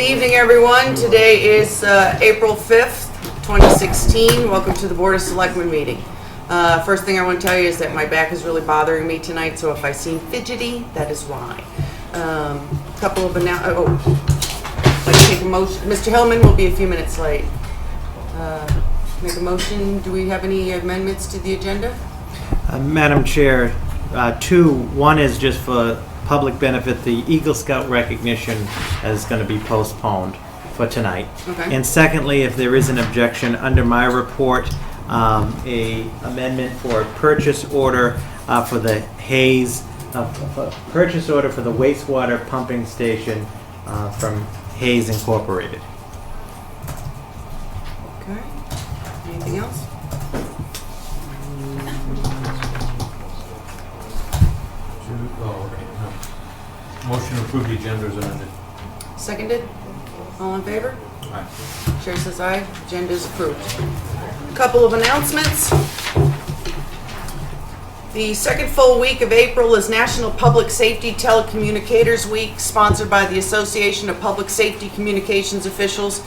Good evening, everyone. Today is April 5th, 2016. Welcome to the Board of Selectmen meeting. First thing I want to tell you is that my back is really bothering me tonight, so if I seem fidgety, that is why. Couple of let's take a motion. Mr. Hillman will be a few minutes late. Make a motion. Do we have any amendments to the agenda? Madam Chair, two. One is just for public benefit. The Eagle Scout recognition is going to be postponed for tonight. Okay. And secondly, if there is an objection, under my report, a amendment for a purchase order for the Hayes, purchase order for the wastewater pumping station from Hayes Incorporated. Okay. Anything else? Motion to approve the agenda is amended. Seconded? All in favor? Aye. Chair says aye. Agenda is approved. Couple of announcements. The second full week of April is National Public Safety Telecommunicators Week, sponsored by the Association of Public Safety Communications Officials.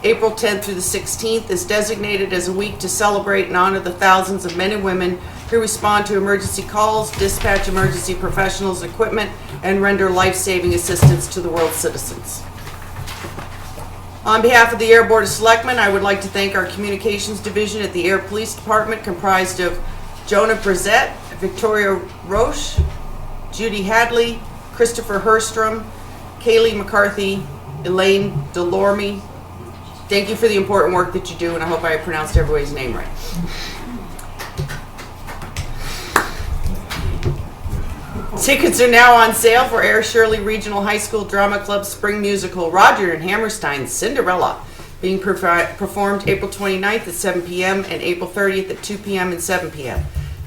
April 10th through the 16th is designated as a week to celebrate and honor the thousands of men and women who respond to emergency calls, dispatch emergency professionals, equipment, and render life-saving assistance to the world's citizens. On behalf of the Ayer Board of Selectmen, I would like to thank our Communications Division at the Ayer Police Department, comprised of Jonah Brissett, Victoria Roche, Judy Hadley, Christopher Herstrom, Kaylee McCarthy, Elaine Delorme. Thank you for the important work that you do, and I hope I pronounced everybody's name right. Tickets are now on sale for Ayer Shirley Regional High School Drama Club Spring Musical Roger and Hammerstein's Cinderella, being performed April 29th at 7 p.m. and April 30th at 2 p.m. and 7 p.m.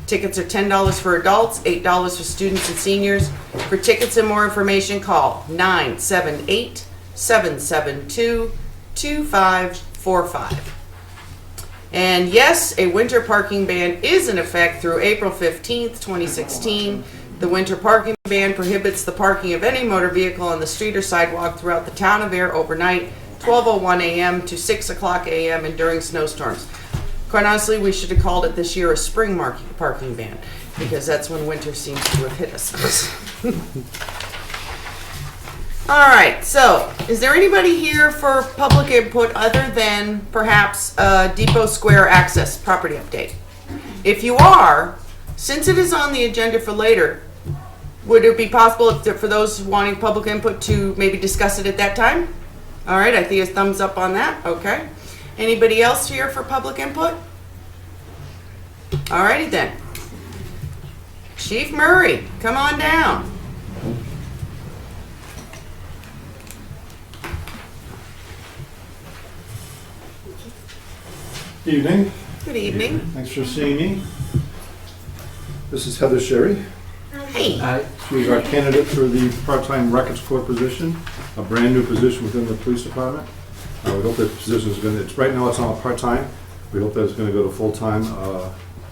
Tickets are $10 for adults, $8 for students and seniors. For tickets and more information, call 978-772-2545. And yes, a winter parking ban is in effect through April 15th, 2016. The winter parking ban prohibits the parking of any motor vehicle on the street or sidewalk throughout the town of Ayer overnight, 12:01 a.m. to 6 o'clock a.m. and during snowstorms. Quite honestly, we should have called it this year a spring parking ban, because that's when winter seems to have hit us. All right, so is there anybody here for public input other than perhaps Depot Square access property update? If you are, since it is on the agenda for later, would it be possible for those wanting public input to maybe discuss it at that time? All right, I see a thumbs up on that. Okay. Anybody else here for public input? All righty then. Chief Murray, come on down. Evening. Good evening. Thanks for seeing me. This is Heather Sherry. Hey. She's our candidate for the part-time records clerk position, a brand new position within the police department. We hope that position is going to, right now it's on a part-time. We hope that it's going to go to full-time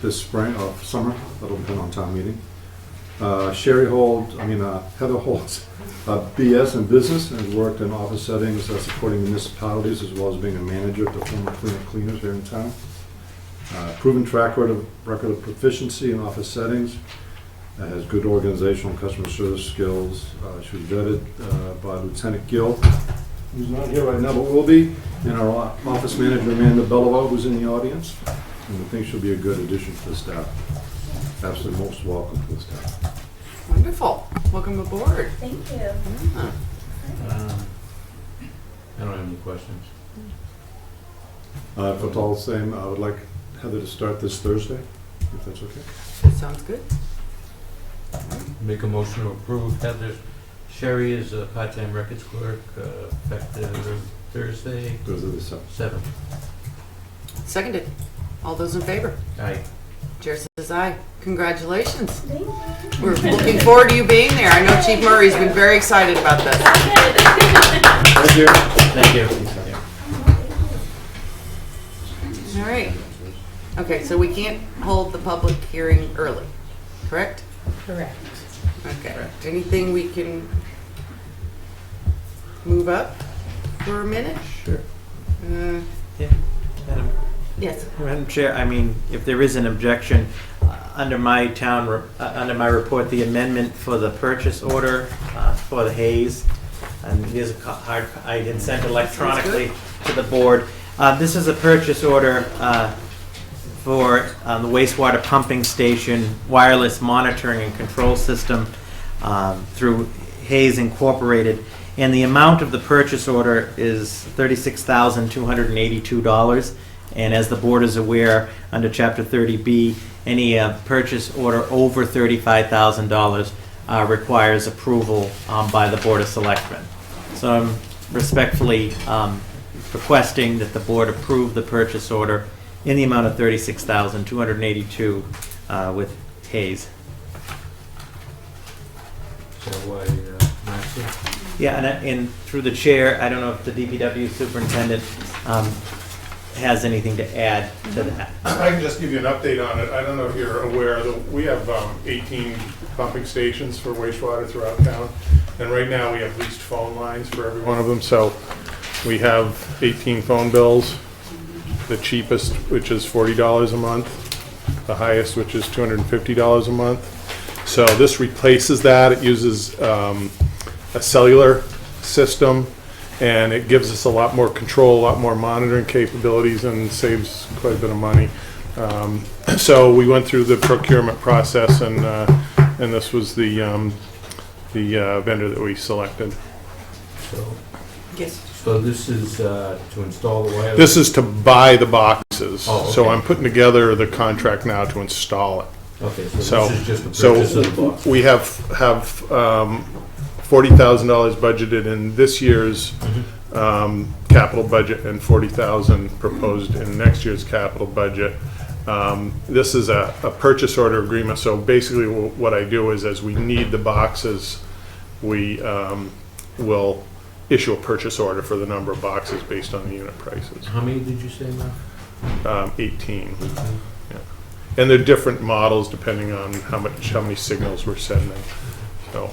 this spring or summer. That'll depend on town meeting. Heather holds BS in business and has worked in office settings supporting municipalities, as well as being a manager at the former Clinic Cleaners here in town. Proven track record of proficiency in office settings. Has good organizational and customer service skills. She was vetted by Lieutenant Gill, who's not here right now but will be, and our office manager Amanda Bellavo, who's in the audience. And we think she'll be a good addition to the staff. Absolutely most welcome to the staff. Wonderful. Welcome aboard. Thank you. Yeah. I don't have any questions. If it's all the same, I would like Heather to start this Thursday, if that's okay. That sounds good. Make a motion to approve Heather Sherry as a part-time records clerk effective Thursday, Thursday the 7th. 7th. Seconded. All those in favor? Aye. Chair says aye. Congratulations. Thank you. We're looking forward to you being there. I know Chief Murray's been very excited about this. Thank you. Thank you. All right. Okay, so we can't hold the public hearing early, correct? Correct. Okay. Anything we can move up? for a minute? Sure. Yeah. Yes. Madam Chair, I mean, if there is an objection, under my under my report, the amendment for the purchase order for the Hayes, and it is a hard, I had sent electronically to the board. This is a purchase order for the wastewater pumping station wireless monitoring and control system through Hayes Incorporated. And the amount of the purchase order is $36,282. And as the board is aware, under Chapter 30B, any purchase order over $35,000 requires approval by the Board of Selectmen. So I'm respectfully requesting that the board approve the purchase order in the amount of $36,282 with Hayes. So Maxine? Yeah, and through the chair, I don't know if the DPW superintendent has anything to add to that. I can just give you an update on it. I don't know if you're aware that we have 18 pumping stations for wastewater throughout town. And right now we have leased phone lines for every one of them. So we have 18 phone bills. The cheapest, which is $40 a month. The highest, which is $250 a month. So this replaces that. It uses a cellular system, and it gives us a lot more control, a lot more monitoring capabilities, and saves quite a bit of money. So we went through the procurement process, and this was the vendor that we selected. So, Yes. so this is to install the wireless? This is to buy the boxes. Oh, okay. So I'm putting together the contract now to install it. Okay, So, so this is just the purchase of the box? we have $40,000 budgeted in this year's capital budget and $40,000 proposed in next year's capital budget. This is a purchase order agreement, so basically what I do is as we need the boxes, we will issue a purchase order for the number of boxes based on the unit prices. How many did you say, Mark? 18. Yeah. And they're different models depending on how many signals we're sending. So.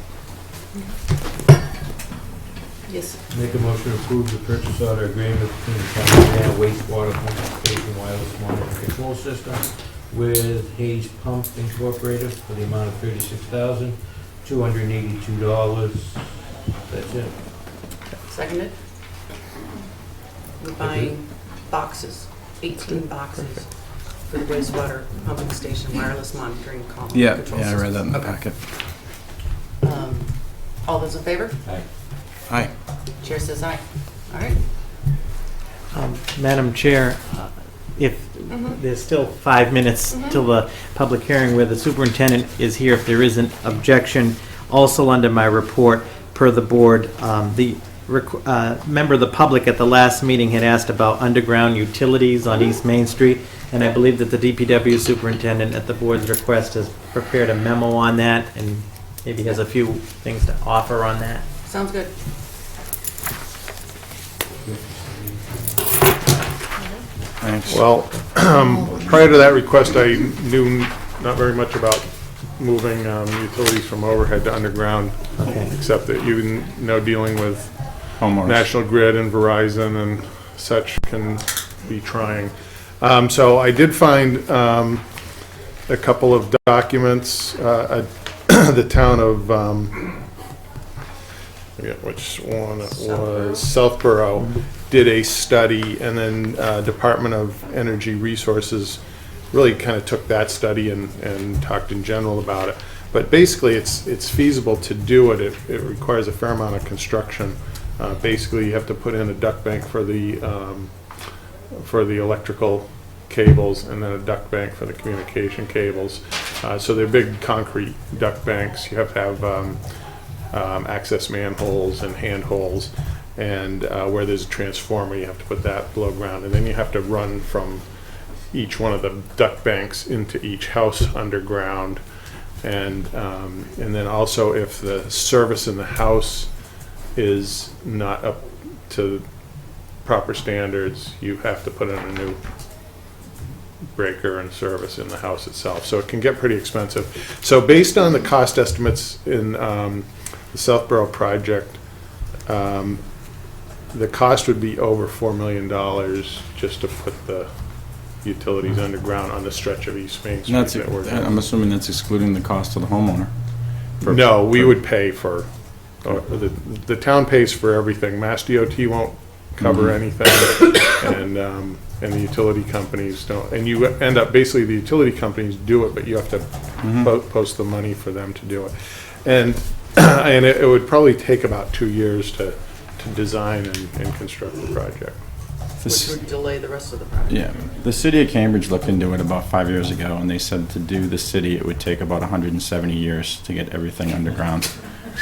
Yes. Make a motion to approve the purchase order agreement between the town of Ayer wastewater pumping station wireless monitoring control system with Hayes Pump Incorporated for the amount of $36,282. That's it. Seconded. We're buying boxes, 18 boxes for the wastewater pumping station wireless monitoring control system. Yeah, I read that in the packet. All those in favor? Aye. Aye. Chair says aye. All right. Madam Chair, if there's still 5 minutes till the public hearing where the superintendent is here, if there is an objection, also under my report, per the board, the member of the public at the last meeting had asked about underground utilities on East Main Street, and I believe that the DPW superintendent at the board's request has prepared a memo on that, and maybe has a few things to offer on that. Sounds good. Thanks. Well, prior to that request, I knew not very much about moving utilities from overhead to underground, Okay. except that you know dealing with Homeowners. National Grid and Verizon and such can be trying. So I did find a couple of documents. The town of, I forget which one it was, Southborough, did a study, and then Department of Energy Resources really kind of took that study and talked in general about it. But basically, it's feasible to do it. It requires a fair amount of construction. Basically, you have to put in a duct bank for the electrical cables, and then a duct bank for the communication cables. So they're big concrete duct banks. You have to have access manholes and handholds, and where there's a transformer, you have to put that below ground, and then you have to run from each one of the duct banks into each house underground, and then also if the service in the house is not up to proper standards, you have to put in a new breaker and service in the house itself. So it can get pretty expensive. So based on the cost estimates in the Southborough project, the cost would be over $4 million just to put the utilities underground on the stretch of East Main Street And that's, that we're doing. I'm assuming that's excluding the cost to the homeowner. No, we would pay for, the town pays for everything. Mass DOT won't cover anything, and the utility companies don't. And you end up, basically, the utility companies do it, but you have to post the money for them to do it. And it would probably take about 2 years to design and construct the project. Which would delay the rest of the project. Yeah, the city of Cambridge looked into it about 5 years ago, and they said to do the city, it would take about 170 years to get everything underground.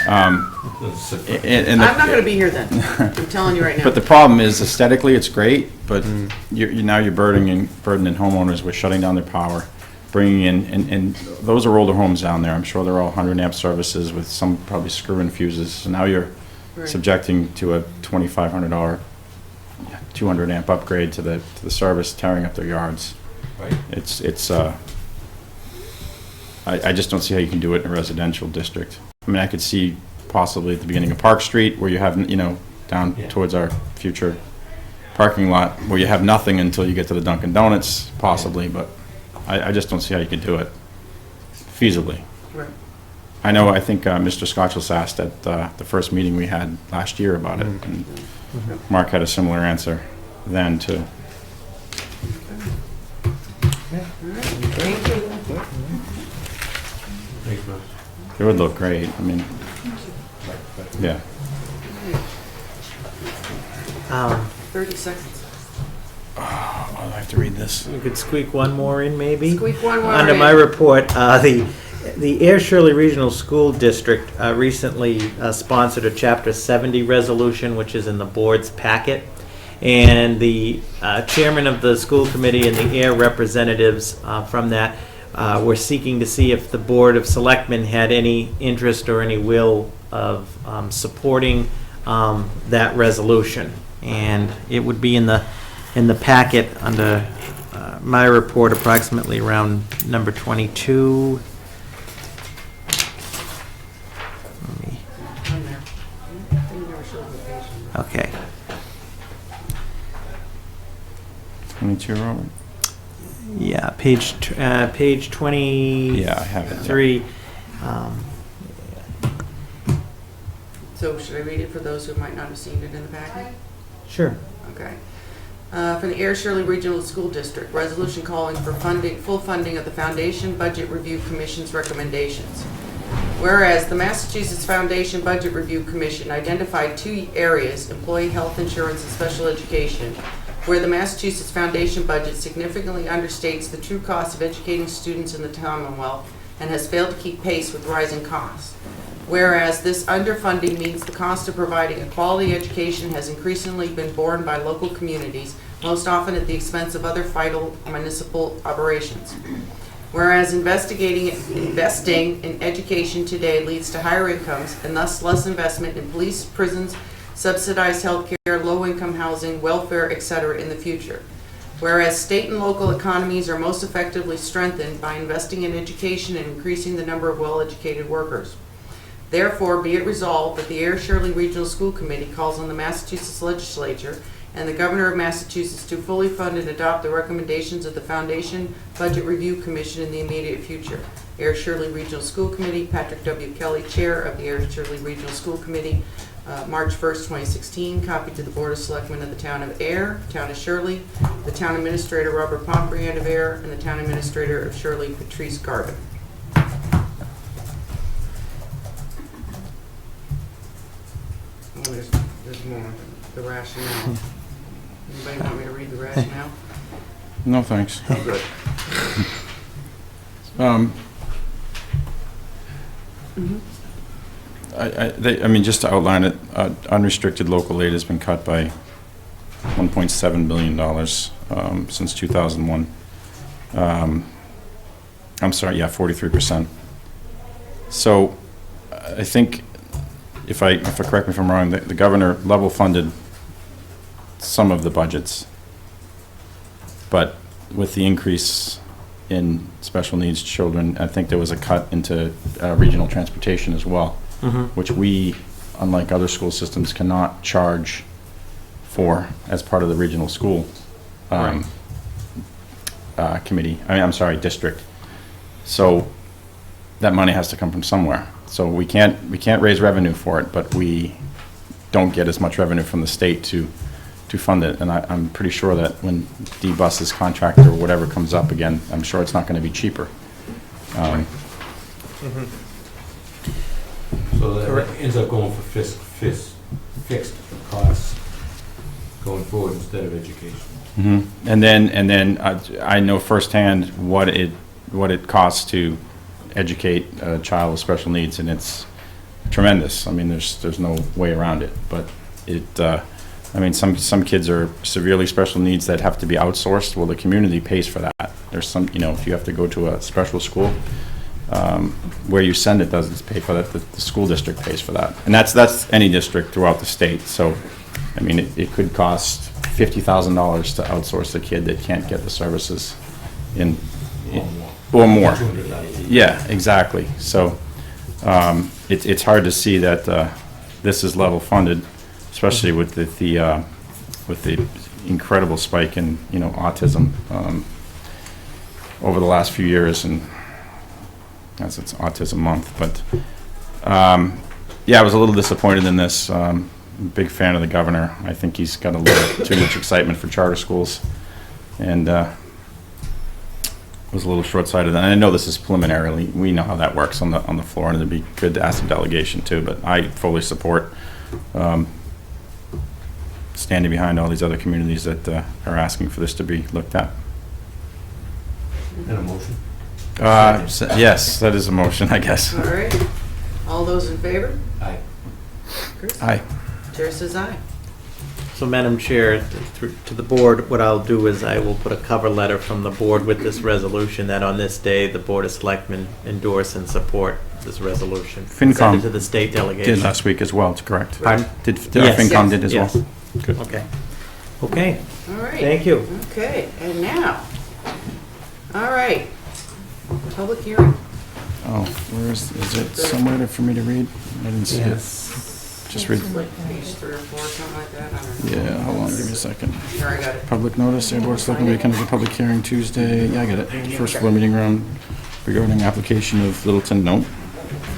I'm not gonna be here then. I'm telling you right now. But the problem is aesthetically, it's great, but now you're burdening homeowners with shutting down their power, bringing in, and those are older homes down there. I'm sure they're all 100 amp services with some probably screw-in fuses. So now you're subjecting to a $2,500, 200 amp upgrade to the service, tearing up their yards. Right. I just don't see how you can do it in a residential district. I mean, I could see possibly at the beginning of Park Street where you have, down towards our future parking lot, where you have nothing until you get to the Dunkin' Donuts, possibly, but I just don't see how you could do it feasibly. Right. I think Mr. Scotch was asked at the first meeting we had last year about it, and Mark had a similar answer then, too. Thank you. Thanks, Russ. It would look great, I mean, yeah. 30 seconds. Oh, I have to read this. You could squeak one more in, maybe? Squeak one more Under in. my report, the Ayer Shirley Regional School District recently sponsored a Chapter 70 resolution, which is in the board's packet. And the chairman of the school committee and the Ayer representatives from that were seeking to see if the Board of Selectmen had any interest or any will of supporting that resolution. And it would be in the packet under my report, approximately around number 22. On there. You never showed me the page. Okay. 22, Robert? Yeah, page 23. Yeah, I have it. So should I read it for those who might not have seen it in the packet? Sure. Okay. For the Ayer Shirley Regional School District, resolution calling for full funding of the Foundation Budget Review Commission's recommendations. Whereas the Massachusetts Foundation Budget Review Commission identified 2 areas, employee health insurance and special education, where the Massachusetts Foundation budget significantly understates the true cost of educating students in the Commonwealth and has failed to keep pace with rising costs. Whereas this underfunding means the cost of providing a quality education has increasingly been borne by local communities, most often at the expense of other vital municipal operations. Whereas investing in education today leads to higher incomes and thus less investment in police, prisons, subsidized health care, low-income housing, welfare, etc. in the future. Whereas state and local economies are most effectively strengthened by investing in education and increasing the number of well-educated workers. Therefore, be it resolved that the Ayer Shirley Regional School Committee calls on the Massachusetts Legislature and the Governor of Massachusetts to fully fund and adopt the recommendations of the Foundation Budget Review Commission in the immediate future. Ayer Shirley Regional School Committee, Patrick W. Kelly, Chair of the Ayer Shirley Regional School Committee, March 1st, 2016, copied to the Board of Selectmen of the Town of Ayer, Town of Shirley, the Town Administrator Robert Pombriand of Ayer, and the Town Administrator of Shirley Patrice Garvin. Oh, there's more. The rationale. Anybody want me to read the rationale? No, thanks. Oh, good. I mean, just to outline it, unrestricted local aid has been cut by $1.7 billion since 2001. I'm sorry, yeah, 43%. So I think, if I correct me if I'm wrong, the governor level funded some of the budgets, but with the increase in special needs children, I think there was a cut into regional transportation as well, which we, unlike other school systems, cannot charge for as part of the regional school committee, I'm sorry, district. So that money has to come from somewhere. So we can't raise revenue for it, but we don't get as much revenue from the state to fund it. And I'm pretty sure that when D-Bus's contract or whatever comes up again, I'm sure it's not going to be cheaper. So that ends up going for fixed costs going forward instead of education. And then I know firsthand what it costs to educate a child with special needs, and it's tremendous. I mean, there's no way around it. But I mean, some kids are severely special needs that have to be outsourced. Well, the community pays for that. There's some, if you have to go to a special school, where you send it doesn't pay for that. The school district pays for that, and that's any district throughout the state. So, I mean, it could cost $50,000 to outsource a kid that can't get the services or more. Yeah, exactly. So it's hard to see that this is level funded, especially with the incredible spike in autism over the last few years, and as it's Autism Month. But yeah, I was a little disappointed in this. Big fan of the governor. I think he's got a little too much excitement for charter schools, and was a little short-sighted. And I know this is preliminarily. We know how that works on the floor, and it'd be good to ask the delegation too. But I fully support standing behind all these other communities that are asking for this to be looked at. And a motion? Yes, that is a motion, I guess. All right. All those in favor? Aye. Chris? Aye. Chair says aye. So, Madam Chair, to the board, what I'll do is I will put a cover letter from the board with this resolution that on this day, the Board of Selectmen endorse and support this resolution. FinCom Send it to the state delegation. Did last week as well, it's correct. Pardon? Did Yes. FinCom did as Yes. well? Good. Okay. Okay, All right. thank you. Okay, and now, all right, public hearing. Oh, where is it somewhere there for me to read? I didn't see it. Just read. It's like page 3 or 4, something like that, I don't know. Yeah, hold on, give me a second. Here, I got it. Public notice, Air Board of Selectmen will conduct a public hearing Tuesday, yeah, I get it. First floor meeting room regarding application of Littleton, no.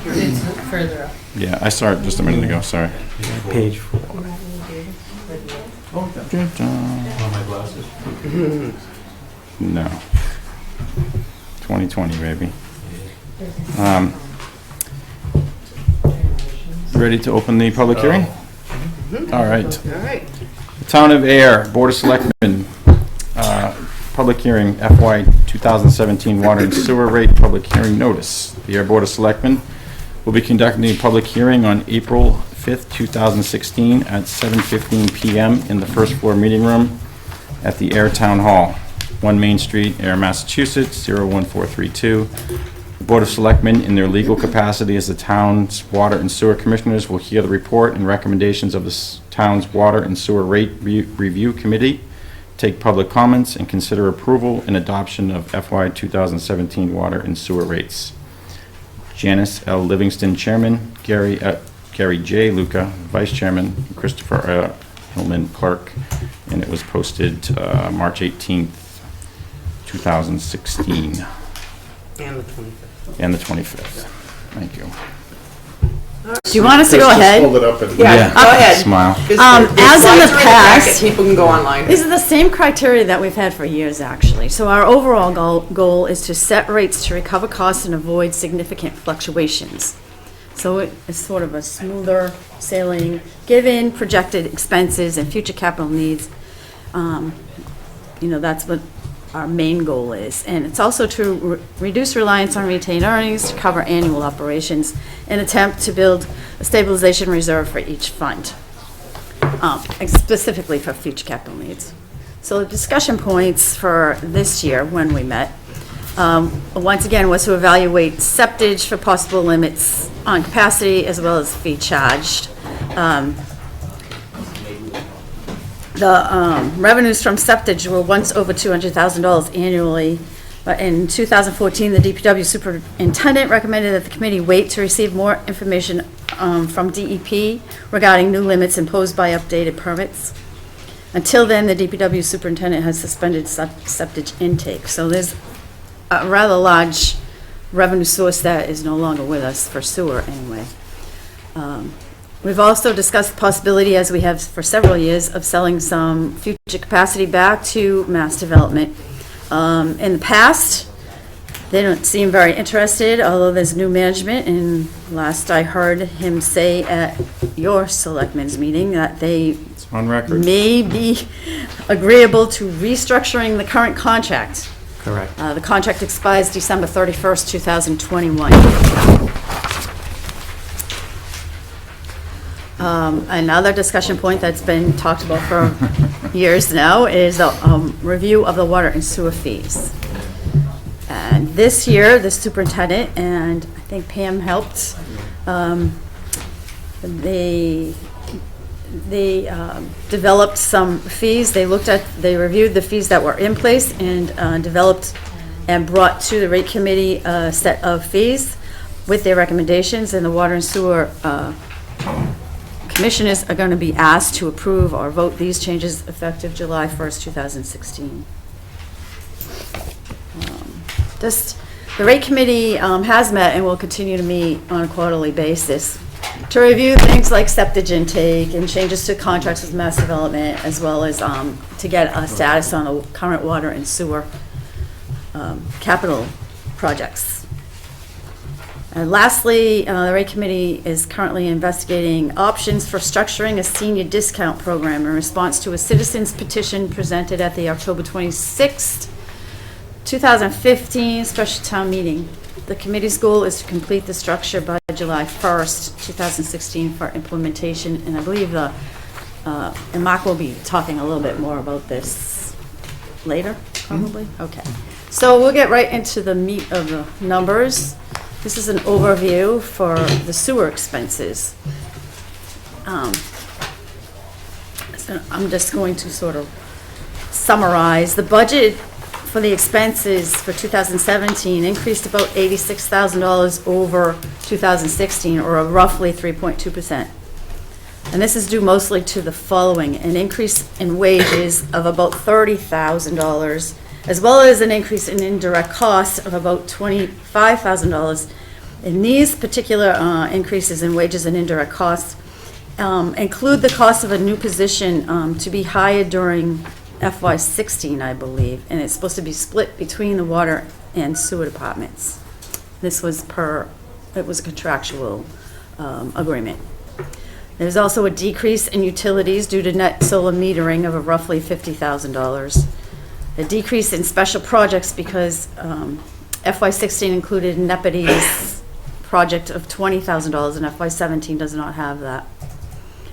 It's further up. Yeah, I saw it just a minute ago, sorry. Page 4. On my glasses? No. 2020, baby. Ready to open the public hearing? All right. All right. The Town of Ayer, Board of Selectmen, public hearing FY 2017 water and sewer rate public hearing notice. The Ayer Board of Selectmen will be conducting a public hearing on April 5th, 2016 at 7:15 p.m. in the first floor meeting room at the Ayer Town Hall, 1 Main Street, Ayer, Massachusetts, 01432. The Board of Selectmen, in their legal capacity as the town's water and sewer commissioners, will hear the report and recommendations of the town's water and sewer rate review committee, take public comments, and consider approval and adoption of FY 2017 water and sewer rates. Janice L. Livingston, Chairman, Gary J. Luca, Vice Chairman, Christopher Hillman, Clerk, and it was posted March 18th, 2016. And the 25th. And the 25th. Thank you. Do you want us to go ahead? Hold it up and. Yeah, go ahead. Smile. 'Cause As in the slides are packet, past- people can go online. These are the same criteria that we've had for years, actually. So our overall goal is to set rates to recover costs and avoid significant fluctuations. So it's sort of a smoother sailing, given projected expenses and future capital needs. That's what our main goal is. And it's also to reduce reliance on retained earnings, to cover annual operations, and attempt to build a stabilization reserve for each fund, specifically for future capital needs. So the discussion points for this year, when we met, once again, was to evaluate septage for possible limits on capacity as well as fee charged. The revenues from septage were once over $200,000 annually, but in 2014, the DPW superintendent recommended that the committee wait to receive more information from DEP regarding new limits imposed by updated permits. Until then, the DPW superintendent has suspended septic intake. So there's a rather large revenue source that is no longer with us for sewer anyway. We've also discussed the possibility, as we have for several years, of selling some future capacity back to mass development. In the past, they don't seem very interested, although there's new management, and last I heard him say at your selectmen's meeting that they It's on record. may be agreeable to restructuring the current contract. Correct. The contract expires December 31st, 2021. Another discussion point that's been talked about for years now is a review of the water and sewer fees. And this year, the superintendent, and I think Pam helped, they developed some fees. They reviewed the fees that were in place and developed and brought to the rate committee a set of fees with their recommendations, and the water and sewer commissioners are going to be asked to approve or vote these changes effective July 1st, 2016. The rate committee has met and will continue to meet on a quarterly basis to review things like septic intake and changes to contracts with mass development, as well as to get a status on the current water and sewer capital projects. And lastly, the rate committee is currently investigating options for structuring a senior discount program in response to a citizen's petition presented at the October 26th, 2015 special town meeting. The committee's goal is to complete the structure by July 1st, 2016 for implementation, and I believe and Mark will be talking a little bit more about this later, probably? Okay. So we'll get right into the meat of the numbers. This is an overview for the sewer expenses. So I'm just going to sort of summarize. The budget for the expenses for 2017 increased about $86,000 over 2016, or a roughly 3.2%. And this is due mostly to the following: an increase in wages of about $30,000, as well as an increase in indirect costs of about $25,000. And these particular increases in wages and indirect costs include the cost of a new position to be hired during FY16, I believe, and it's supposed to be split between the water and sewer departments. This was it was a contractual agreement. There's also a decrease in utilities due to net solar metering of roughly $50,000. A decrease in special projects because FY16 included Nepody's project of $20,000 and FY17 does not have that.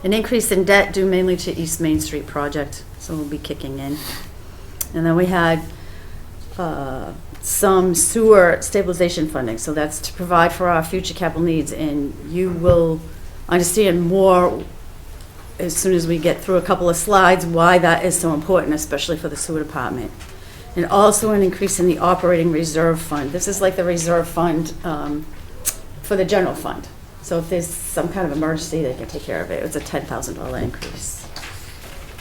An increase in debt due mainly to East Main Street project, so we'll be kicking in. And then we had some sewer stabilization funding, so that's to provide for our future capital needs, and you will understand more as soon as we get through a couple of slides why that is so important, especially for the sewer department. And also an increase in the operating reserve fund. This is like the reserve fund for the general fund. So if there's some kind of emergency, they can take care of it. It's a $10,000 increase.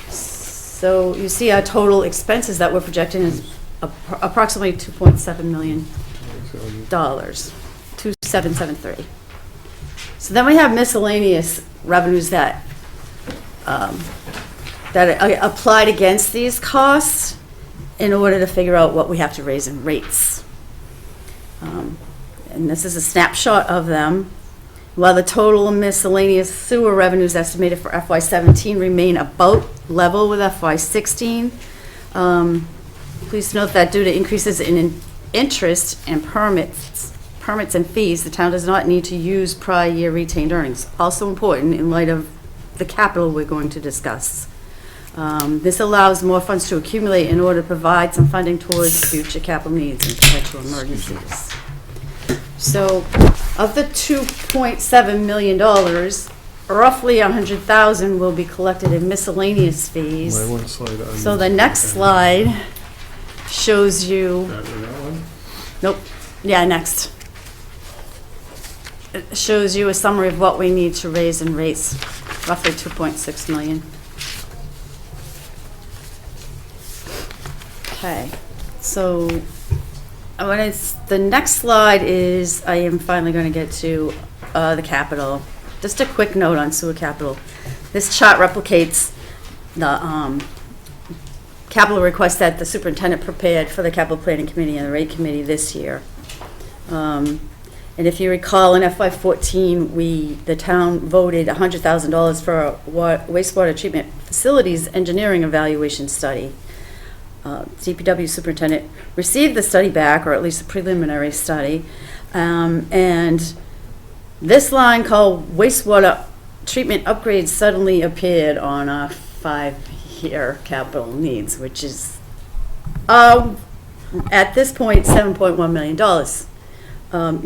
So you see our total expenses that we're projecting is approximately $2.7 million, 2,773. So then we have miscellaneous revenues that applied against these costs in order to figure out what we have to raise in rates. And this is a snapshot of them. While the total miscellaneous sewer revenues estimated for FY17 remain about level with FY16, please note that due to increases in interest and permits and fees, the town does not need to use prior year retained earnings. Also important in light of the capital we're going to discuss. This allows more funds to accumulate in order to provide some funding towards future capital needs and potential emergencies. So, of the $2.7 million, roughly $100,000 will be collected in miscellaneous fees. So the next slide shows you. Nope. Yeah, next. It shows you a summary of what we need to raise in rates, roughly $2.6 million. Okay, so the next slide is, I am finally going to get to the capital. Just a quick note on sewer capital. This chart replicates the capital request that the superintendent prepared for the capital planning committee and the rate committee this year. And if you recall, in FY14, the town voted $100,000 for a wastewater treatment facilities engineering evaluation study. DPW superintendent received the study back, or at least a preliminary study, and this line called wastewater treatment upgrades suddenly appeared on our 5-year capital needs, which is at this point $7.1 million.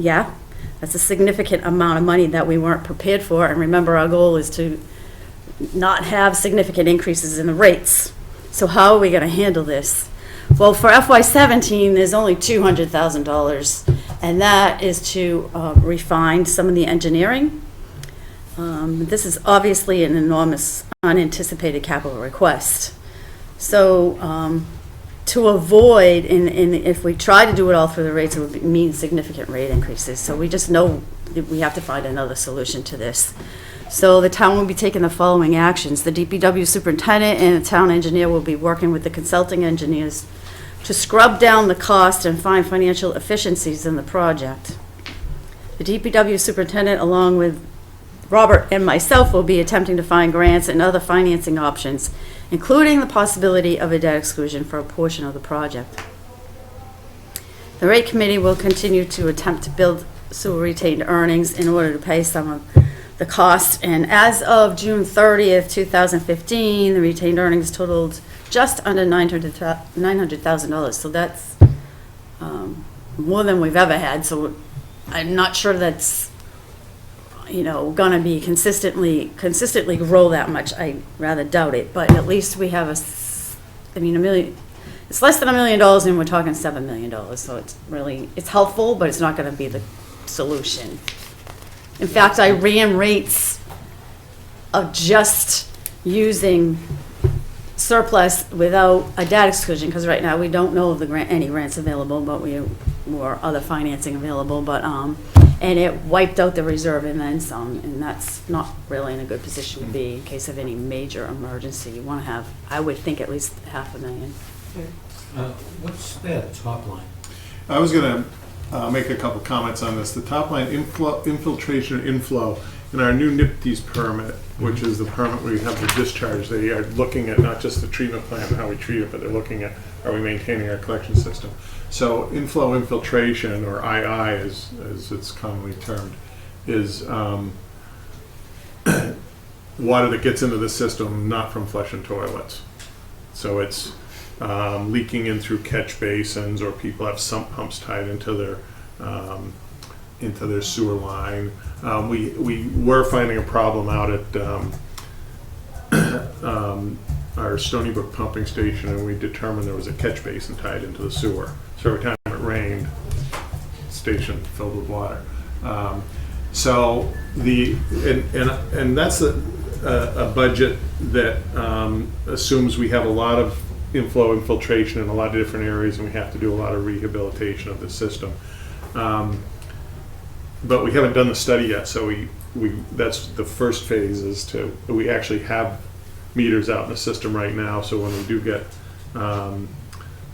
Yeah, that's a significant amount of money that we weren't prepared for, and remember, our goal is to not have significant increases in the rates. So how are we going to handle this? Well, for FY17, there's only $200,000, and that is to refine some of the engineering. This is obviously an enormous unanticipated capital request. So to avoid, and if we try to do it all through the rates, it would mean significant rate increases. So we just know that we have to find another solution to this. So the town will be taking the following actions. The DPW superintendent and the town engineer will be working with the consulting engineers to scrub down the cost and find financial efficiencies in the project. The DPW superintendent, along with Robert and myself, will be attempting to find grants and other financing options, including the possibility of a debt exclusion for a portion of the project. The rate committee will continue to attempt to build sewer retained earnings in order to pay some of the cost, and as of June 30th, 2015, the retained earnings totaled just under $900,000. So that's more than we've ever had. So I'm not sure that's, going to be consistently grow that much. I rather doubt it. But at least we have a million. It's less than $1 million, and we're talking $7 million. So it's helpful, but it's not going to be the solution. In fact, I ran rates of just using surplus without a debt exclusion, because right now we don't know of any grants available, but or other financing available, but and it wiped out the reserve and then some, and that's not really in a good position to be in case of any major emergency. You want to have, I would think, at least $500,000. What's that top line? I was going to make a couple comments on this. The top line, infiltration and inflow, in our new NIPD's permit, which is the permit where you have the discharge, they are looking at not just the treatment plant and how we treat it, but they're looking at, are we maintaining our collection system? So inflow infiltration, or II as it's commonly termed, is water that gets into the system not from flushing toilets. So it's leaking in through catch basins, or people have sump pumps tied into their sewer line. We were finding a problem out at our Stony Brook pumping station, and we determined there was a catch basin tied into the sewer. So every time it rained, the station filled with water. So and that's a budget that assumes we have a lot of inflow infiltration in a lot of different areas, and we have to do a lot of rehabilitation of the system. But we haven't done the study yet, so we that's the first phase, is we actually have meters out in the system right now, so when we do get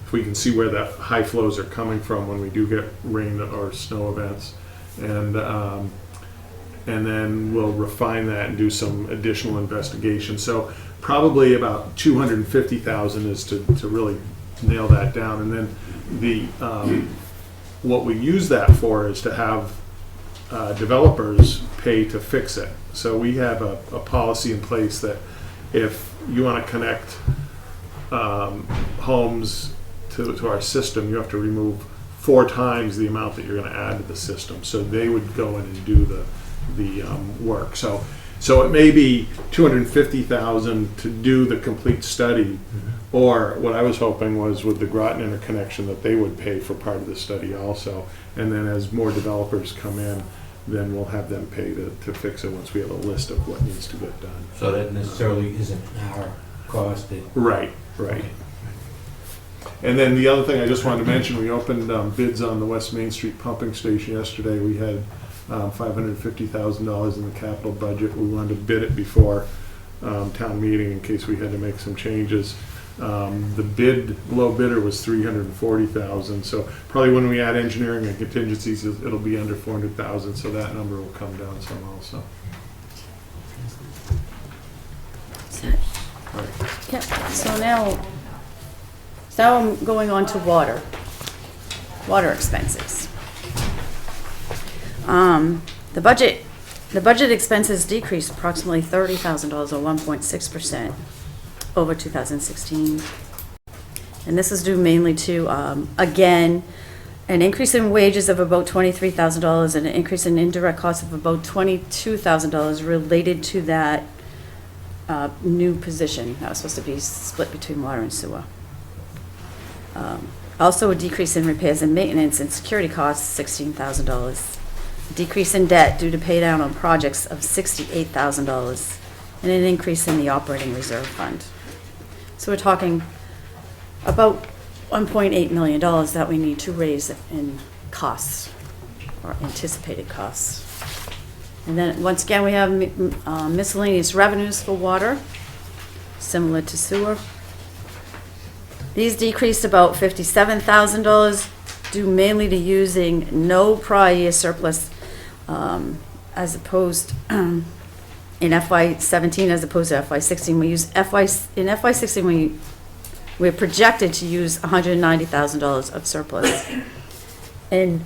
if we can see where the high flows are coming from when we do get rain or snow events, and then we'll refine that and do some additional investigation. So probably about $250,000 is to really nail that down, and then the what we use that for is to have developers pay to fix it. So we have a policy in place that if you want to connect homes to our system, you have to remove 4 times the amount that you're going to add to the system. So they would go in and do the work. So it may be $250,000 to do the complete study, or what I was hoping was with the Groton interconnection that they would pay for part of the study also. And then as more developers come in, then we'll have them pay to fix it once we have a list of what needs to get done. So that necessarily isn't our cost. Right. Okay. And then the other thing I just wanted to mention, we opened bids on the West Main Street pumping station yesterday. We had $550,000 in the capital budget. We wanted to bid it before town meeting in case we had to make some changes. The low bidder was $340,000, so probably when we add engineering and contingencies, it'll be under $400,000, so that number will come down some also. Yeah, so now I'm going on to water expenses. The budget expenses decreased approximately $30,000 or 1.6% over 2016. And this is due mainly to, again, an increase in wages of about $23,000 and an increase in indirect costs of about $22,000 related to that new position that was supposed to be split between water and sewer. Also a decrease in repairs and maintenance and security costs, $16,000. Decrease in debt due to pay down on projects of $68,000, and an increase in the operating reserve fund. So we're talking about $1.8 million that we need to raise in costs, or anticipated costs. And then, once again, we have miscellaneous revenues for water, similar to sewer. These decreased about $57,000, due mainly to using no prior year surplus, as opposed in FY17 as opposed to FY16. We use in FY16 we're projected to use $190,000 of surplus, and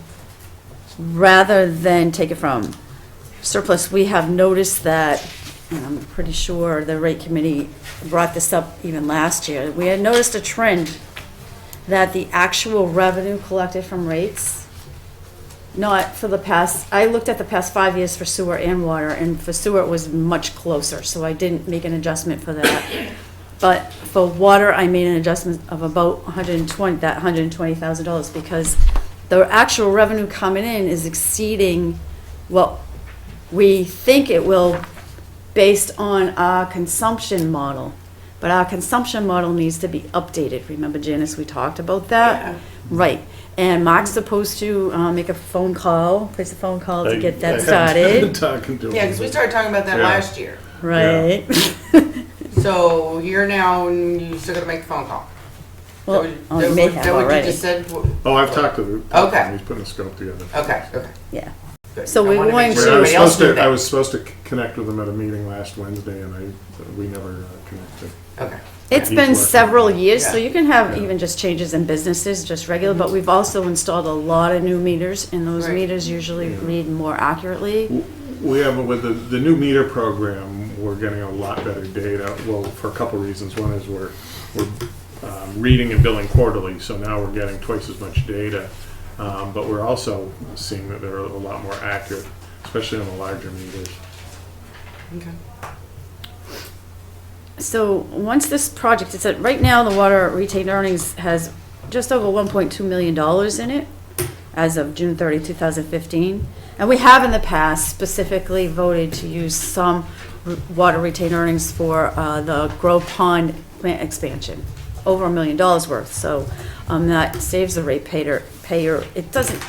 rather than take it from surplus, we have noticed that, and I'm pretty sure the rate committee brought this up even last year, we had noticed a trend that the actual revenue collected from rates, not for the past, I looked at the past 5 years for sewer and water, and for sewer it was much closer, so I didn't make an adjustment for that. But for water, I made an adjustment of about $120,000 because the actual revenue coming in is exceeding what we think it will based on our consumption model. But our consumption model needs to be updated. Remember, Janice, we talked about that? Yeah. Right. And Mark's supposed to make a phone call, place a phone call to get that started. Talking to Yeah, because we started talking about that Yeah. last year. Right. So here now, and you still gotta make the phone call. Well, That oh, you may what- have that what you already. just said? Oh, I've talked to the. Okay. He's putting a scope together. Okay. Yeah. Good. So I we're wanna make going sure to- everybody else knew I that. was supposed to connect with him at a meeting last Wednesday, and we never connected. Okay. It's He's been working. several years, so Yeah. you can have Yeah. even just changes in businesses, just regular, but we've also installed a lot of new meters, and those Right. meters usually Yeah. read more accurately. We have, with the new meter program, we're getting a lot better data, well, for a couple reasons. One is we're reading and billing quarterly, so now we're getting twice as much data. But we're also seeing that they're a lot more accurate, especially on the larger meters. Okay. So once this project is at, right now, the water retained earnings has just over $1.2 million in it as of June 30, 2015. And we have in the past specifically voted to use some water retained earnings for the Grove Pond plant expansion, over $1 million worth. So that saves the ratepayer. It doesn't,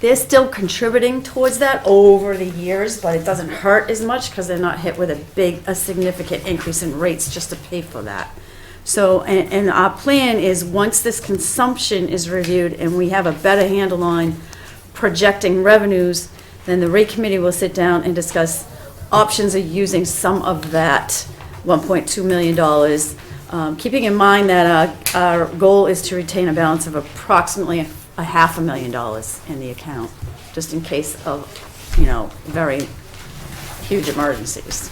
they're still contributing towards that over the years, but it doesn't hurt as much because they're not hit with a significant increase in rates just to pay for that. So, and our plan is, once this consumption is reviewed and we have a better handle on projecting revenues, then the rate committee will sit down and discuss options of using some of that $1.2 million. Keeping in mind that our goal is to retain a balance of approximately $500,000 in the account, just in case of, very huge emergencies.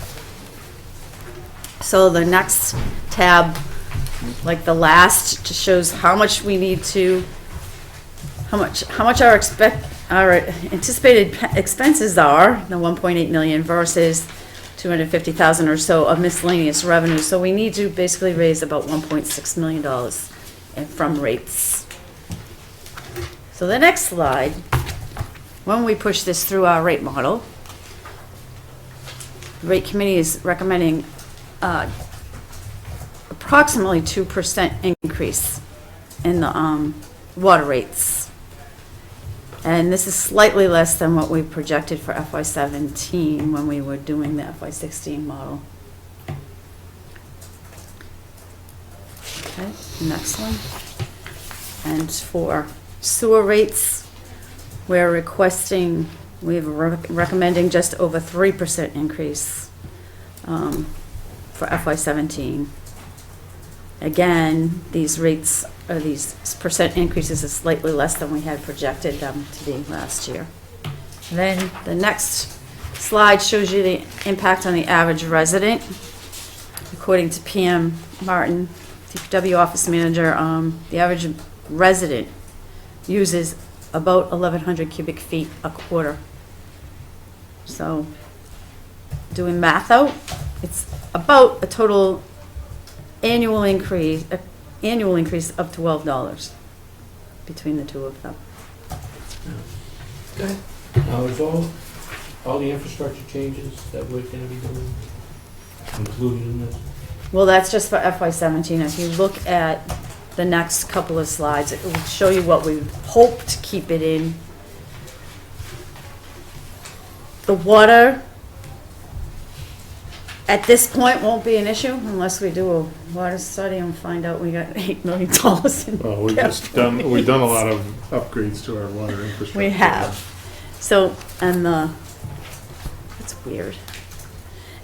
So the next tab, like the last, just shows how much we need to, how much our anticipated expenses are, the 1.8 million versus 250,000 or so of miscellaneous revenue. So we need to basically raise about $1.6 million from rates. So the next slide, when we push this through our rate model, the rate committee is recommending approximately 2% increase in the water rates. And this is slightly less than what we projected for FY17 when we were doing the FY16 model. Okay, next one. And for sewer rates, we're recommending just over 3% increase for FY17. Again, these rates, or these percent increases is slightly less than we had projected them to be last year. And then the next slide shows you the impact on the average resident. According to PM Martin, DPW office manager, the average resident uses about 1,100 cubic feet a quarter. So, doing math out, it's about a total annual increase of $12 between the two of them. Okay. Now, is all the infrastructure changes that we're gonna be doing included in this? Well, that's just for FY17. If you look at the next couple of slides, it will show you what we hope to keep it in. The water, at this point, won't be an issue unless we do a water study and find out we got $8 million in Well, we've done a lot of upgrades to our water infrastructure. We have. So, and that's weird.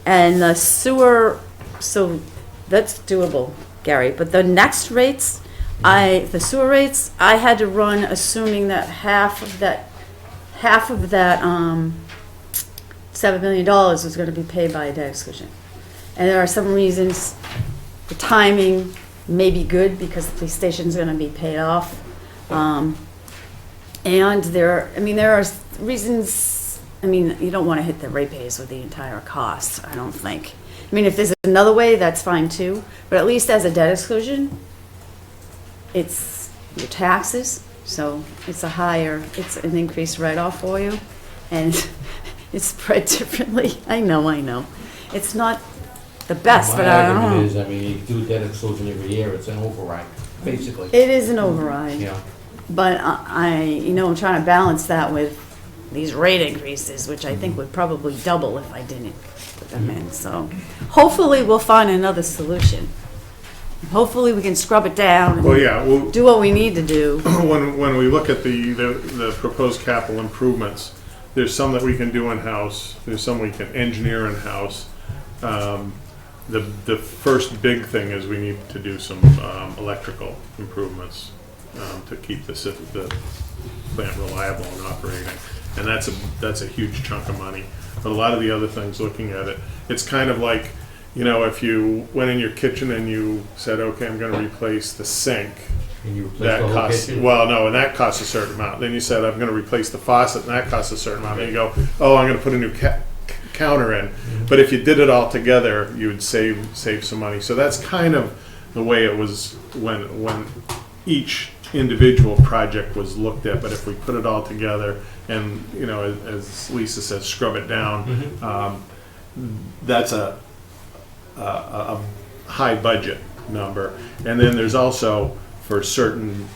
And the sewer, so that's doable, Gary. But the next rates, the sewer rates, I had to run assuming that half of that $7 million was going to be paid by a debt exclusion. And there are some reasons the timing may be good because the police station is going to be paid off. And there are reasons, you don't want to hit the ratepayers with the entire cost, I don't think. If there's another way, that's fine too. But at least as a debt exclusion, it's your taxes, so it's an increased write-off for you. And it's spread differently. I know. It's not the best, but I don't know. My argument is, you do debt exclusion every year, it's an override, basically. It is an override. Yeah. But I'm trying to balance that with these rate increases, which I think would probably double if I didn't put them in. So hopefully we'll find another solution. Hopefully we can scrub it down and do what we need to do. When we look at the proposed capital improvements, there's some that we can do in-house, there's some we can engineer in-house. The first big thing is we need to do some electrical improvements to keep the plant reliable and operating. And that's a huge chunk of money. But a lot of the other things, looking at it, it's kind of like, if you went in your kitchen and you said, okay, I'm going to replace the sink. And you replace That the whole costs, kitchen? well, no, and that costs a certain amount. Then you said, I'm going to replace the faucet, and that costs a certain amount. Then you go, oh, I'm going to put a new counter in. But if you did it all together, you would save some money. So that's kind of the way it was when each individual project was looked at. But if we put it all together and, as Lisa said, scrub it down, that's a high budget number. And then there's also, for certain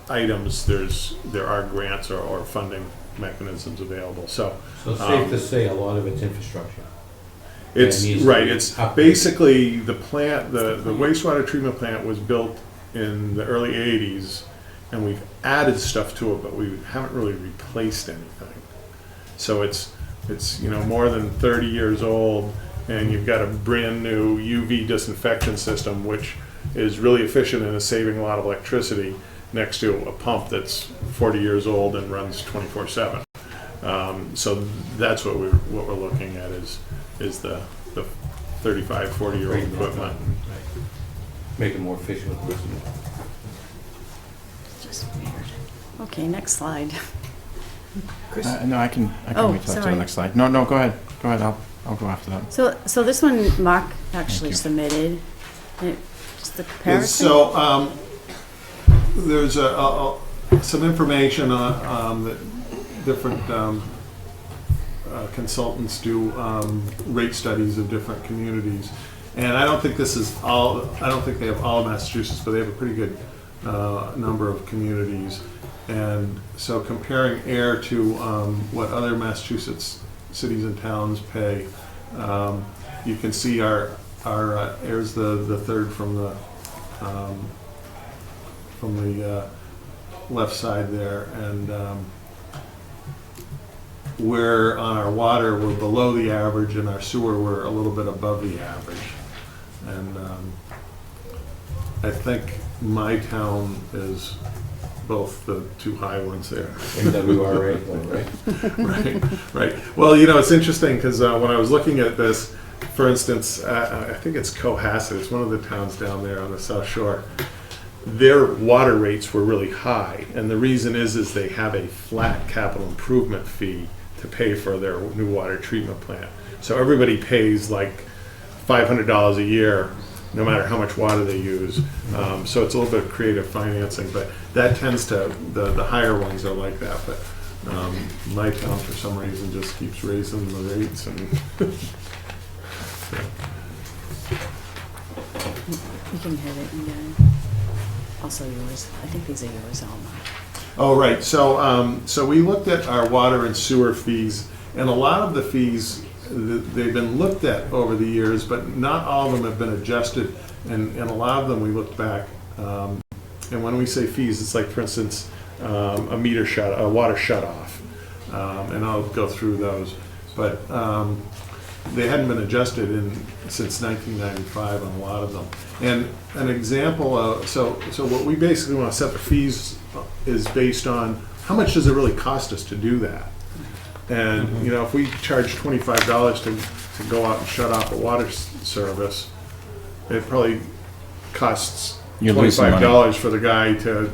items, there are grants or funding mechanisms available. So it's safe to say a lot of it's infrastructure. it's needs to right. be It's upgraded. basically the plant. The wastewater treatment plant was built in the early '80s, and we've added stuff to it, but we haven't really replaced anything. So it's more than 30 years old, and you've got a brand new UV disinfection system, which is really efficient and is saving a lot of electricity, next to a pump that's 40 years old and runs 24/7. So that's what we're looking at is the 35, 40-year-old equipment. Right. Make it more efficient. Just weird. Okay, next slide. No, I can Oh, wait till after sorry. the next slide. No, go ahead. I'll go after that. So this one Mark actually you. submitted. Just the comparison. So there's some information on that different consultants do rate studies of different communities, and I don't think they have all of Massachusetts, but they have a pretty good number of communities. And so comparing Ayer to what other Massachusetts cities and towns pay, you can see our Ayer's the third from the left side there, and we're on our water, we're below the average, and our sewer, we're a little bit above the average. And I think my town is both the two high ones there. MWRA, right? Right. Well, you know, it's interesting because when I was looking at this, for instance, I think it's Cohasset, it's one of the towns down there on the South Shore. Their water rates were really high, and the reason is they have a flat capital improvement fee to pay for their new water treatment plant. So everybody pays like $500 a year, no matter how much water they use. So it's a little bit of creative financing, but that tends to, the higher ones are like that. But my town, for some reason, just keeps raising the rates. And You can hit it again. Also yours. I think these are yours, Alma. Oh, right. So we looked at our water and sewer fees, and a lot of the fees, they've been looked at over the years, but not all of them have been adjusted, and a lot of them we looked back. And when we say fees, it's like, for instance, a water shut off, and I'll go through those. But they hadn't been adjusted since 1995 on a lot of them. And an example of, so what we basically want to set the fees is based on how much does it really cost us to do that. And you know, if we charge $25 to go out and shut off a water service, it probably costs $25 for the guy to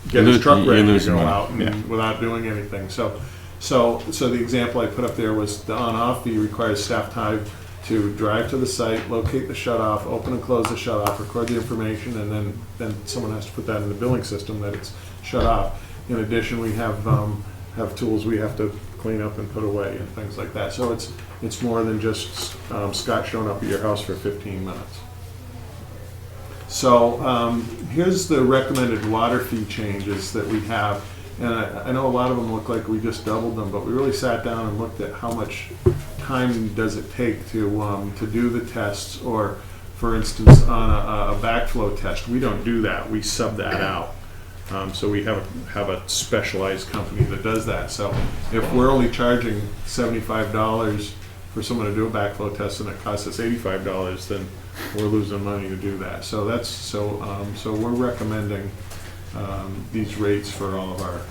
get his truck ready to go out and without doing anything. So the example I put up there was the on-off fee requires staff time to drive to the site, locate the shut-off, open and close the shut-off, record the information, and then someone has to put that in the billing system that it's shut off. In addition, we have tools we have to clean up and put away and things like that. So it's more than just Scott showing up at your house for 15 minutes. So here's the recommended water fee changes that we have. And I know a lot of them look like we just doubled them, but we really sat down and looked at how much time does it take to do the tests, or, for instance, on a backflow test, we don't do that. We sub that out. So we have a specialized company that does that. So if we're only charging $75 for someone to do a backflow test and it costs us $85, then we're losing money to do that. So so we're recommending these rates for all of our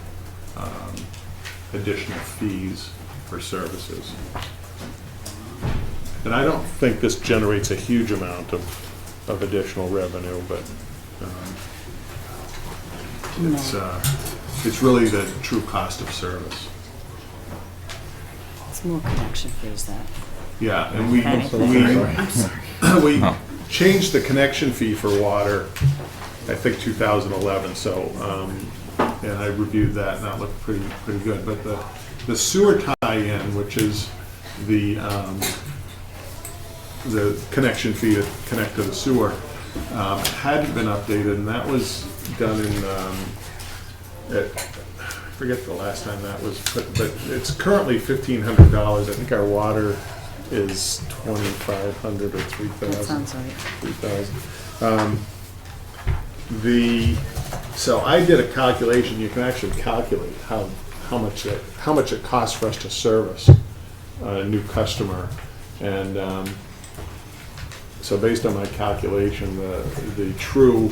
additional fees for services. And I don't think this generates a huge amount of additional revenue, but it's really the true cost of service. It's more connection fees that. Yeah, and we changed the connection fee for water, I think 2011. So, and I reviewed that, and that looked pretty good. But the sewer tie-in, which is the connection fee to connect to the sewer, hadn't been updated, and that was done in I forget the last time that was put, but it's currently $1,500. I think our water is $2,500 or $3,000. That sounds right. $3,000. So I did a calculation. You can actually calculate how much it costs for us to service a new customer, and so based on my calculation, the true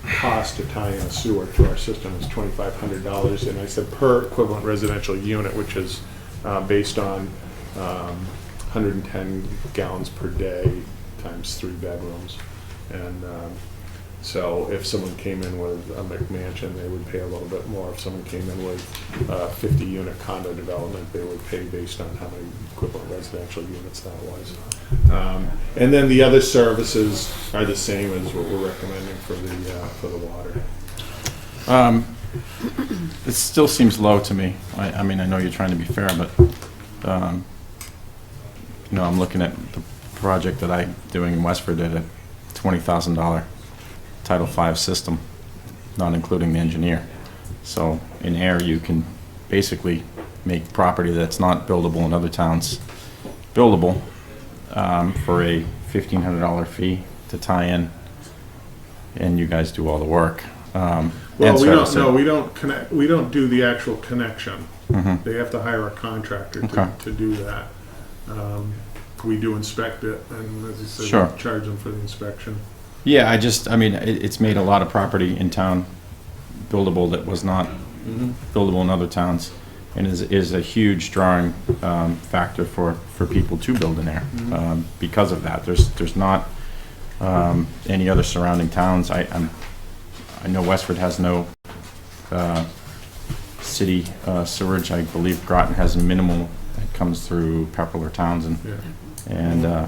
cost to tie in a sewer to our system is $2,500, and I said per equivalent residential unit, which is based on 110 gallons per day times 3 bedrooms. And so if someone came in with a McMansion, they would pay a little bit more. If someone came in with a 50-unit condo development, they would pay based on how many equivalent residential units that was. And then the other services are the same as what we're recommending for the water. It still seems low to me. I mean, I know you're trying to be fair, but, you know, I'm looking at the project that I'm doing in Westford at a $20,000 Title V system, not including the engineer. So in Ayer, you can basically make property that's not buildable in other towns buildable for a $1,500 fee to tie in, and you guys do all the work. Well, and we don't, service it. no, we don't connect, we don't do the actual connection. Mhm. They have to hire a contractor Okay. to do that. We do inspect it, and as you said, Sure. we charge them for the inspection. Yeah, I mean, it's made a lot of property in town buildable that was not buildable in other towns, and is a huge drawing factor for people to build in there because of that. There's not any other surrounding towns. I know Westford has no city sewerage. I believe Groton has minimal that comes through Pepperell or Townsend, Yeah, and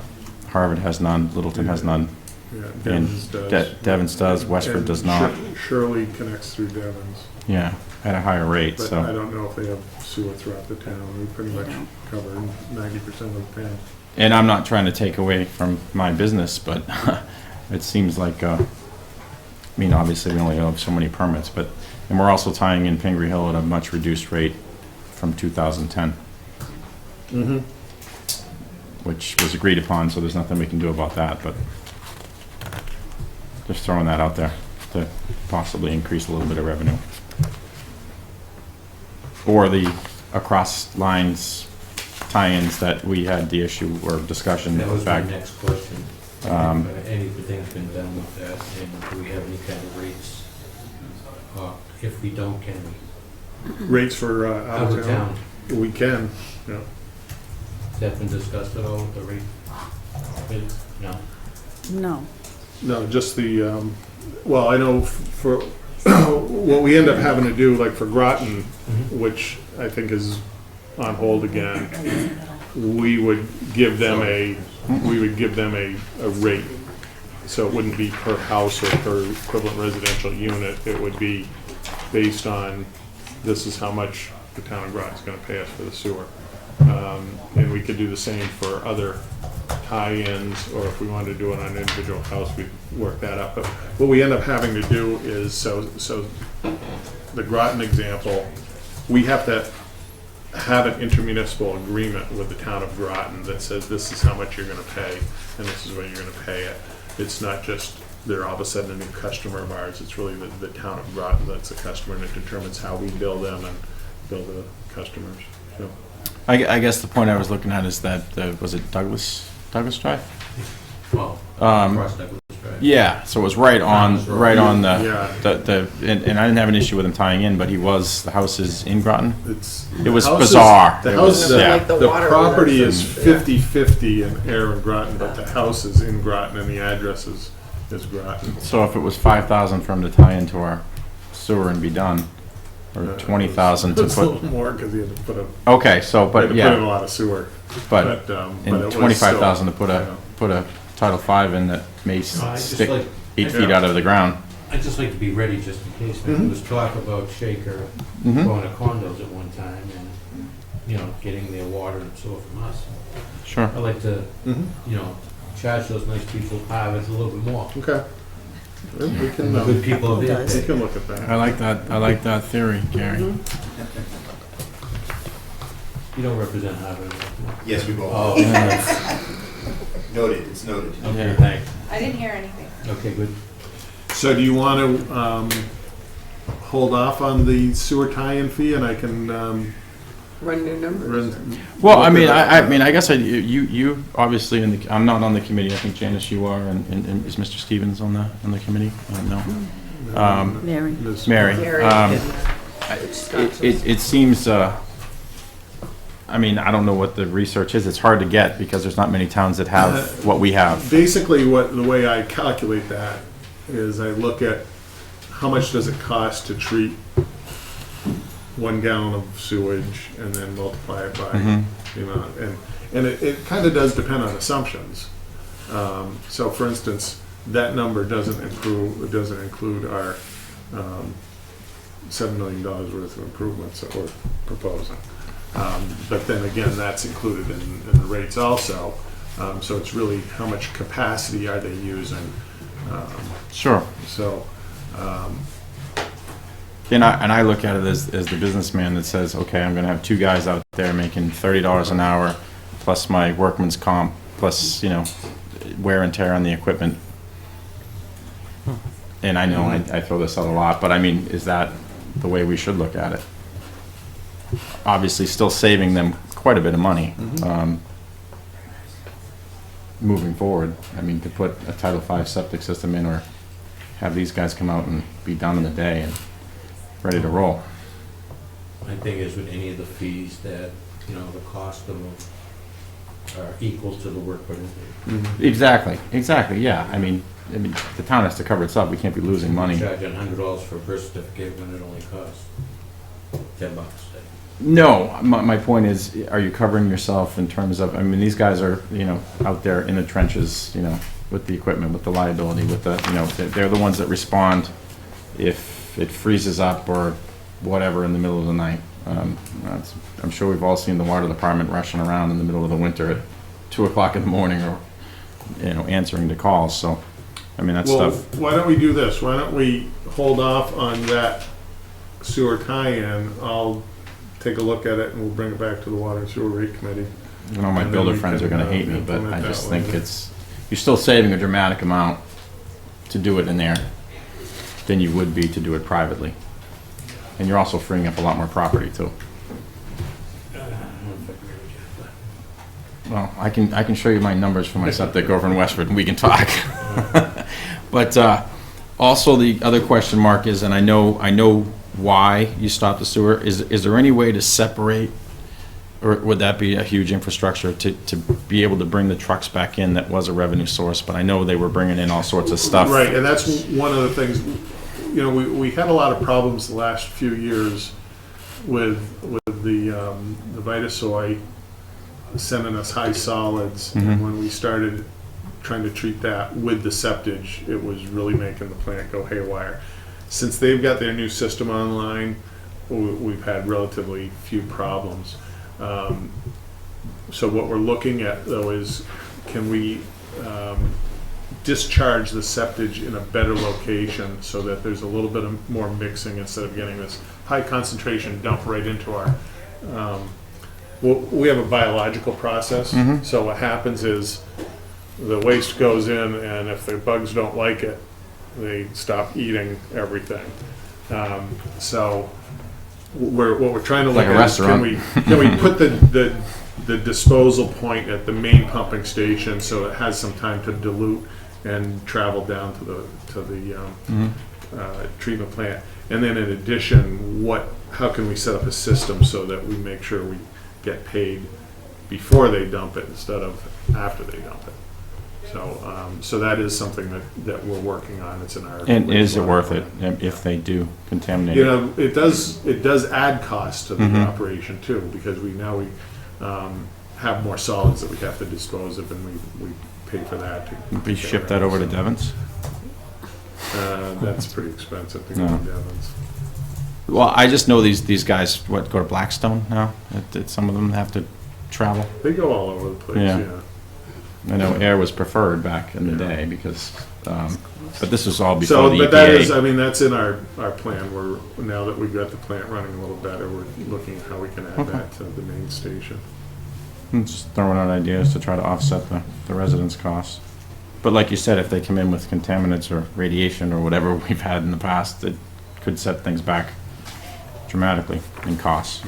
Harvard has none. Littleton has none. yeah, And Devon's does. Devon's does, Westford And does not. Shirley connects through Devon's, Yeah, at a higher rate, but I so. don't know if they have sewer throughout the town. We pretty much cover 90% of the town. And I'm not trying to take away from my business, but it seems like, I mean, obviously we only have so many permits, but, and we're also tying in Pingree Hill at a much reduced rate from 2010, Mm-hmm. which was agreed upon, so there's nothing we can do about that, but just throwing that out there to possibly increase a little bit of revenue. Or the across lines tie-ins that we had the issue or discussion That was my back. next question. Anything's been done with that, and do we have any kind of rates? If we don't, can we? Rates for out of town? We can, yeah. Has that been discussed at all with the rate? No. No. No, just the, well, I know for, what we end up having to do, like for Groton, which I think is on hold again, we would give them a rate. So it wouldn't be per house or per equivalent residential unit. It would be based on, this is how much the town of Groton's gonna pay us for the sewer. And we could do the same for other tie-ins, or if we wanted to do it on an individual house, we'd work that up. But what we end up having to do is, so the Groton example, we have to have an intermunicipal agreement with the town of Groton that says this is how much you're gonna pay, and this is when you're gonna pay it. It's not just, they're all of a sudden a new customer of ours, it's really the town of Groton that's a customer, and it determines how we bill them and bill the customers, so. I guess the point I was looking at is that, was it Douglas Drive? Well, Um, across Douglas Drive. Yeah, so it was right on Yeah. and I didn't have an issue with him tying in, but the house is in Groton? It was the house is- bizarre. The It house, was- the yeah. Like the the water property orders is and- 50/50 in Ayer and Groton, but the house is in Groton and the address is Groton. So if it was 5,000 for him to tie into our sewer and be done, or 20,000 to It's a little put, more because he had to put okay, so, had but to put in a yeah, lot of sewer. but, it and was 25,000 to still, put a Title V in that may I just stick like, 8 feet Yeah. out of the ground. I'd just like to be ready just in case. There was talk about Shaker Mhm. going to condos at one time and, getting their water and sewer from us. Sure. I'd like to, Mhm. charge those nice people harvest a little bit more. Okay. We can, The good people of we it. can look at that. I like that theory, Gary. You don't represent Harvard. Yes, we will. Oh, Noted, it's noted. okay, Yeah. thanks. I didn't hear anything. Okay, good. So do you want to hold off on the sewer tie-in fee, and I can Run new numbers. Well, I mean, I guess you obviously I'm not on the committee. I think Janice, you are, and is Mr. Stevens on the committee? No. Mary. Mary. Gary It seems. I mean, I don't know what the research is. It's hard to get because there's not many towns that have what we have. Basically, the way I calculate that is I look at how much does it cost to treat 1 gallon of sewage and then multiply it by the amount. And it kind of does depend on assumptions. So for instance, that number doesn't include our $7 million worth of improvements that we're proposing. But then again, that's included in the rates also. So it's really how much capacity are they using? Sure. So, And I look at it as the businessman that says, okay, I'm gonna have two guys out there making $30 an hour, plus my workman's comp, plus, wear and tear on the equipment. And I know I throw this out a lot, but I mean, is that the way we should look at it? Obviously, still saving them quite a bit of money, moving forward. I mean, to put a Title V septic system in, or have these guys come out and be done in a day and ready to roll. My thing is with any of the fees that, the cost of them are equal to the work put into. Exactly, yeah. I mean, the town has to cover itself. We can't be losing money. Charging $100 for a birth certificate when it only costs $10. No, my point is, are you covering yourself in terms of, I mean, these guys are, out there in the trenches, with the equipment, with the liability, with the, they're the ones that respond if it freezes up or whatever in the middle of the night. I'm sure we've all seen the water department rushing around in the middle of the winter at 2 o'clock in the morning, or, answering the calls, so, I mean, that's well, stuff. why don't we do this? Why don't we hold off on that sewer tie-in? I'll take a look at it and we'll bring it back to the Water and Sewer Rate Committee. My And then builder we friends can, are gonna hate me, but implement I that just one. think you're still saving a dramatic amount to do it in there than you would be to do it privately. And you're also freeing up a lot more property too. Well, I can show you my numbers for my septic over in Westford, and we can talk. But also the other question mark is, and I know why you stopped the sewer. Is there any way to separate, or would that be a huge infrastructure to be able to bring the trucks back in? That was a revenue source, but I know they were bringing in all sorts of stuff. Right, and that's one of the things, we had a lot of problems the last few years with the Vitasoy sending us high solids. And when we started trying to treat that with the septage, it was really making the plant go haywire. Since they've got their new system online, we've had relatively few problems. So what we're looking at though is, can we discharge the septage in a better location so that there's a little bit of more mixing instead of getting this high concentration dump right into our, we have a biological process. So what happens is the waste goes in, and if the bugs don't like it, they stop eating everything. So what we're trying to look Like a at is, can restaurant. we put the disposal point at the main pumping station so it has some time to dilute and travel down to the treatment plant. And then in addition, how can we set up a system so that we make sure we get paid before they dump it instead of after they dump it? So that is something that we're working on. It's in our. And is it worth it if they do contaminate? It does add cost to the operation too, because we have more solids that we have to dispose of, and we pay for that. We ship that over to Devon's? That's pretty expensive to go to Devon's. Well, I just know these guys, go to Blackstone now? That some of them have to travel? They go all over the place, Yeah. yeah. I know Ayer was preferred back in the day because, but this was all before the But that is, EPA. that's in our plan. Now that we've got the plant running a little better, we're looking at how we can add that to the main station. I'm just throwing out ideas to try to offset the residents' costs. But like you said, if they come in with contaminants or radiation or whatever we've had in the past, it could set things back dramatically in costs.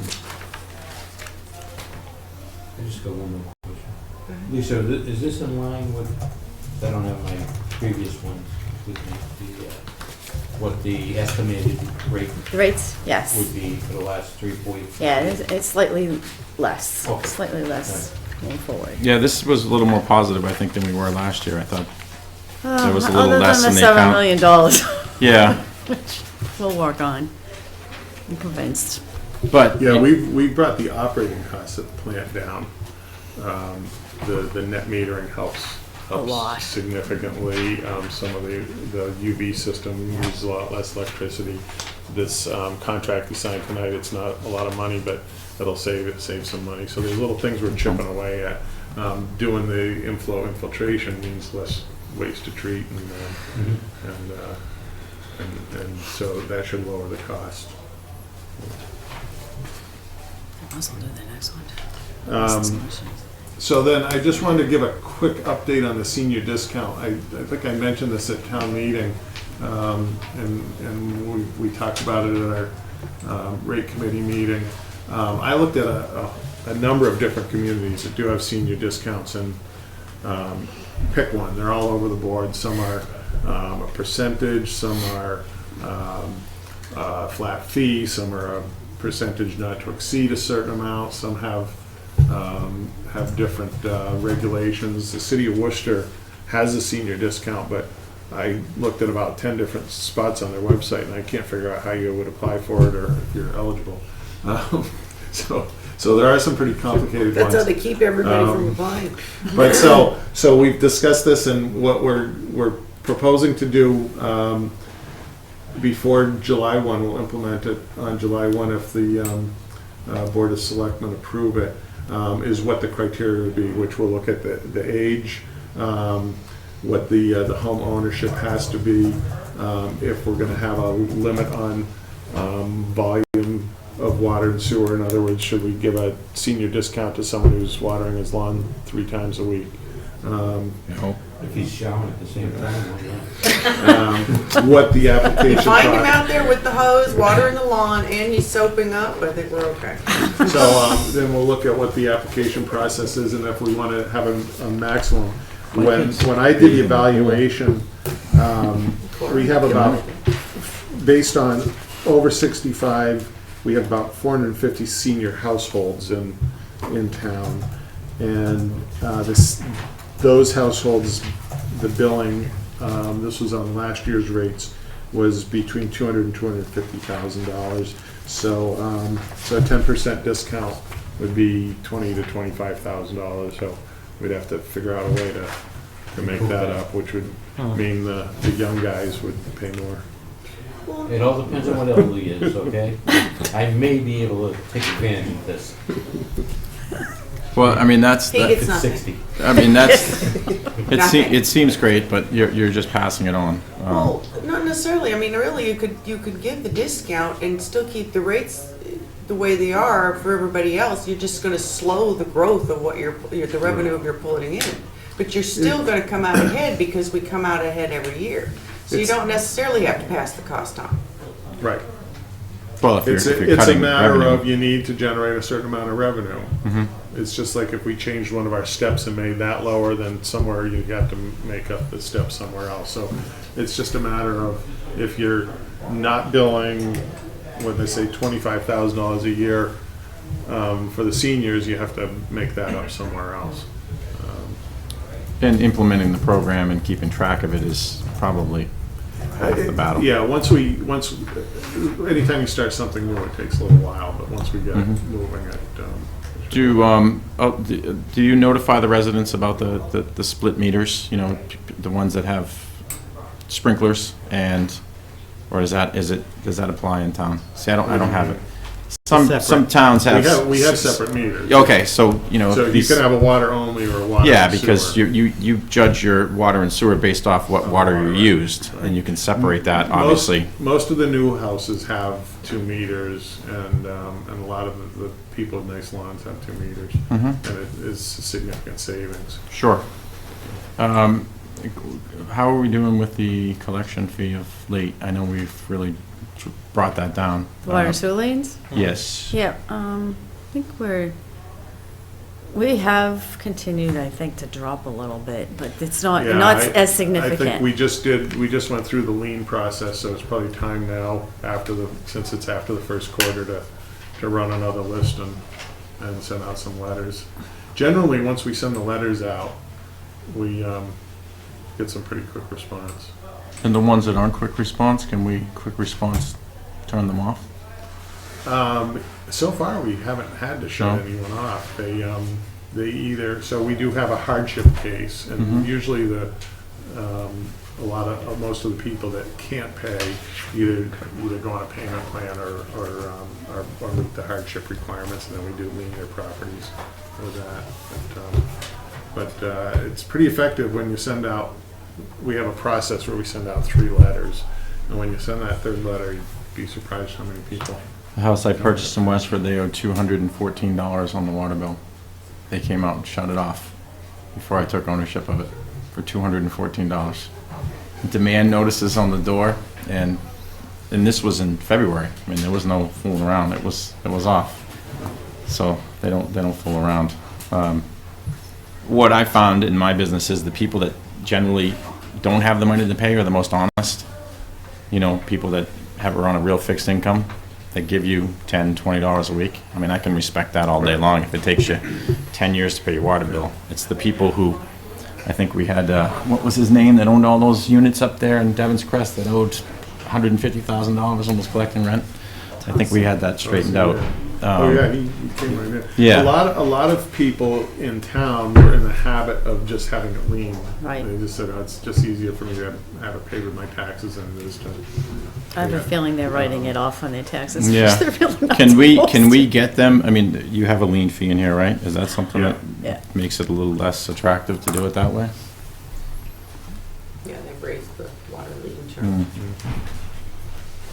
I just got one more question. Lisa, is this in line with, I don't have my previous ones with me, what the estimated rate The rates, yes. would be for the last 3-4 years? Yeah, it's slightly less, Okay. slightly less going forward. Yeah, this was a little more positive, I think, than we were last year. I thought there was a little Other less than than the the $7 account. million, Yeah, which we'll work on. I'm convinced. but Yeah, we've brought the operating costs of the plant down. The net metering helps lot. significantly. Some of the UV system uses a lot less electricity. This contract we signed tonight, it's not a lot of money, but it'll save some money. So there's little things we're chipping away at. Doing the infiltration means less waste to treat, and so that should lower the cost. Also do the next one. So then I just wanted to give a quick update on the senior discount. I think I mentioned this at town meeting, and we talked about it at our rate committee meeting. I looked at a number of different communities that do have senior discounts, and pick one. They're all over the board. Some are a percentage, some are a flat fee, some are a percentage not to exceed a certain amount, some have different regulations. The city of Worcester has a senior discount, but I looked at about 10 different spots on their website, and I can't figure out how you would apply for it or if you're eligible. So there are some pretty complicated That's ones. how they keep everybody from applying. But so we've discussed this, and what we're proposing to do before July 1, we'll implement it on July 1 if the Board of Selectmen approve it, is what the criteria would be, which will look at the age, what the home ownership has to be, if we're going to have a limit on volume of water and sewer. In other words, should we give a senior discount to someone who's watering his lawn 3 times a week? No. If he's showering at the same time, why not? What the You application find him process. out there with the hose, watering the lawn, and he's soaping up, I think we're okay. So then we'll look at what the application process is, and if we want to have a maximum. When I did the evaluation, we have about, based on over 65, we have about 450 senior households in town. And those households, the billing, this was on last year's rates, was between $200,000 and $250,000. So a 10% discount would be $20,000 to $25,000. So we'd have to figure out a way to make that up, which would mean the young guys would pay more. It all depends on what elderly is, okay? I may be able to take advantage of this. Well, I mean, that's, He that- gets It's nothing. 60. I mean, that's, Nothing. it seems great, but you're just passing it on. Well, not necessarily. I mean, really, you could give the discount and still keep the rates the way they are for everybody else. You're just going to slow the growth of what the revenue you're pulling in. But you're still going to come out ahead because we come out ahead every year. So you don't necessarily have to pass the cost on. Right. Well, if It's you're a cutting matter revenue. of you need to generate a certain amount of revenue. It's just like if we changed one of our steps and made that lower, then somewhere you have to make up the step somewhere else. So it's just a matter of if you're not billing, what they say, $25,000 a year for the seniors, you have to make that up somewhere else. And implementing the program and keeping track of it is probably half the battle. Yeah, anytime you start something new, it takes a little while, but once we get it moving, Do you notify the residents about the split meters, the ones that have sprinklers, or does that apply in town? See, I don't have it. Some Separate. towns have. we have separate meters. Okay, so, So you these- can have a water only or a water yeah, and because sewer. you judge your water and sewer based off what water you used, and you can separate that, obviously. Most of the new houses have 2 meters, and a lot of the people with nice lawns have 2 meters, and it is a significant savings. Sure. How are we doing with the collection fee of late? I know we've really brought that down. Water and sewer lanes? Yes. Yeah, I think we have continued, I think, to drop a little bit, but it's not Yeah, as I think significant. we just went through the lien process, so it's probably time now, since it's after the first quarter, to run another list and send out some letters. Generally, once we send the letters out, we get some pretty quick response. And the ones that aren't quick response, can we quick response turn them off? So far, we haven't had to shut No. anyone off. They either, so we do have a hardship case, and usually most of the people that can't pay either go on a payment plan or meet the hardship requirements, and then we do lien their properties for that. But it's pretty effective when you send out we have a process where we send out 3 letters. And when you send that 3rd letter, you'd be surprised how many people. The house I purchased in Westford, they owed $214 on the water bill. They came out and shut it off before I took ownership of it for $214. Demand notices on the door, and this was in February. I mean, there was no fooling around. It was off. So they don't fool around. What I found in my business is the people that generally don't have the money to pay are the most honest. You know, people that are on a real fixed income, that give you $10, $20 a week. I mean, I can respect that all day long if it takes you 10 years to pay your water bill. It's the people who, I think we had, what was his name, that owned all those units up there in Devon's Crest that owed $150,000 almost collecting rent. I think we had that straightened out. Oh yeah, he came right in. Yeah. A lot of people in town were in the habit of just having it lien. Right. They just said, oh, it's just easier for me to have it paid with my taxes than it is to. I have a feeling they're writing it off on their taxes. Yeah. They're really not Can supposed we to. get them, I mean, you have a lien fee in here, right? Is that something that Yeah. makes it a little less attractive to do it that way? Yeah, they've raised the water lien charge. Mm.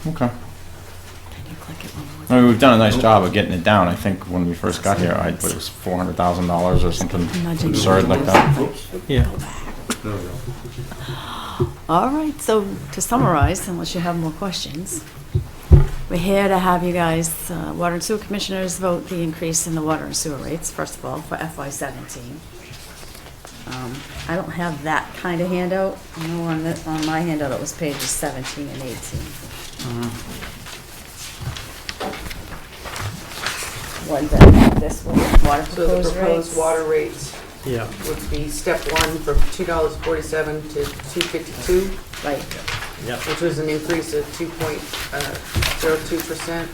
Okay. Can you click it one more I time? mean, we've done a nice job of getting it down. I think when we first got here, I put it was $400,000 or something Nudging absurd like that. Yeah. There we go. All right, so to summarize, unless you have more questions, we're here to have you guys, Water and Sewer Commissioners, vote the increase in the water and sewer rates, first of all, for FY17. I don't have that kind of handout. I know on my handout it was pages 17 and 18. What that, this one, water So the proposed proposed rates? water rates Yeah. would be step 1 from $2.47 to $2.52, Right, Yep. which was an increase of 2.02%.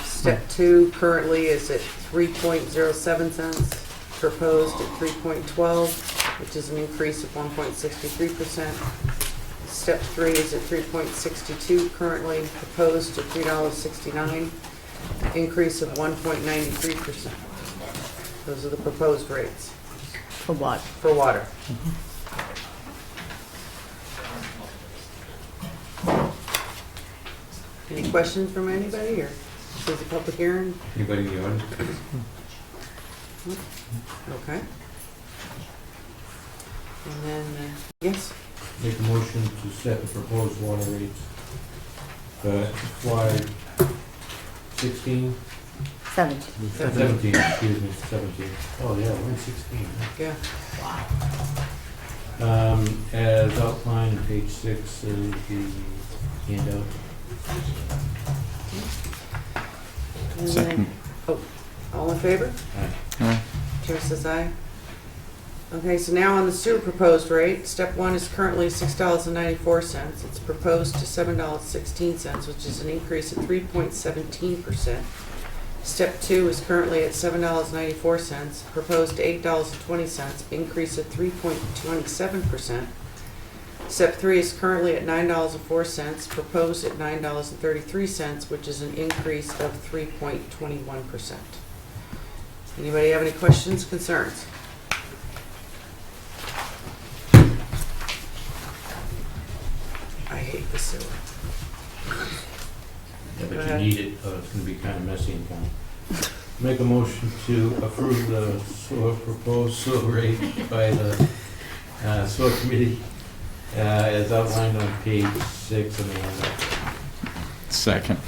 Step 2 currently is at 3.07 cents, proposed at 3.12, which is an increase of 1.63%. Step 3 is at 3.62 currently, proposed at $3.69, increase of 1.93%. Those are the proposed rates for what? for water. Any questions from anybody, or is this a public hearing? Anybody in the audience? Okay. And then, yes, Make a motion to set the proposed water rates. FY 16? 7. 17, excuse me, 17. Oh, yeah, we're in 16. yeah. As outlined on page 6 of the handout. And then- Second. All in favor? Aye. Chair says aye. Okay, so now on the sewer proposed rate, step 1 is currently $6.94. It's proposed to $7.16, which is an increase of 3.17%. Step 2 is currently at $7.94, proposed to $8.20, increase of 3.27%. Step 3 is currently at $9.04, proposed at $9.33, which is an increase of 3.21%. Anybody have any questions, concerns? I hate the sewer. Yeah, Go but ahead. you need it, or it's gonna be kind of messy in town. Make a motion to approve the proposed sewer rate by the sewer committee, as outlined on page 6 of the handout. Second.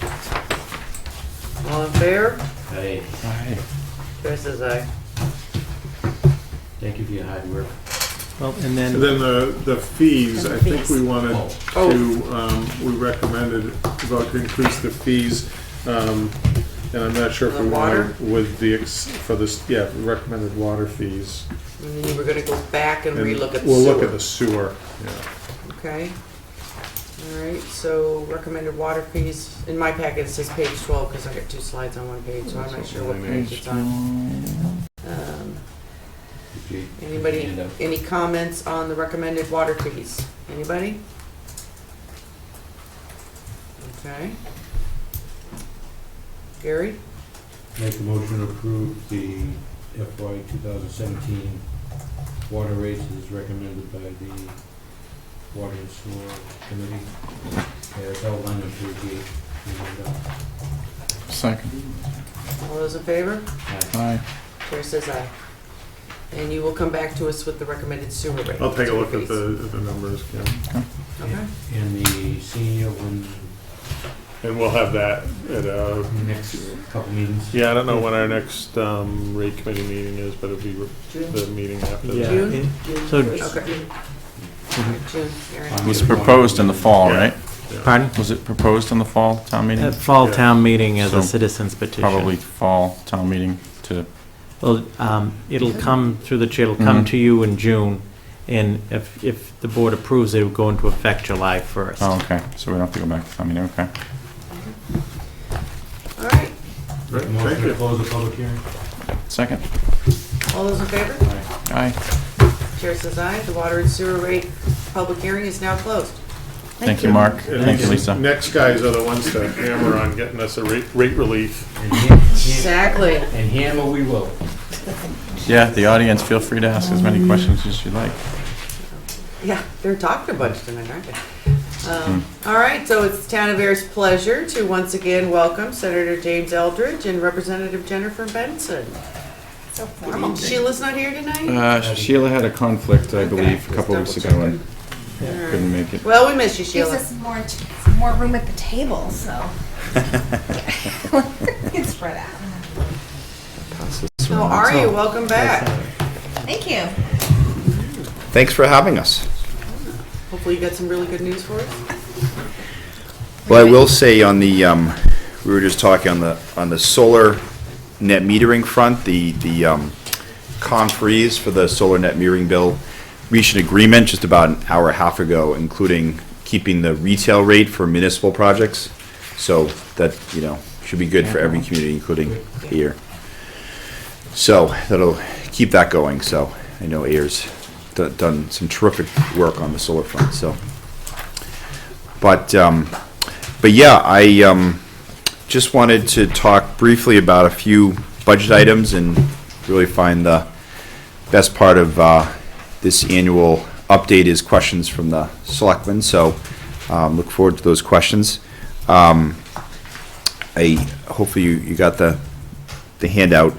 All in favor? Hey, Aye. Chair says aye. thank you for your hard work. Well, and And then, then the fees, I think we wanted Oh. to, we recommended about to increase the fees. And I'm not sure if The we water? wanted with the, for this, yeah, recommended water fees. And then you were gonna go back and And relook at the sewer. We'll look at the sewer, yeah. Okay. All right, so recommended water fees, in my packet it says page 12, because I got 2 slides on one page, so I'm not sure what page it's on. If you- Anybody, handout. any comments on the recommended water fees? Anybody? Okay. Gary? Make a motion to approve the FY 2017 water rates as recommended by the Water and Sewer Committee, as outlined on page 8. Second. All those in favor? Aye. Chair says aye. And you will come back to us with the recommended sewer rate. I'll take a look at fees. the numbers, yeah. Okay. And the senior one, And we'll have that at, next couple meetings. yeah, I don't know when our next rate committee meeting is, but it'll be the meeting after that. Yeah, June? so, Okay. June, you're in. It was proposed in the fall, Yeah. right? pardon? Was it proposed in the fall town meeting? At fall Yeah. town meeting as a So, citizens petition. Probably fall town meeting to, Well, it'll come through the chair, it'll come Mhm. to you in June, and if the board approves, it will go into effect July 1st. oh, okay, so we don't have to go back to town meeting, okay. All right. Right, thank Motion to you. close the public hearing? Second. All those in favor? Aye. Chair says aye. The water and sewer rate public hearing is now closed. Thank you, Mark. And Thank you, these Lisa. Next guys are the ones to hammer on getting us a rate relief. Exactly. And hammer we will. Yeah, the audience, feel free to ask as many questions as you like. Yeah, they're talking a bunch tonight, aren't they? All right, so it's Town of Ayer's pleasure to once again welcome Senator James Eldridge and Representative Jennifer Benson. So formal. Sheila's not here tonight? Sheila had a conflict, I believe, a couple Let's weeks double ago and All right. couldn't make it. Well, we miss you, Gives Sheila. us more room at the table, so. It's spread out. How are you? Welcome back. Thank you. Thanks for having us. Hopefully you got some really good news for us. Well, I will say on the, we were just talking on the solar net metering front, the conferees for the solar net metering bill reached an agreement just about an hour and a half ago, including keeping the retail rate for municipal projects. So that, should be good for every community, including Ayer. So that'll keep that going. So I know Ayer's done some terrific work on the solar front, so. But yeah, I just wanted to talk briefly about a few budget items and really find the best part of this annual update is questions from the Selectmen, so look forward to those questions. Hopefully you got the handout.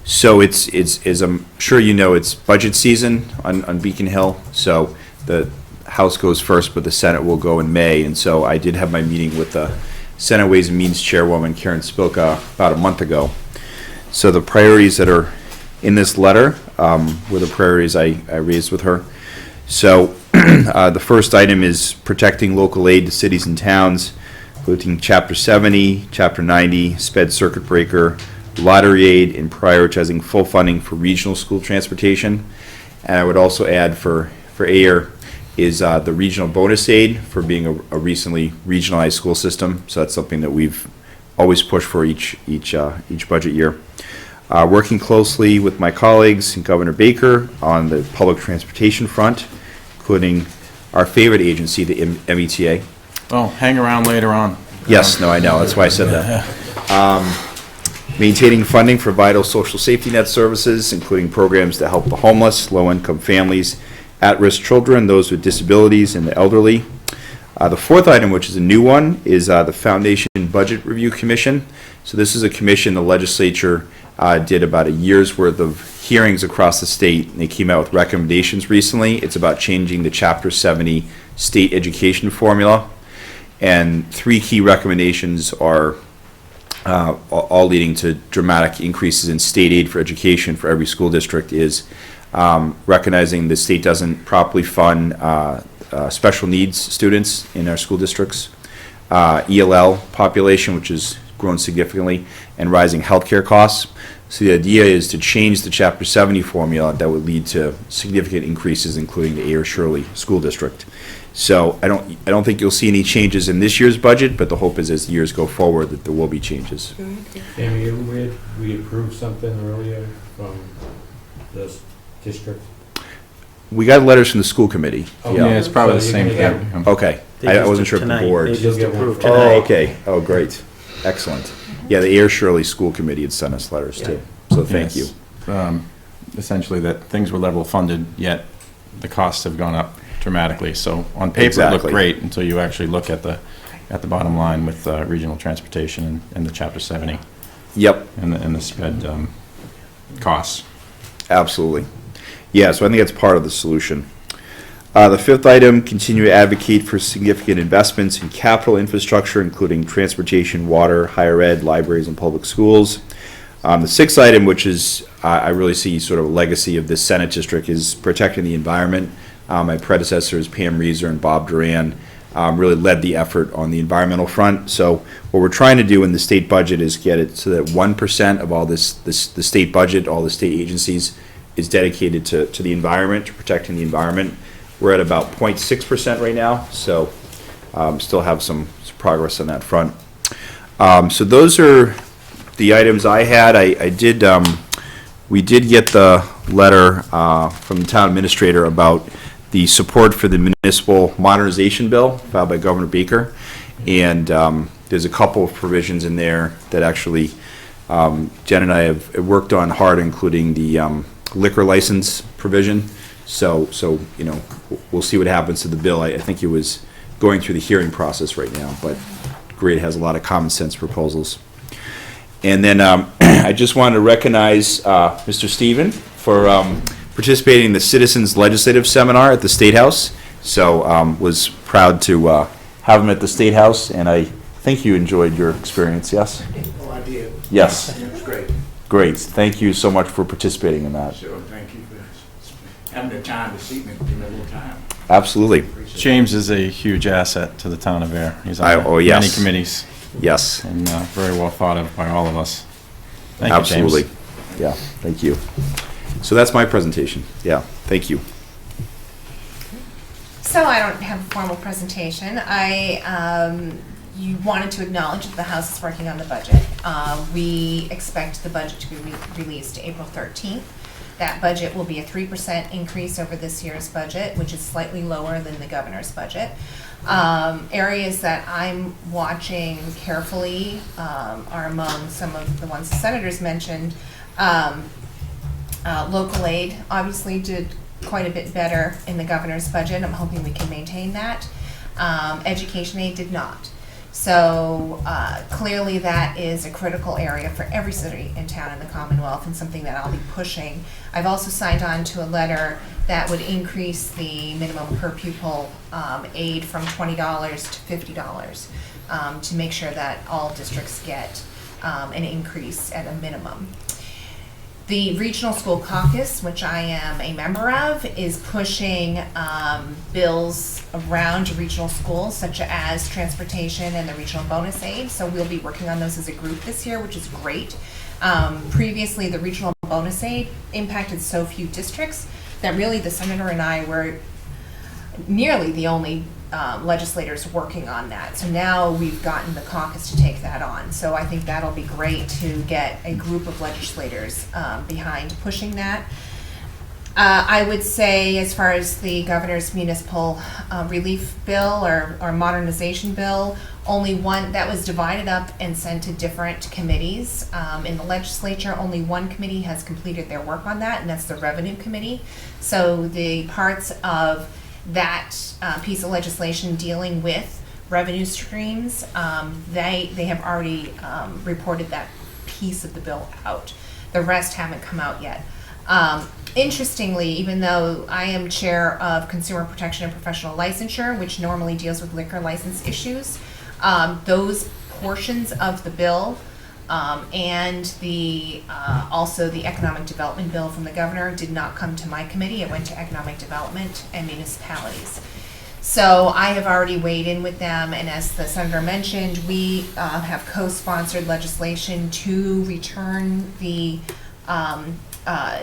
So it's as I'm sure you know, it's budget season on Beacon Hill, so the House goes first, but the Senate will go in May, and so I did have my meeting with the Senate Ways and Means Chairwoman Karen Spilka about a month ago. So the priorities that are in this letter were the priorities I raised with her. So the first item is protecting local aid to cities and towns, including Chapter 70, Chapter 90, sped circuit breaker, lottery aid, and prioritizing full funding for regional school transportation. And I would also add for Ayer is the regional bonus aid for being a recently regionalized school system. So that's something that we've always pushed for each budget year. Working closely with my colleagues and Governor Baker on the public transportation front, including our favorite agency, the META. Oh, hang around later on. Yes, no, I know, that's why I said that. Maintaining funding for vital social safety net services, including programs that help the homeless, low-income families, at-risk children, those with disabilities, and the elderly. The fourth item, which is a new one, is the Foundation Budget Review Commission. So this is a commission the legislature did about a year's worth of hearings across the state, and they came out with recommendations recently. It's about changing the Chapter 70 state education formula. And three key recommendations are all leading to dramatic increases in state aid for education for every school district, is recognizing the state doesn't properly fund special needs students in our school districts, ELL population, which has grown significantly, and rising healthcare costs. So the idea is to change the Chapter 70 formula that would lead to significant increases, including the Ayer Shirley School District. So I don't think you'll see any changes in this year's budget, but the hope is as years go forward that there will be changes. Tammy, we approved something earlier from this district? We got letters from the school committee. Oh, Yeah, it's probably the So same you're gonna thing. Okay, They I just wasn't did sure if the tonight. board. They just You'll get one approved from- tonight. Oh, okay. Oh, great. Excellent. Yeah, the Ayer Shirley School Committee had sent us letters too. So thank you. Yes. essentially that things were level funded, yet the costs have gone up dramatically. So on paper, it Exactly. looked great until you actually look at the bottom line with regional transportation and the Chapter 70 Yep, and the sped costs. absolutely. Yeah, so I think that's part of the solution. The fifth item, continue to advocate for significant investments in capital infrastructure, including transportation, water, higher ed, libraries, and public schools. The sixth item, which is, I really see sort of a legacy of this Senate district, is protecting the environment. My predecessors, Pam Reeser and Bob Duran, really led the effort on the environmental front. So what we're trying to do in the state budget is get it so that 1% of all the state budget, all the state agencies, is dedicated to the environment, to protecting the environment. We're at about 0.6% right now, so still have some progress on that front. So those are the items I had. We did get the letter from the town administrator about the support for the municipal modernization bill filed by Governor Baker. And there's a couple of provisions in there that actually Jen and I have worked on hard, including the liquor license provision. So you know, we'll see what happens to the bill. I think it was going through the hearing process right now, but great, has a lot of common sense proposals. And then I just wanted to recognize Mr. Stephen for participating in the Citizens Legislative Seminar at the State House. So was proud to have him at the State House, and I think you enjoyed your experience, yes? Oh, I did. Yes. It was great. Great. Thank you so much for participating in that. Sure, thank you for having the time to see me, give me a little time. Absolutely. Appreciate it. James is a huge asset to the town of Ayer. He's on Oh, yes. many committees Yes. and very well thought of by all of us. Thank you, James. Absolutely. Yeah, thank you. So that's my presentation. Yeah, thank you. So I don't have a formal presentation. You wanted to acknowledge that the House is working on the budget. We expect the budget to be released April 13th. That budget will be a 3% increase over this year's budget, which is slightly lower than the governor's budget. Areas that I'm watching carefully are among some of the ones the senators mentioned. Local aid obviously did quite a bit better in the governor's budget. I'm hoping we can maintain that. Education aid did not. So clearly that is a critical area for every city and town in the Commonwealth and something that I'll be pushing. I've also signed on to a letter that would increase the minimum per pupil aid from $20 to $50 to make sure that all districts get an increase at a minimum. The Regional School Caucus, which I am a member of, is pushing bills around regional schools, such as transportation and the regional bonus aid. So we'll be working on those as a group this year, which is great. Previously, the regional bonus aid impacted so few districts that really the senator and I were nearly the only legislators working on that. So now we've gotten the caucus to take that on. So I think that'll be great to get a group of legislators behind pushing that. I would say as far as the governor's municipal relief bill or modernization bill, only one that was divided up and sent to different committees in the legislature. Only one committee has completed their work on that, and that's the Revenue Committee. So the parts of that piece of legislation dealing with revenue streams, they have already reported that piece of the bill out. The rest haven't come out yet. Interestingly, even though I am chair of Consumer Protection and Professional Licensure, which normally deals with liquor license issues, those portions of the bill and the also the economic development bill from the governor did not come to my committee. It went to economic development and municipalities. So I have already weighed in with them, and as the senator mentioned, we have co-sponsored legislation to return the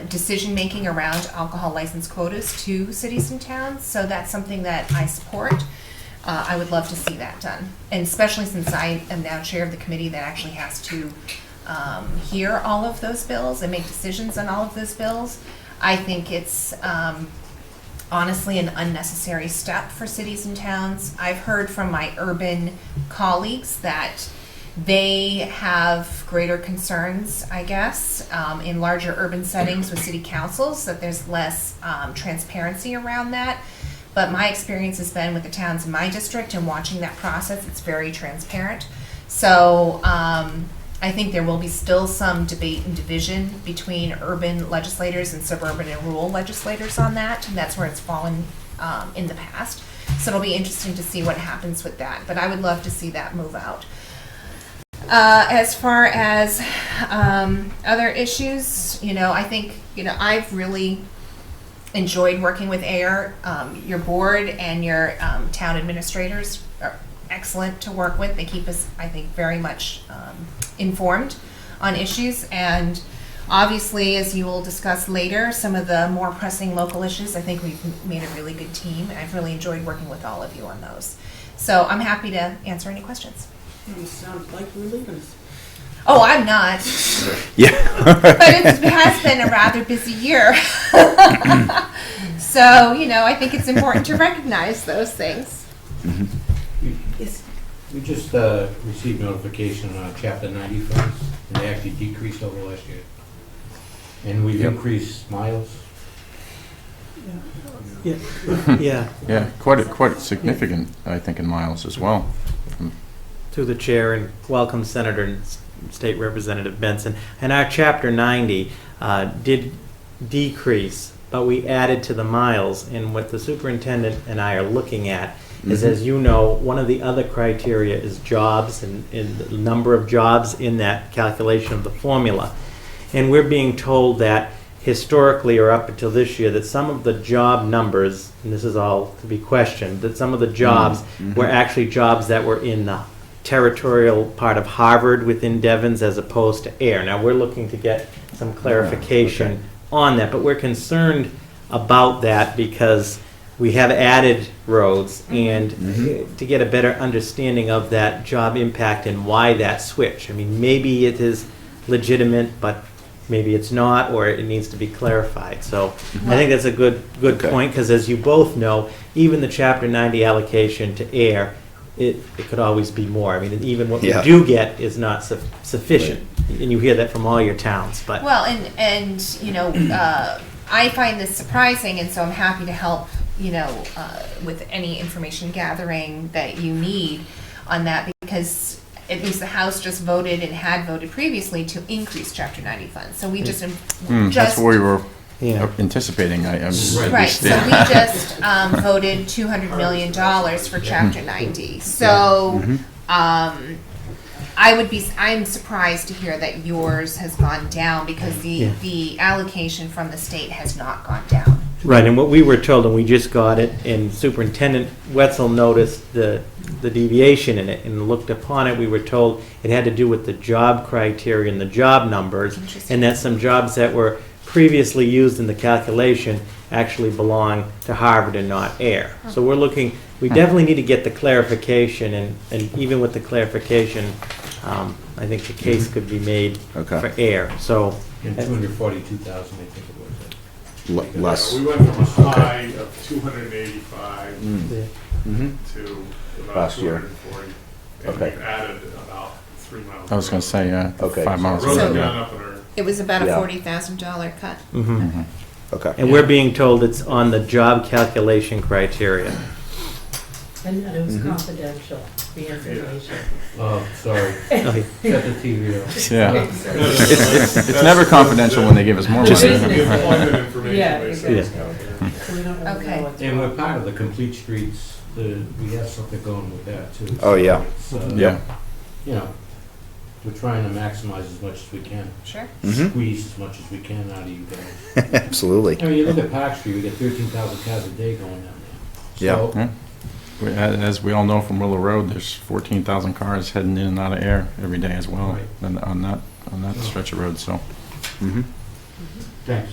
decision-making around alcohol license quotas to cities and towns. So that's something that I support. I would love to see that done, and especially since I am now chair of the committee that actually has to hear all of those bills and make decisions on all of those bills. I think it's honestly an unnecessary step for cities and towns. I've heard from my urban colleagues that They have greater concerns, I guess, in larger urban settings with city councils, that there's less transparency around that. But my experience has been with the towns in my district and watching that process, it's very transparent. So I think there will be still some debate and division between urban legislators and suburban and rural legislators on that, and that's where it's fallen in the past. So it'll be interesting to see what happens with that, but I would love to see that move out. As far as other issues, I think, I've really enjoyed working with Ayer. Your board and your town administrators are excellent to work with. They keep us, I think, very much informed on issues, and obviously, as you will discuss later, some of the more pressing local issues, I think we've made a really good team. I've really enjoyed working with all of you on those. So I'm happy to answer any questions. You sound like you're leaving us. Oh, I'm not. Yeah. But it has been a rather busy year. So, I think it's important to recognize those things. We just received notification on Chapter 90 funds, and they actually decreased over last year. And we've increased miles. Yeah, Yeah, quite significant, I think, in miles as well. through the chair, and welcome Senator and State Representative Benson. And our Chapter 90 did decrease, but we added to the miles. And what the superintendent and I are looking at is, as you know, one of the other criteria is jobs and the number of jobs in that calculation of the formula. And we're being told that historically, or up until this year, that some of the job numbers, and this is all to be questioned, that some of the jobs were actually jobs that were in the territorial part of Harvard within Devens as opposed to Ayer. Now, we're looking to get some clarification on that, but we're concerned about that because we have added roads, and to get a better understanding of that job impact and why that switch. I mean, maybe it is legitimate, but maybe it's not, or it needs to be clarified. So I think that's a good point, because as you both know, even the Chapter 90 allocation to Ayer, it could always be more. I mean, even what we do get is not sufficient, and you hear that from all your towns. But Well, I find this surprising, and so I'm happy to help, with any information gathering that you need on that, because at least the House just voted and had voted previously to increase Chapter 90 funds. So we just That's what we were yeah, anticipating. right. So we just voted $200 million for Chapter 90. So I'm surprised to hear that yours has gone down, because the allocation from the state has not gone down. right. And what we were told, and we just got it, and Superintendent Wetzel noticed the deviation in it and looked upon it. We were told it had to do with the job criteria and the job numbers, and that some jobs that were previously used in the calculation actually belong to Harvard and not Ayer. So we're looking, we definitely need to get the clarification, and even with the clarification, I think the case could be made for Ayer. So, And 242,000, I think it was. Less. We went from a high of 285 to about Last year. 240. And Okay. we've added about 3 miles. I was going to say, Okay. 5 miles. Roads have So- gone up in our. It was about a Yeah. $40,000 cut. Okay. and we're being told it's on the job calculation criteria. And that it was confidential, the information. Oh, sorry. Okay. Shut the TV off. Yeah. It's never confidential when they give us more Just money. the employment information Yeah, they send us exactly. out there. So we don't really Okay. know what's And we're going part on. of the complete streets, we have something going with that too. Oh, yeah. So it's, Yeah. We're trying to maximize as much as we can, Sure. squeeze as much as we can out of you guys. Absolutely. I mean, you look at Park Street, we get 13,000 cars a day going down there. Yeah. So, As we all know from Willow Road, there's 14,000 cars heading in and out of Ayer every day as well, Right. and on that stretch of road. So, thanks.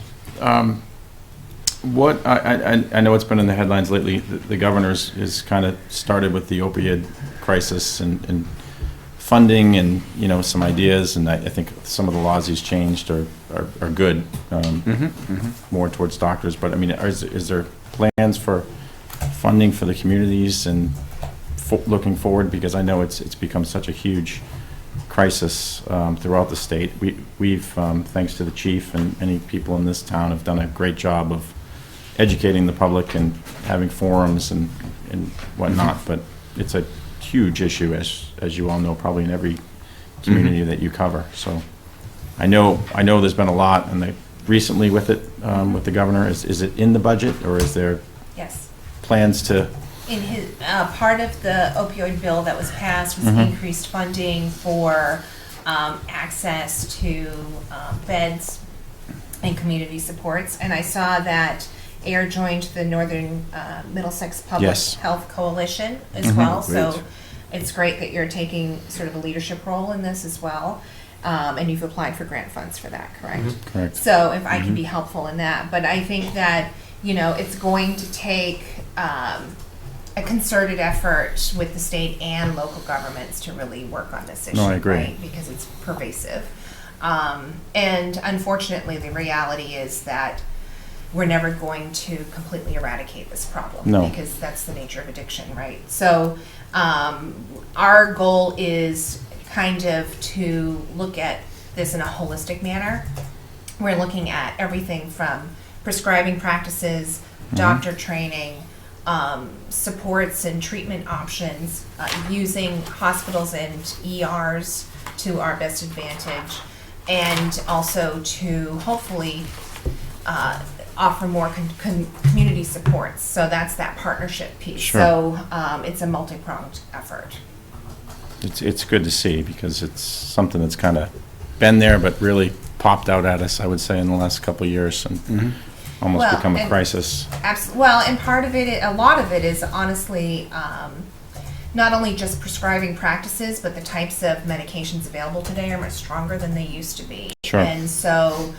what I know it's been in the headlines lately. The governor's is kind of started with the opioid crisis and funding, and some ideas, and I think some of the laws he's changed are good, more towards doctors. But I mean, is there plans for funding for the communities and looking forward, because I know it's become such a huge crisis throughout the state. We've, thanks to the chief and many people in this town, have done a great job of educating the public and having forums and whatnot, but it's a huge issue, as you all know, probably in every community that you cover. So I know there's been a lot, and they recently with it, with the governor, is it in the budget, or is there Yes. plans to? In his, part of the opioid bill that was passed was increased funding for access to beds and community supports. And I saw that Ayer joined the Northern Middlesex Public Yes. Health Coalition as well. So Great. it's great that you're taking sort of a leadership role in this as well. And you've applied for grant funds for that, correct? Correct. So if I can be helpful in that, but I think that, you know, it's going to take a concerted effort with the state and local governments to really work on this issue. No, I agree. Right? Because it's pervasive. And unfortunately, the reality is that we're never going to completely eradicate this problem. No. Because that's the nature of addiction, right? So our goal is kind of to look at this in a holistic manner. We're looking at everything from prescribing practices, doctor training, supports and treatment options, using hospitals and ERs to our best advantage, and also to hopefully offer more community supports. So that's that partnership piece. Sure. So it's a multi-pronged effort. It's good to see, because it's something that's kind of been there, but really popped out at us, I would say, in the last couple of years, and almost Well, become a and- crisis. Well, and part of it, a lot of it is honestly not only just prescribing practices, but the types of medications available today are much stronger than they used to be. Sure. And so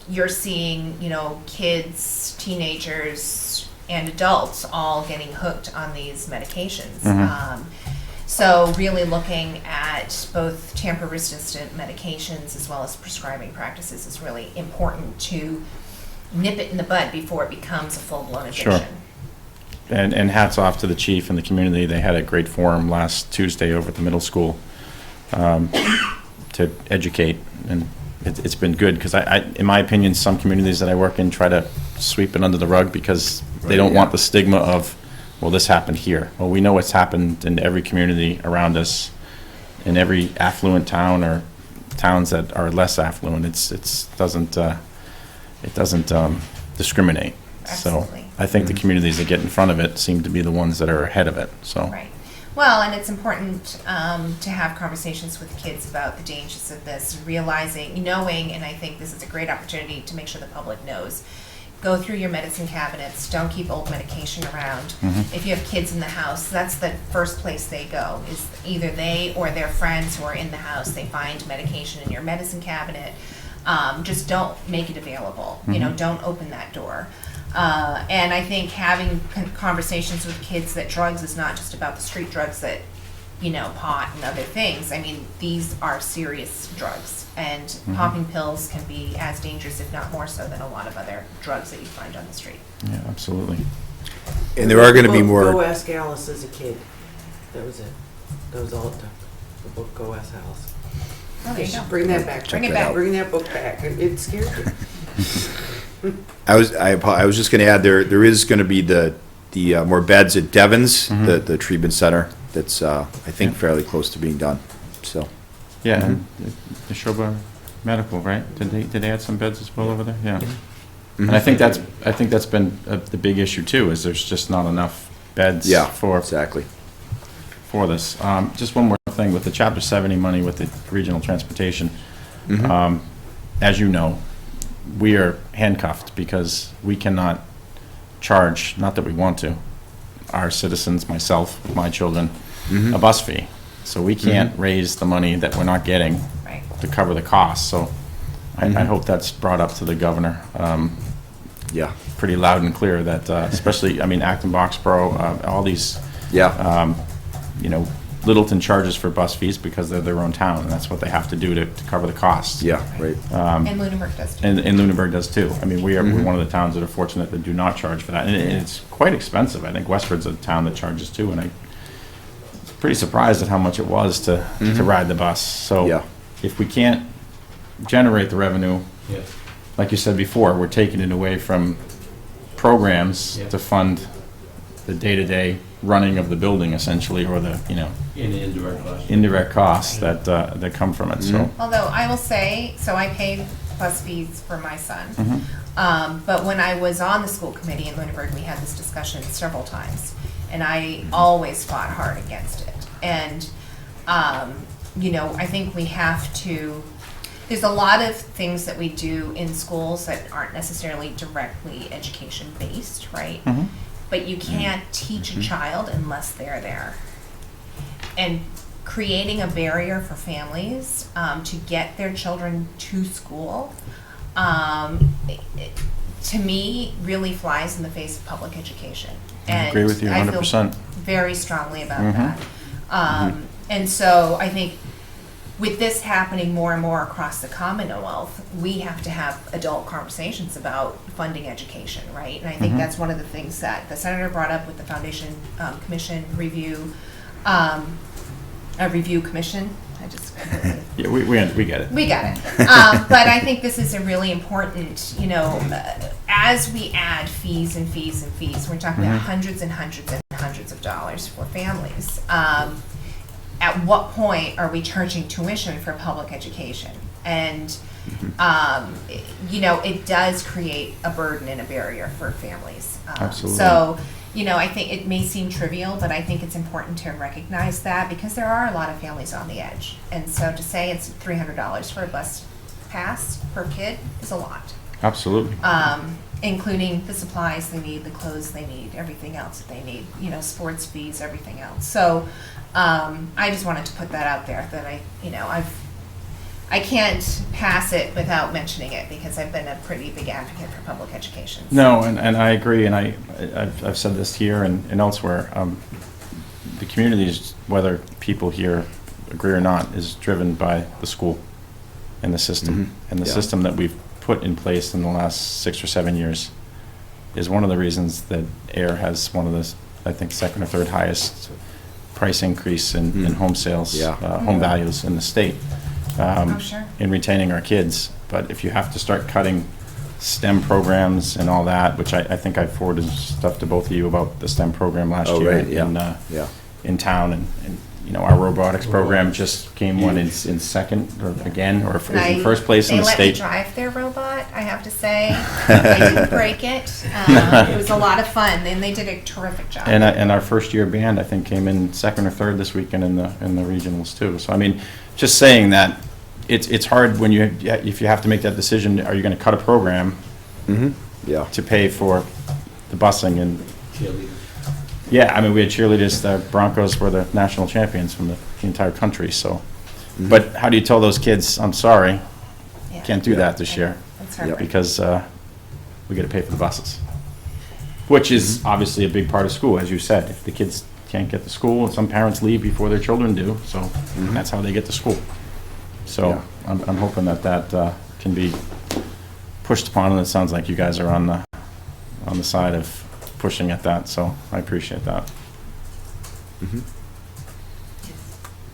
you're seeing, you know, kids, teenagers, and adults all getting hooked on these medications. So really looking at both tamper-resistant medications as well as prescribing practices is really important to nip it in the bud before it becomes a full-blown addiction. Sure. And hats off to the chief and the community. They had a great forum last Tuesday over at the middle school to educate, and it's been good, because in my opinion, some communities that I work in try to sweep it under the rug because they don't want the stigma of, well, this happened here. Well, we know it's happened in every community around us, in every affluent town or towns that are less affluent. It doesn't discriminate. Absolutely. So I think the communities that get in front of it seem to be the ones that are ahead of it. So Right. Well, and it's important to have conversations with kids about the dangers of this, realizing, knowing, and I think this is a great opportunity to make sure the public knows. Go through your medicine cabinets. Don't keep old medication around. If you have kids in the house, that's the first place they go, is either they or their friends who are in the house. They find medication in your medicine cabinet. Just don't make it available. You know, don't open that door. And I think having conversations with kids that drugs is not just about the street drugs that, you know, pot and other things. I mean, these are serious drugs, and popping pills can be as dangerous, if not more so, than a lot of other drugs that you find on the street. yeah, absolutely. And there are going to be more. Go Ask Alice as a kid. That was it. That was all it took. The book Go Ask Alice. Oh, there you go. Bring that back. Bring it that back. out. Bring that book back. It scared you. I was just going to add, there is going to be the more beds at Devon's, the treatment center. That's I think fairly close to being done. So Yeah, and the Neshoba Medical, right? Did they add some beds as well over there? Yeah. And I think that's been the big issue too, is there's just not enough beds yeah, for exactly. this. Just one more thing with the Chapter 70 money with the regional transportation. As you know, we are handcuffed because we cannot charge, not that we want to, our citizens, myself, my children, a bus fee. So we can't raise the money that we're not getting Right. to cover the costs. So I hope that's brought up to the governor Yeah, pretty loud and clear, that especially, I mean, Acton, Boxborough, all these, yeah, you know, Littleton charges for bus fees because they're their own town, and that's what they have to do to cover the costs. yeah, right. And Lunenburg does too. And Lunenburg does too. I mean, we're one of the towns that are fortunate that do not charge for that. And it's quite expensive. I think Westford's a town that charges too, and it's pretty surprised at how much it was to ride the bus. So Yeah. if we can't generate the revenue, Yes. like you said before, we're taking it away from programs Yeah. to fund the day-to-day running of the building essentially, or the, In the indirect cost. indirect costs that come from it, so. Although I will say, so I paid bus fees for my son. But when I was on the school committee in Lunenburg, we had this discussion several times. And I always fought hard against it. And, I think we have to, there's a lot of things that we do in schools that aren't necessarily directly education-based, right? But you can't teach a child unless they're there. And creating a barrier for families to get their children to school, to me, really flies in the face of public education. I agree with you I feel 100%. very strongly about that. And so I think with this happening more and more across the Commonwealth, we have to have adult conversations about funding education, right? And I think that's one of the things that the senator brought up with the Foundation Commission review, a review commission. I just Yeah, we get it. we got it. But I think this is a really important, as we add fees and fees and fees, we're talking about hundreds and hundreds and hundreds of dollars for families. At what point are we charging tuition for public education? And, it does create a burden and a barrier for families. Absolutely. So, I think it may seem trivial, but I think it's important to recognize that because there are a lot of families on the edge. And so to say it's $300 for a bus pass per kid is a lot. Absolutely. Including the supplies they need, the clothes they need, everything else that they need, sports fees, everything else. So I just wanted to put that out there that I can't pass it without mentioning it because I've been a pretty big advocate for public education. No, and I agree, and I've said this here and elsewhere. The community is, whether people here agree or not, is driven by the school and the system. And the Yeah. system that we've put in place in the last 6 or 7 years is one of the reasons that Ayer has one of the, I think, second or third highest price increase in home sales, Yeah. home values in the state. Oh, sure. In retaining our kids. But if you have to start cutting STEM programs and all that, which I think I forwarded stuff to both of you about the STEM program last Oh, year right, yeah. in town, and our robotics program just came in second, or again, or is in first place in the They let me state. drive their robot, I have to say. I didn't break it. It was a lot of fun, and they did a terrific job. And our first year band, I think, came in second or third this weekend in the regionals too. So I mean, just saying that it's hard when if you have to make that decision. Are you going to cut a program Yeah. to pay for the busing? And Cheerleaders. yeah, I mean, we had cheerleaders. The Broncos were the national champions from the entire country. So, but how do you tell those kids, I'm sorry, Yeah. can't do that this year That's hard. because we got to pay for the buses, which is obviously a big part of school, as you said. If the kids can't get to school, and some parents leave before their children do, so that's how they get to school. So Yeah. I'm hoping that can be pushed upon, and it sounds like you guys are on the side of pushing at that, so I appreciate that.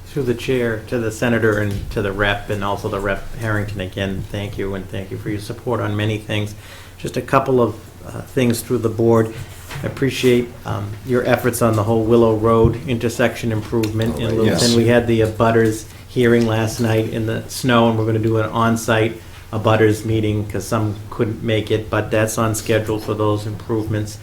Through the chair, to the senator and to the rep, and also the rep Harrington, again, thank you, and thank you for your support on many things. Just a couple of things through the board. I appreciate your efforts on the whole Willow Road intersection improvement in Littleton. Yes. We had the abutters hearing last night in the snow, and we're going to do an on-site abutters meeting because some couldn't make it, but that's on schedule for those improvements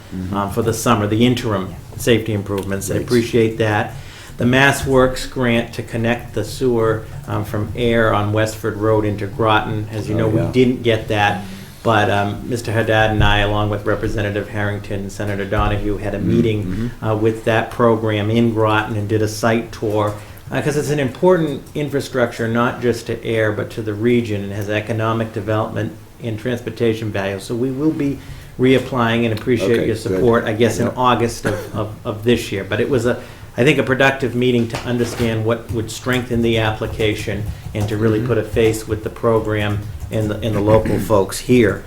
for the summer, the interim safety improvements. I Right. appreciate that. The Mass Works grant to connect the sewer from Ayer on Westford Road into Groton. As you know, Oh, we yeah. didn't get that, but Mr. Haddad and I, along with Representative Harrington and Senator Donahue, had a meeting with that program in Groton and did a site tour because it's an important infrastructure, not just to Ayer, but to the region, and has economic development and transportation value. So we will be reapplying and appreciate Okay, your good. support, I guess, in Yep. August of this year. But it was I think, a productive meeting to understand what would strengthen the application and to really put a face with the program and the local folks here.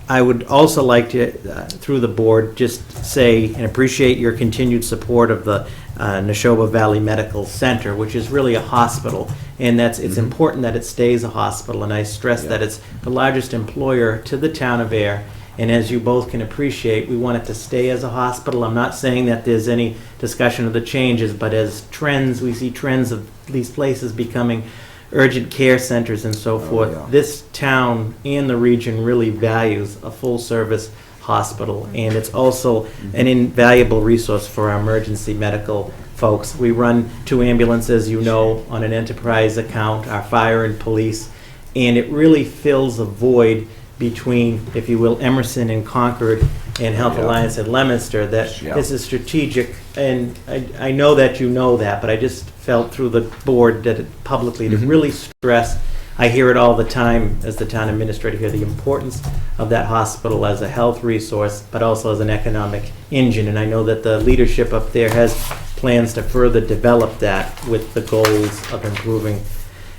I would also like to, through the board, just say and appreciate your continued support of the Neshoba Valley Medical Center, which is really a hospital, and it's important that it stays a hospital, and I stress that it's the largest employer to the town of Ayer, and as you both can appreciate, we want it to stay as a hospital. I'm not saying that there's any discussion of the changes, but as trends, we see trends of these places becoming urgent care centers and so forth. yeah. This town and the region really values a full-service hospital, and it's also an invaluable resource for our emergency medical folks. We run 2 ambulances, you know, on an enterprise account, our fire and police, and it really fills a void between, if you will, Emerson and Concord and Health Yeah. Alliance at Leominster that Yeah. is a strategic, and I know that you know that, but I just felt through the board that it publicly to really stress, I hear it all the time as the town administrator here, the importance of that hospital as a health resource, but also as an economic engine. And I know that the leadership up there has plans to further develop that with the goals of improving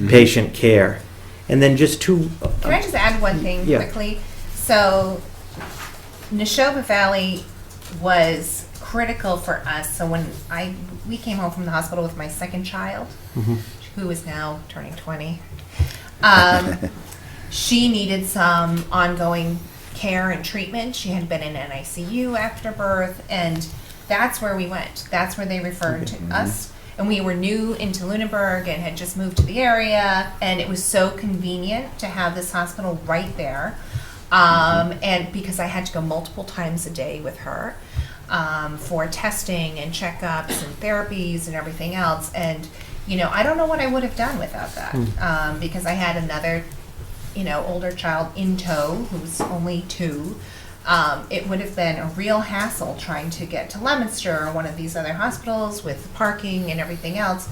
patient care. And then just two. Can I just add one thing Yeah. quickly? So, Neshoba Valley was critical for us. So when we came home from the hospital with my second child, who is now turning 20, she needed some ongoing care and treatment. She had been in NICU after birth, and that's where we went. That's where they referred to us. And we were new into Lunenburg and had just moved to the area, and it was so convenient to have this hospital right there. And because I had to go multiple times a day with her for testing and checkups and therapies and everything else. And, I don't know what I would have done without that, because I had another, older child in tow who's only 2. It would have been a real hassle trying to get to Leominster or one of these other hospitals with parking and everything else.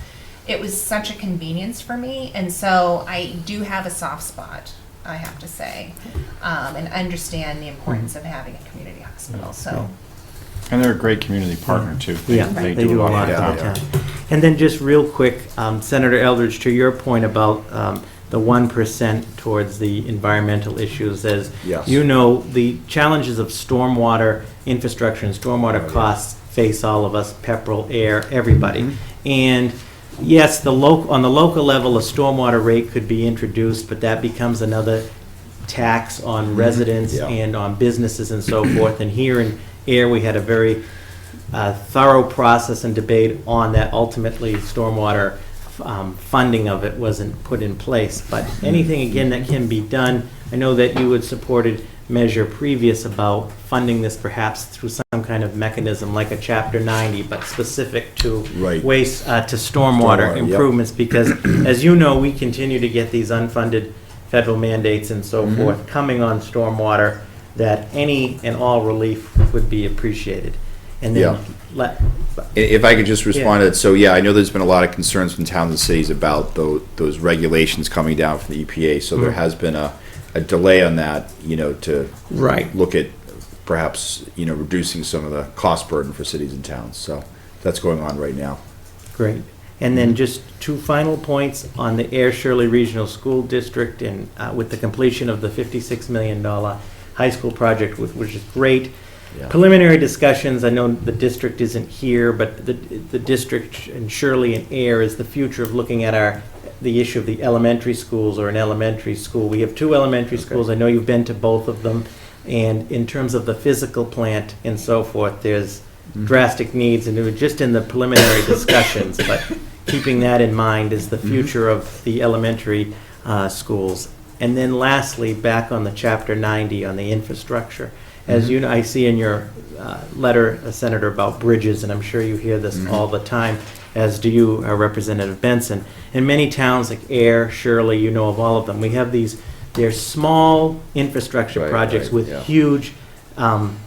It was such a convenience for me, and so I do have a soft spot, I have to say, and understand the importance of having a community hospital. So, And they're a great community partner, too. Yeah, they do a lot Yeah, for they the are. town. And then just real quick, Senator Eldridge, to your point about the 1% towards the environmental issues, as Yes. you know, the challenges of stormwater infrastructure and stormwater costs face all of us, Pepperell, Ayer, everybody. And yes, on the local level, a stormwater rate could be introduced, but that becomes another tax on residents Yeah. and on businesses and so forth. And here in Ayer, we had a very thorough process and debate on that. Ultimately, stormwater funding of it wasn't put in place. But anything, again, that can be done, I know that you had supported measure previous about funding this perhaps through some kind of mechanism like a Chapter 90, but specific to Right. waste, to Stormwater, stormwater yep. improvements, because as you know, we continue to get these unfunded federal mandates and so forth coming on stormwater, that any and all relief would be appreciated. And Yeah. then If I could just respond to that, so yeah, I know there's been a lot of concerns from towns and cities about those regulations coming down from the EPA, so there has been a delay on that, to Right. look at perhaps, reducing some of the cost burden for cities and towns, so that's going on right now. Great. And then just 2 final points on the Ayer Shirley Regional School District, and with the completion of the $56 million high school project, which is great. Yeah. Preliminary discussions, I know the district isn't here, but the district and Shirley and Ayer is the future of looking at the issue of the elementary schools or an elementary school. We have 2 elementary schools. I know you've been to both of them. And in terms of the physical plant and so forth, there's drastic needs, and it was just in the preliminary discussions, but keeping that in mind is the future of the elementary schools. And then lastly, back on the Chapter 90 on the infrastructure. As you know, I see in your letter, Senator, about bridges, and I'm sure you hear this all the time, as do you, Representative Benson. In many towns like Ayer, Shirley, you know of all of them, we have they're small infrastructure Right, projects right, with yeah. huge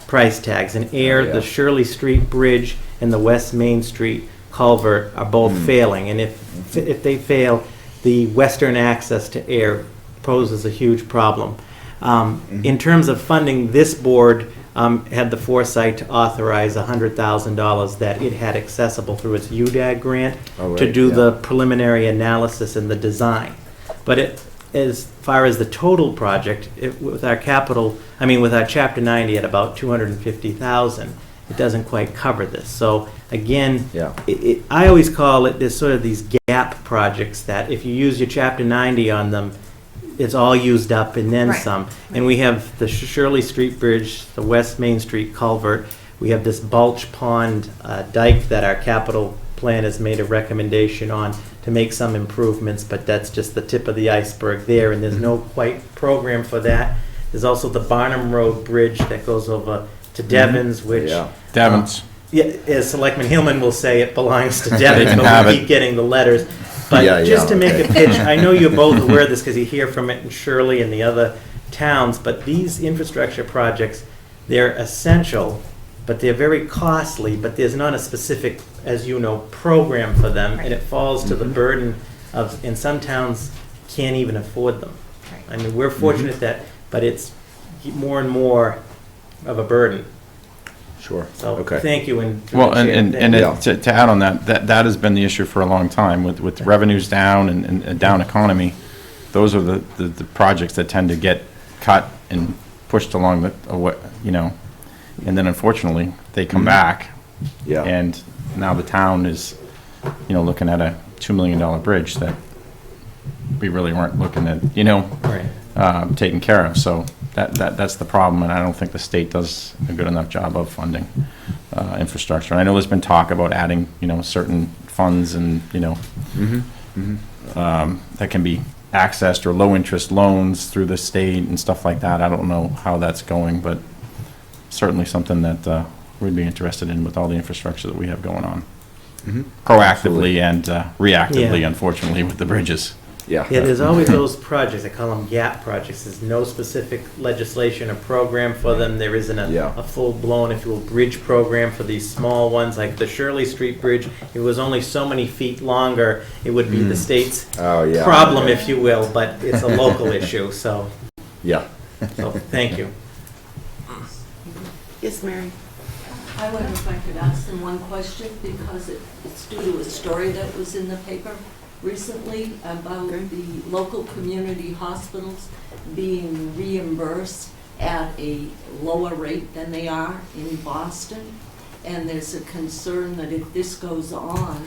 price tags. In Ayer, yeah. the Shirley Street Bridge and the West Main Street culvert are both failing. And if they fail, the western access to Ayer poses a huge problem. In terms of funding, this board had the foresight to authorize $100,000 that it had accessible through its UDAG grant Oh, to right, do yeah. the preliminary analysis and the design. But as far as the total project, with our with our Chapter 90 at about 250,000, it doesn't quite cover this. So again, Yeah. I always call it, there's sort of these gap projects that if you use your Chapter 90 on them, it's all used up and then Right. some. And we have the Shirley Street Bridge, the West Main Street culvert. We have this Bulge Pond dike that our capital plan has made a recommendation on to make some improvements, but that's just the tip of the iceberg there, and there's no quite program for that. There's also the Barnum Road Bridge that goes over to Devon's, which, Yeah. Devon's. yeah, as Selectman Hillman will say, it belongs to They Devon's, can but have we it. keep getting the letters. Yeah, But yeah, just to make a okay. pitch, I know you're both aware of this because you hear from it in Shirley and the other towns, but these infrastructure projects, they're essential, but they're very costly, but there's not a specific, as you know, program for them, and it falls to the burden of, and some towns can't even afford them. I mean, we're fortunate that, but it's more and more of a burden. Sure. So, Okay. thank you. And Well, and Yeah. to add on that has been the issue for a long time, with revenues down and a down economy. Those are the projects that tend to get cut and pushed along and then unfortunately, they come back, Yeah. and now the town is, looking at a $2 million bridge that we really weren't looking at, Right. taken care of. So that's the problem, and I don't think the state does a good enough job of funding infrastructure. And I know there's been talk about adding, certain funds and, that can be accessed, or low-interest loans through the state and stuff like that. I don't know how that's going, but certainly something that we'd be interested in with all the infrastructure that we have going on. Proactively and reactively, Yeah. unfortunately, with the bridges. Yeah. Yeah, there's always those projects, I call them gap projects. There's no specific legislation or program for them. There isn't Yeah. a full-blown, if you will, bridge program for these small ones, like the Shirley Street Bridge. If it was only so many feet longer, it would be the state's Oh, yeah. problem, if you will, but it's a local issue, so Yeah. thank you. Yes, Mary? I wonder if I could ask them one question, because it's due to a story that was in the paper recently about the local community hospitals being reimbursed at a lower rate than they are in Boston. And there's a concern that if this goes on,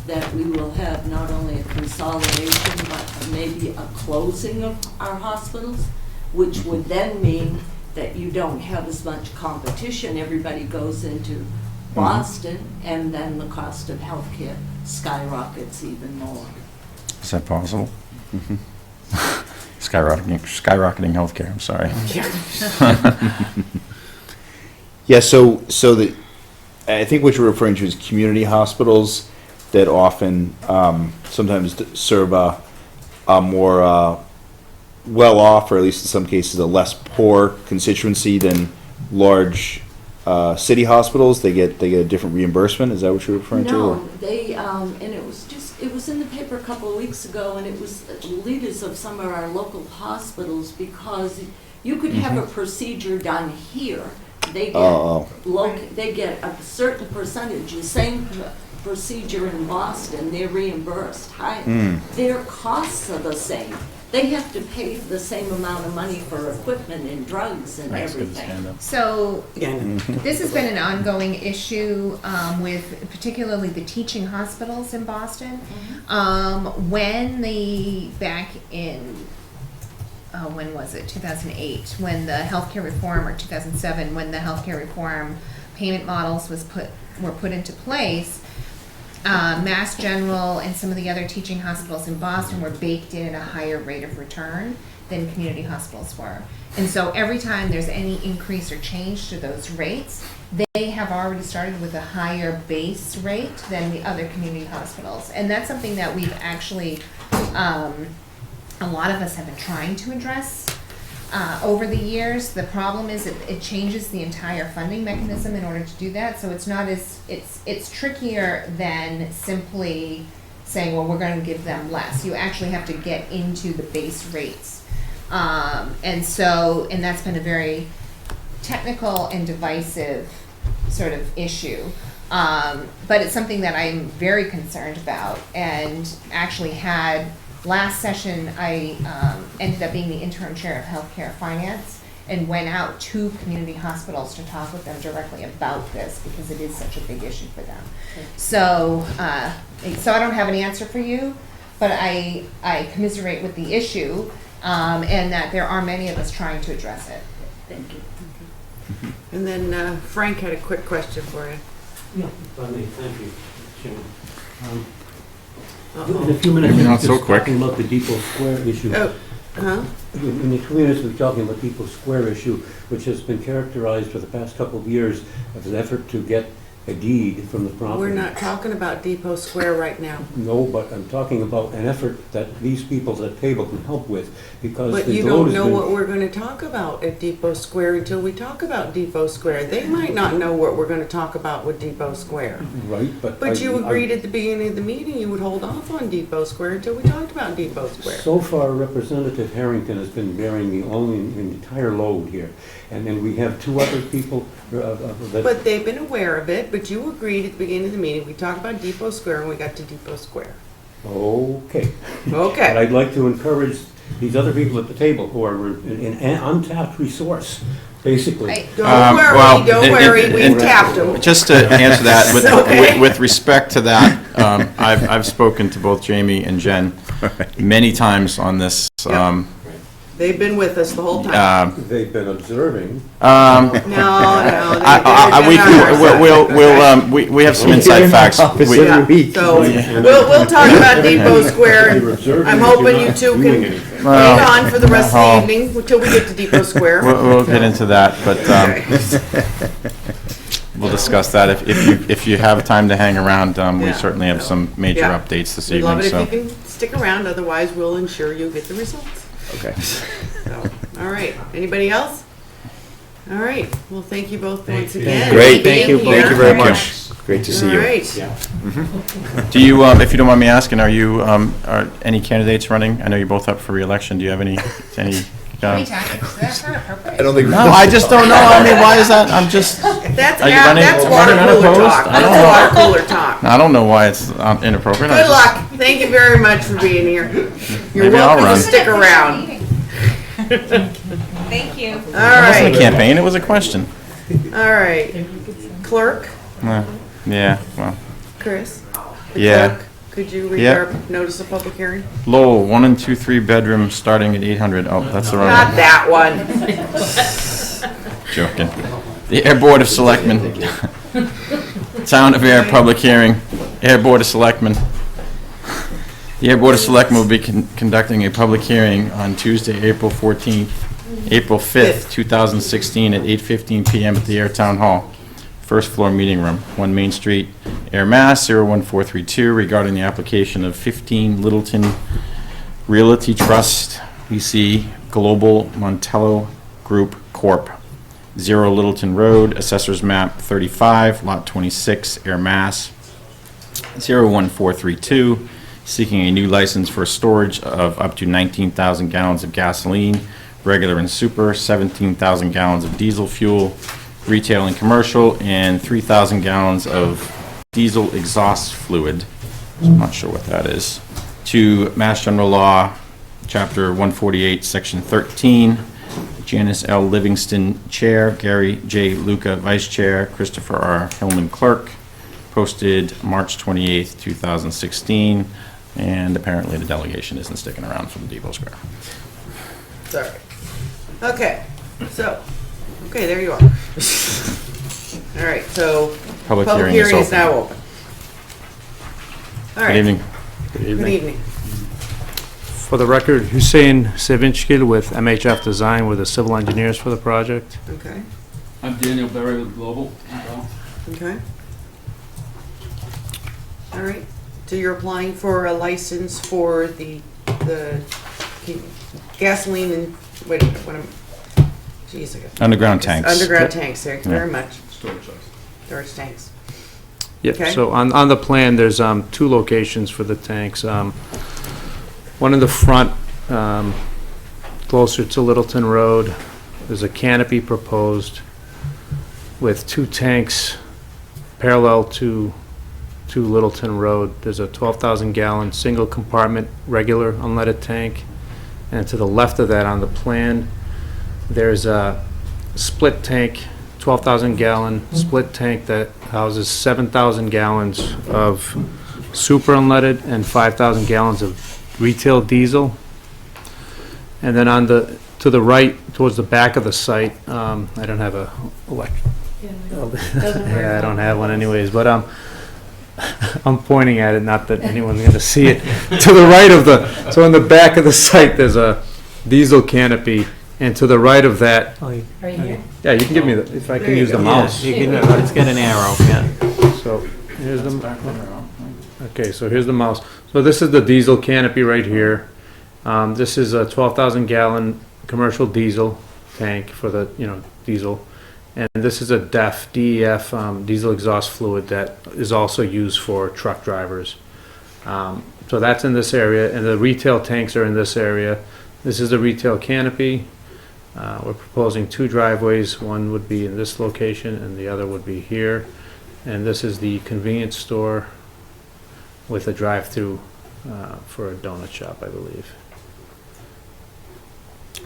that we will have not only a consolidation, but maybe a closing of our hospitals, which would then mean that you don't have as much competition. Everybody goes into Boston, and then the cost of healthcare skyrockets even more. Is that possible? Skyrocketing healthcare, I'm sorry. Yeah, so I think what you're referring to is community hospitals that often, sometimes serve a more, well-off, or at least in some cases, a less poor constituency than large, city hospitals. They get a different reimbursement. Is that what you're referring to? or- No, they, and it was in the paper a couple of weeks ago, and it was leaders of some of our local hospitals, because you could have a procedure done here. They Oh, they get a certain percentage, the same procedure in Boston, they're reimbursed. Their costs are the same. They have to pay the same amount of money for equipment and drugs and everything. So Yeah, this has been an ongoing issue with particularly the teaching hospitals in Boston. Back in, when was it, 2008, when the healthcare reform, or 2007, when the healthcare reform payment models were put into place, Mass General and some of the other teaching hospitals in Boston were baked in at a higher rate of return than community hospitals were. And so every time there's any increase or change to those rates, they have already started with a higher base rate than the other community hospitals. And that's something that we've actually, a lot of us have been trying to address over the years. The problem is it changes the entire funding mechanism in order to do that. So it's not as, it's trickier than simply saying, well, we're going to give them less. You actually have to get into the base rates. And that's been a very technical and divisive sort of issue. But it's something that I'm very concerned about, and actually had Last session, I ended up being the interim chair of healthcare finance and went out to community hospitals to talk with them directly about this because it is such a big issue for them. So, so I don't have an answer for you, but I commiserate with the issue, and that there are many of us trying to address it. Thank you. And then Frank had a quick question for you. Yeah, if I may, thank you, Chairman. Uh-oh. In a few minutes, Maybe not we're so just quick. talking about the Depot Square issue. Oh, huh? In the 2 minutes, we're talking about Depot Square issue, which has been characterized for the past couple of years as an effort to get a deed from the property. We're not talking about Depot Square right now. No, but I'm talking about an effort that these people at table can help with, because But the you road don't has know been... what we're gonna talk about at Depot Square until we talk about Depot Square. They might not know what we're gonna talk about with Depot Square. Right, but... But you I- agreed at the beginning of the meeting you would hold off on Depot Square until we talked about Depot Square. So far, Representative Harrington has been bearing the entire load here. And then we have 2 other people that... But they've been aware of it, but you agreed at the beginning of the meeting, we talked about Depot Square and we got to Depot Square. Okay. But Okay. I'd like to encourage these other people at the table who are an untapped resource, basically. Don't well, worry, and- we've tapped them. Just to answer that, Okay. with respect to that, I've spoken to both Jamie and Jen many times on this. They've been with us the whole time. They've been observing. No, we have some inside facts. So, we'll talk about Depot Square, and I'm hoping you two can hang on for the rest of the evening until we get to Depot Square. We'll get into that, but we'll discuss that. If you have time to hang around, we Yeah. certainly have some major Yeah. updates this We'd love evening, it so. if you can stick around, otherwise we'll ensure you get the results. Okay. So, all right, anybody else? All right, well, thank you both once again. Great. for being Thank you here. very much. Great to see All you. right. Do you, if you don't mind me asking, are any candidates running? I know you're both up for reelection. Do you have any? Can we talk? That's not appropriate. I don't think. No, I just don't know. I mean, why is that? I'm just, That's Are you running- that's water running cooler unopposed? talk. I don't That's water cooler talk. I don't know why it's inappropriate. Good luck. Thank you very much for being here. You're Maybe I'll welcome to run. stick around. Thank you. All It wasn't a right, campaign, it was a question. all right. Clerk, Yeah, well, Chris? the Yeah. clerk, could you read Yeah. our notice of public hearing? Lowell, 1 and 2, 3 bedroom, starting at 800. Oh, that's the wrong Not one. that one. Joking. The Air Board of Selectmen. Town of Air, public hearing. Air Board of Selectmen. The Air Board of Selectmen will be conducting a public hearing on Tuesday, April 5th, 2016, at 8:15 PM at the Air Town Hall, first floor meeting room, 1 Main Street, Air, Mass. 01432, regarding the application of 15 Littleton Realty Trust, PC Global Montello Group Corp., 0 Littleton Road, Assessors Map 35, Lot 26, Air, Mass. 01432, seeking a new license for storage of up to 19,000 gallons of gasoline, regular and super, 17,000 gallons of diesel fuel, retail and commercial, and 3,000 gallons of diesel exhaust fluid. I'm not sure what that is. To Mass General Law, Chapter 148, Section 13. Janice L. Livingston, Chair. Gary J. Luca, Vice Chair. Christopher R. Hillman, Clerk. Posted March 28th, 2016. And apparently the delegation isn't sticking around for the Depot Square. Sorry. Okay, so, okay, there you are. All right, so, Public public hearing is hearing is open. now open. All Good right, evening. good evening. For the record, Hussein Savinchkil with MHF Design, we're the civil engineers for the project. Okay, I'm Daniel Berry with Global. okay. All right, so you're applying for a license for the gasoline and, wait, what am, geez, I got. Underground tanks. Underground tanks, thank you very Yeah. much. Storage tanks. Yep, Okay. so on the plan, there's 2 locations for the tanks. One in the front, closer to Littleton Road, there's a canopy proposed with 2 tanks parallel to 2 Littleton Road. There's a 12,000 gallon, single compartment, regular unleaded tank. And to the left of that on the plan, there's a split tank, 12,000 gallon split tank that houses 7,000 gallons of super unleaded and 5,000 gallons of retail diesel. And then to the right, towards the back of the site, I don't have a yeah, I don't have one anyways, but I'm pointing at it, not that anyone's gonna see it. To the right of so in the back of the site, there's a diesel canopy, and to the right of that, Right here? yeah, you can give me if I can use the mouse. You can, it's got an arrow, yeah. So here's okay, so here's the mouse. So this is the diesel canopy right here. This is a 12,000 gallon commercial diesel tank for the, diesel. And this is a DEF, diesel exhaust fluid that is also used for truck drivers. So that's in this area, and the retail tanks are in this area. This is the retail canopy. We're proposing 2 driveways. One would be in this location and the other would be here. And this is the convenience store with a drive-through for a donut shop, I believe.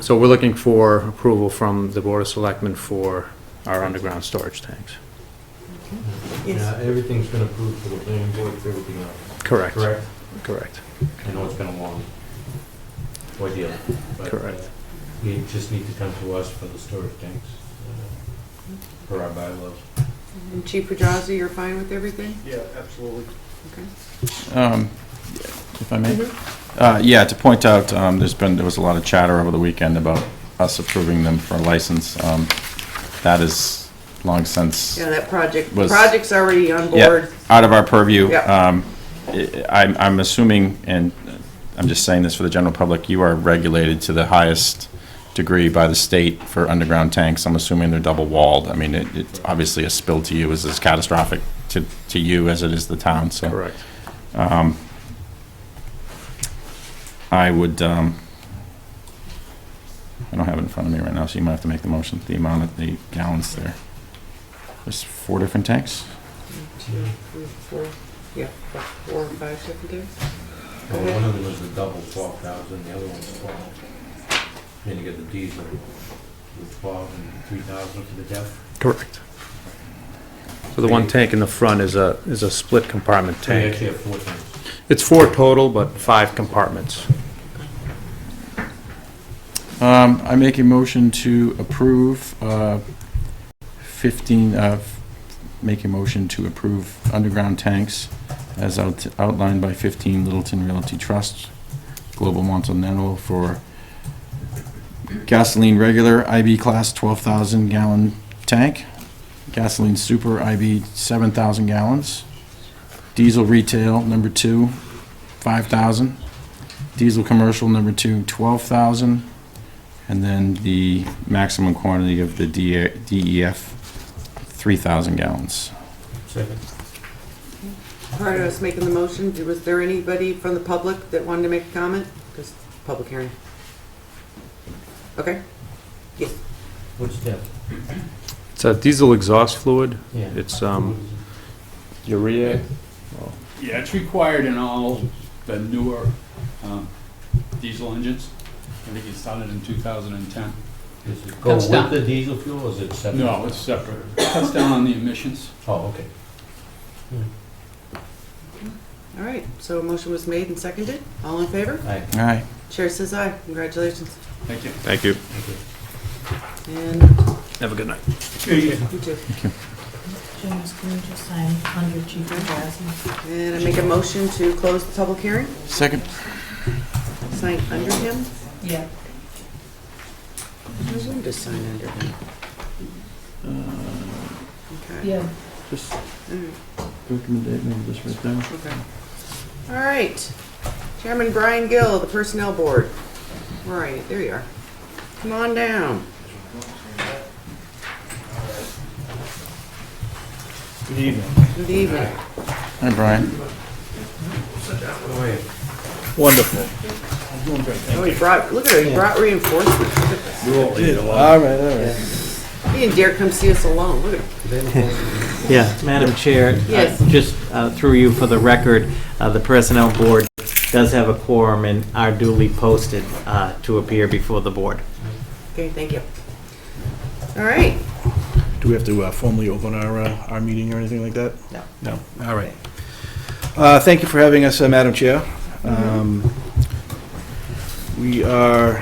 So we're looking for approval from the Board of Selectmen for our underground storage tanks. Yeah, everything's been approved for the planning board for everything else. Correct. Correct? Correct. I know it's been a long ordeal, but Correct. You just need to come to us for the storage tanks, for our bylaws. And Chief Pedraza, you're fine with everything? Yeah, absolutely. Okay. If I may? Yeah, to point out, there was a lot of chatter over the weekend about us approving them for a license. That is long since Yeah, that Was- project's already on board. out of our purview. Yeah. I'm assuming, and I'm just saying this for the general public, you are regulated to the highest degree by the state for underground tanks. I'm assuming they're double walled. I mean, it's obviously a spill to you is as catastrophic to you as it is the town, so. Correct. I would, I don't have it in front of me right now, so you might have to make the motion, the amount of the gallons there. There's 4 different tanks? 1, 2, 3, 4. Yeah, 4 or 5 different days. Well, one of them was the double 12,000, the other one's 12. Then you get the diesel with 12 and 3,000 for the DEF. Correct. So the one tank in the front is a split compartment So you tank. actually have 4 tanks. It's 4 total, but 5 compartments. I make a motion to approve, make a motion to approve underground tanks as outlined by 15 Littleton Realty Trust, Global Continental for gasoline regular IB class 12,000 gallon tank, gasoline super IB 7,000 gallons, diesel retail number 2, 5,000, diesel commercial number 2, 12,000, and then the maximum quantity of the DEF 3,000 gallons. Second. Prior to us making the motion, was there anybody from the public that wanted to make a comment? Because public hearing. Okay. Yes. What's DEF? It's a diesel exhaust fluid. Yeah. It's urea. Yeah, it's required in all the newer diesel engines. I think it started in 2010. Does it go Cuts with down. the diesel fuel, or is it separate? No, it's separate. Cuts down on the emissions. Oh, okay. All right, so a motion was made and seconded. All in favor? Aye. All right. Chair says aye. Congratulations. Thank you. Thank you. And Have a good night. you too. James, can you just sign under Chief Pedraza? And I make a motion to close the public hearing. Second. Sign under him. Yeah. Who's going to sign under him? Okay. Yeah. Just All right. recommendation, just right down. Okay. All right. Chairman Brian Gill, the Personnel Board. Where are you? There you are. Come on down. Good evening. Good evening. Hi, Brian. Wonderful. Oh, he brought, look at it, he brought reinforcements. Look at this. All right. He didn't dare come see us alone. Look at him. Yeah, Madam Chair. Yes. Just through you for the record, the Personnel Board does have a quorum and are duly posted to appear before the board. Okay, thank you. All right. Do we have to formally open our meeting or anything like that? No. No, all right. Thank you for having us, Madam Chair. We are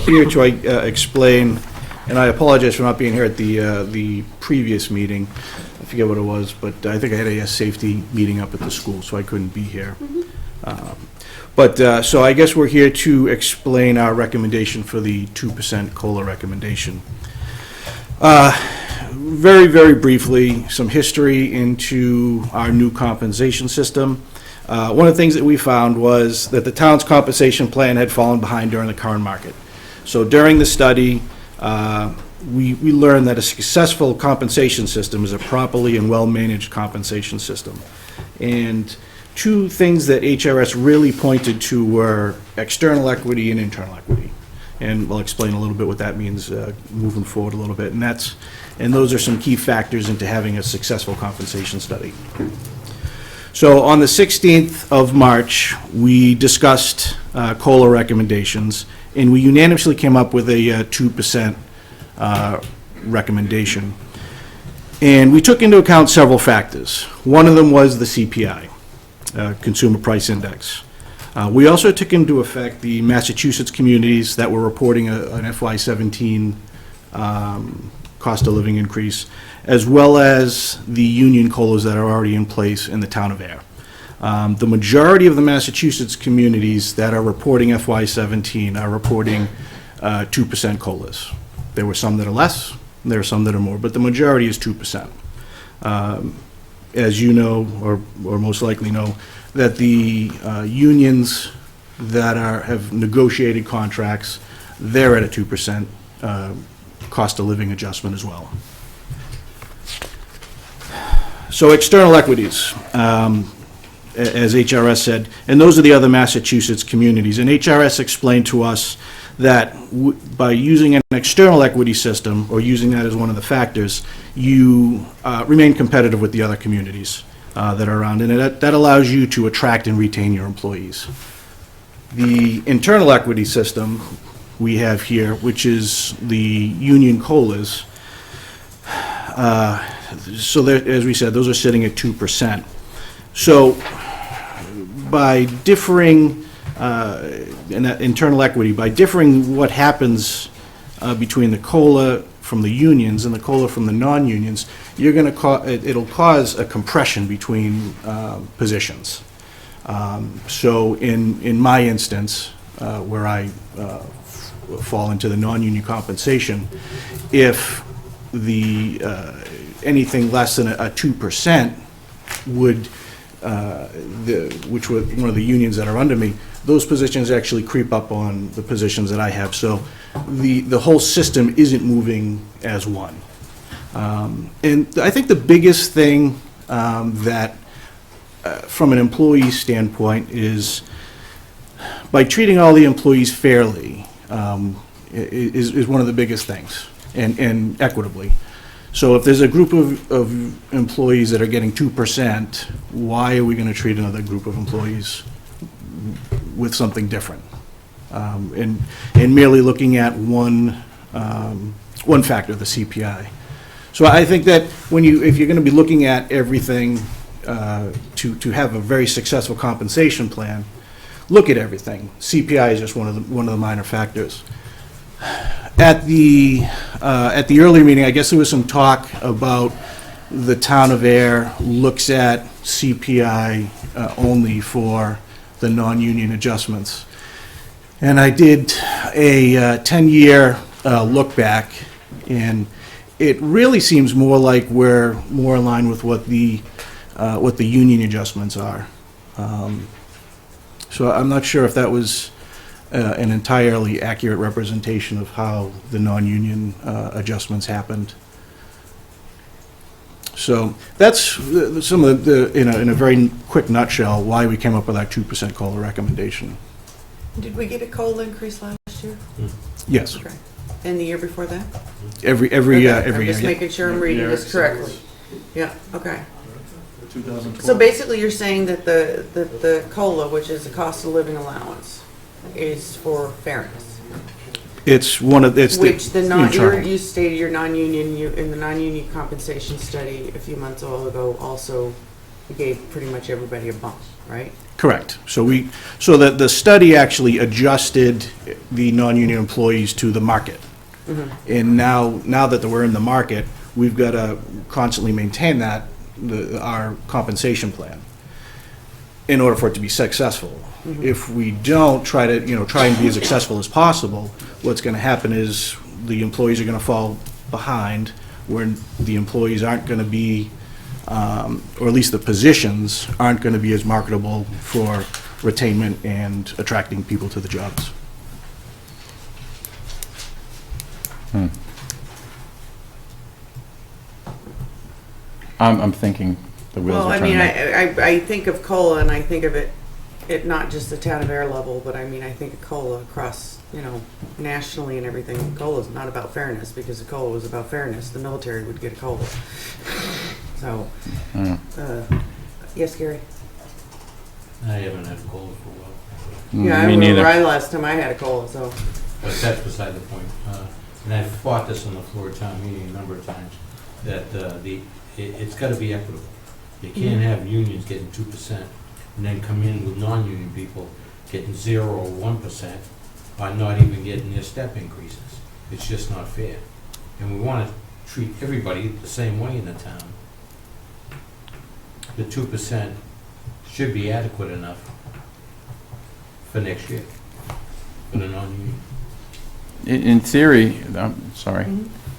here to explain, and I apologize for not being here at the previous meeting. I forget what it was, but I think I had a safety meeting up at the school, so I couldn't be here. So I guess we're here to explain our recommendation for the 2% COLA recommendation. Very, very briefly, some history into our new compensation system. One of the things that we found was that the town's compensation plan had fallen behind during the current market. So during the study, we learned that a successful compensation system is a properly and well-managed compensation system. And two things that HRS really pointed to were external equity and internal equity. And we'll explain a little bit what that means moving forward a little bit. And those are some key factors into having a successful compensation study. So on the 16th of March, we discussed COLA recommendations, and we unanimously came up with a 2% recommendation. And we took into account several factors. One of them was the CPI, Consumer Price Index. We also took into effect the Massachusetts communities that were reporting an FY17 cost of living increase, as well as the union COLAs that are already in place in the town of Ayer. The majority of the Massachusetts communities that are reporting FY17 are reporting 2% COLAs. There were some that are less, and there are some that are more, but the majority is 2%. As you know, or most likely know, that the unions that have negotiated contracts, they're at a 2% cost of living adjustment as well. So external equities, as HRS said, and those are the other Massachusetts communities. And HRS explained to us that by using an external equity system, or using that as one of the factors, you remain competitive with the other communities that are around, and that allows you to attract and retain your employees. The internal equity system we have here, which is the union COLAs, so as we said, those are sitting at 2%. So by differing in that internal equity, by differing what happens between the COLA from the unions and the COLA from the non-unions, you're going to it'll cause a compression between positions. So in my instance, where I fall into the non-union compensation, if the anything less than a 2% would, which were one of the unions that are under me, those positions actually creep up on the positions that I have. So the whole system isn't moving as one. And I think the biggest thing that, from an employee standpoint, is by treating all the employees fairly is one of the biggest things, and equitably. So if there's a group of employees that are getting 2%, why are we going to treat another group of employees with something different? And merely looking at one factor, the CPI. So I think that if you're going to be looking at everything to have a very successful compensation plan, look at everything. CPI is just one of the minor factors. At the earlier meeting, I guess there was some talk about the town of Ayer looks at CPI only for the non-union adjustments. And I did a 10-year look back, and it really seems more like we're more in line with what the union adjustments are. So I'm not sure if that was an entirely accurate representation of how the non-union adjustments happened. So that's some of in a very quick nutshell, why we came up with our 2% COLA recommendation. Did we get a COLA increase last year? Yes. Okay. And the year before that? Every Okay, year. I'm just Yeah. making sure I'm reading this correctly. Yeah, okay. So basically, you're saying that the COLA, which is the cost of living allowance, is for fairness? It's one of, it's the Which internal. you stated your non-union, in the non-union compensation study a few months ago, also gave pretty much everybody a bump, right? Correct. So the study actually adjusted the non-union employees to the market. And now that we're in the market, we've got to constantly maintain that, our compensation plan, in order for it to be successful. If we don't try and be as successful as possible, what's going to happen is the employees are going to fall behind, where the employees aren't going to be, or at least the positions aren't going to be as marketable for retainment and attracting people to the jobs. I'm thinking the wheels Well, are I turning. mean, I think of COLA and I think of it not just the town of Air level, but I mean, I think of COLA across, nationally and everything. COLA's not about fairness, because if COLA was about fairness, the military would get a COLA. So, yes, Gary? I haven't had a cola for a while, Yeah, I Me remember neither. last time I had a COLA, so. but that's beside the point. And I've fought this on the floor of town meeting a number of times, that it's gotta be equitable. You can't have unions getting 2% and then come in with non-union people getting 0 or 1%, or not even getting their step increases. It's just not fair. And we wanna treat everybody the same way in the town. The 2% should be adequate enough for next year, for the non-union. In theory,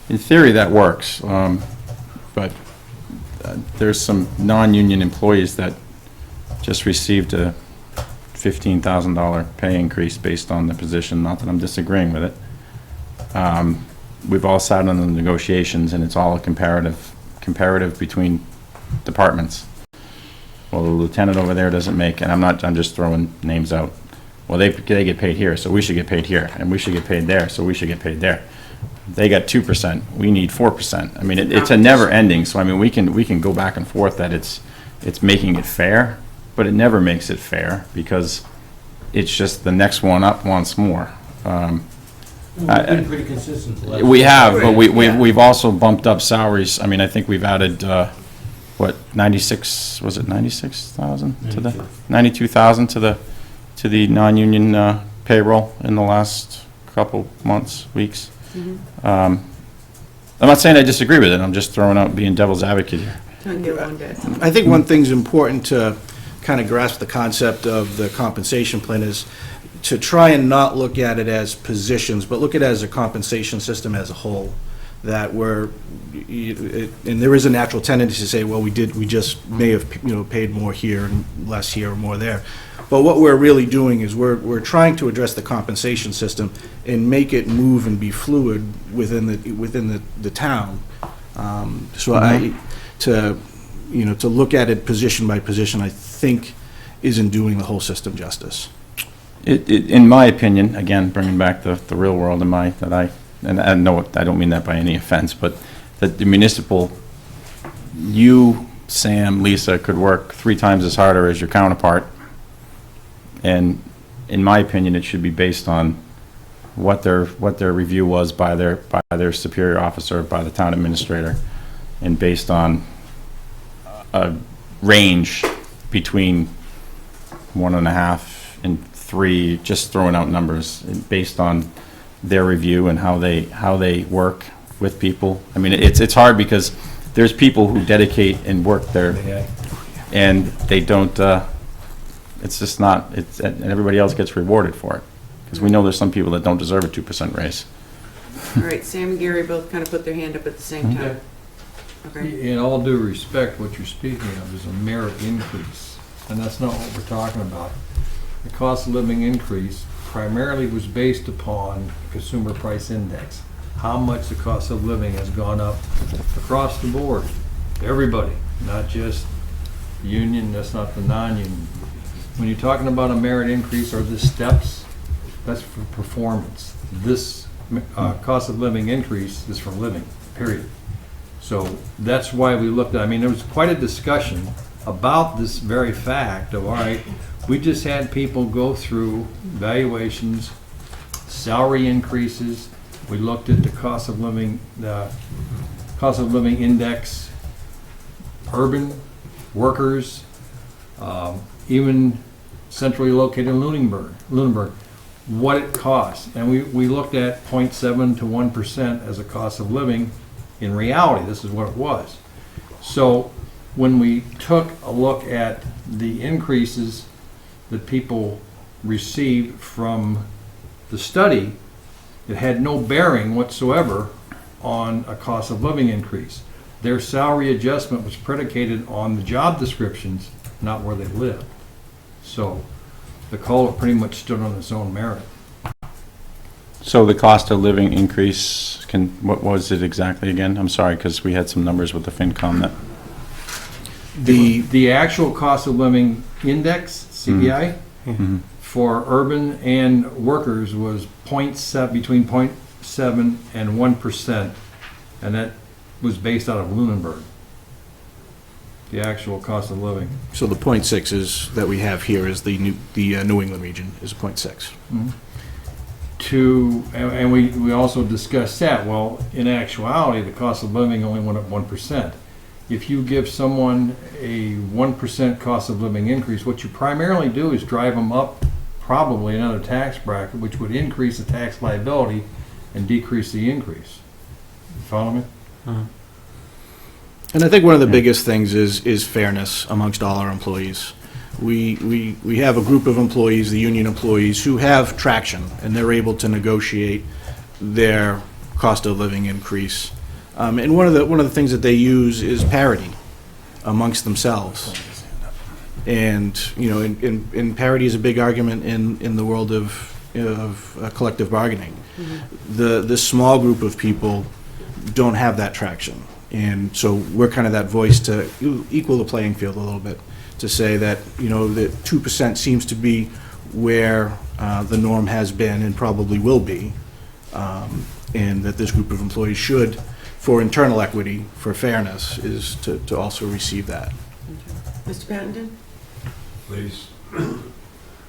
in theory, that works, but there's some non-union employees that just received a $15,000 pay increase based on the position, not that I'm disagreeing with it. We've all sat on the negotiations, and it's all a comparative between departments. Well, the lieutenant over there doesn't make, and I'm just throwing names out. Well, they get paid here, so we should get paid here, and we should get paid there, so we should get paid there. They got 2%, we need 4%. I mean, it's a never ending, so I mean, we can go back and forth that it's making it fair, but it never makes it fair, because it's just the next one up wants more. We've been pretty consistent the last. We have, but we've also bumped up salaries. I mean, I think we've added, 96, was it 96,000 to the, 92,000 to the non-union payroll in the last couple months, weeks. I'm not saying I disagree with it, I'm just throwing out, being devil's advocate here. I think one thing's important to kind of grasp the concept of the compensation plan is to try and not look at it as positions, but look at it as a compensation system as a whole. That and there is a natural tendency to say, well, we just may have, paid more here and less here or more there. But what we're really doing is we're trying to address the compensation system and make it move and be fluid within the town. To look at it position by position, I think isn't doing the whole system justice. In my opinion, again, bringing back the real world and I know I don't mean that by any offense, but that the municipal, you, Sam, Lisa, could work 3 times as harder as your counterpart. And in my opinion, it should be based on what their review was by their superior officer, by the town administrator, and based on a range between 1.5 and 3, just throwing out numbers, based on their review and how they work with people. I mean, it's hard because there's people who dedicate and work there, and they don't. It's just not. And everybody else gets rewarded for it, because we know there's some people that don't deserve a 2% raise. All right, Sam and Gary both kind of put their hand up at the same time. Okay. In all due respect, what you're speaking of is a merit increase, and that's not what we're talking about. The cost of living increase primarily was based upon consumer price index. How much the cost of living has gone up across the board. Everybody, not just union, that's not the non-union. When you're talking about a merit increase or the steps, that's for performance. This cost of living increase is for living, period. So that's why we looked at, I mean, there was quite a discussion about this very fact of, all right, we just had people go through valuations, salary increases. We looked at the cost of living index, urban workers, even centrally located in Lunenburg, what it costs. And we looked at 0.7 to 1% as a cost of living. In reality, this is what it was. So when we took a look at the increases that people received from the study, it had no bearing whatsoever on a cost of living increase. Their salary adjustment was predicated on the job descriptions, not where they lived. So the COLA pretty much stood on its own merit. So the cost of living increase, what was it exactly again? I'm sorry, because we had some numbers with the FinCom that. The actual cost of living index, CPI, for urban and workers was between 0.7 and 1%, and that was based out of Lunenburg. The actual cost of living. So the 0.6 is, that we have here is the New England region is a 0.6. And we also discussed that, well, in actuality, the cost of living only went up 1%. If you give someone a 1% cost of living increase, what you primarily do is drive them up probably another tax bracket, which would increase the tax liability and decrease the increase. You follow me? And I think one of the biggest things is fairness amongst all our employees. We have a group of employees, the union employees, who have traction, and they're able to negotiate their cost of living increase. And one of the things that they use is parity amongst themselves. And, you know, and parity is a big argument in the world of collective bargaining. The small group of people don't have that traction. And so we're kind of that voice to equal the playing field a little bit, to say that, you know, that 2% seems to be where the norm has been and probably will be, and that this group of employees should, for internal equity, for fairness, is to also receive that. Mr. Pattenden? Please.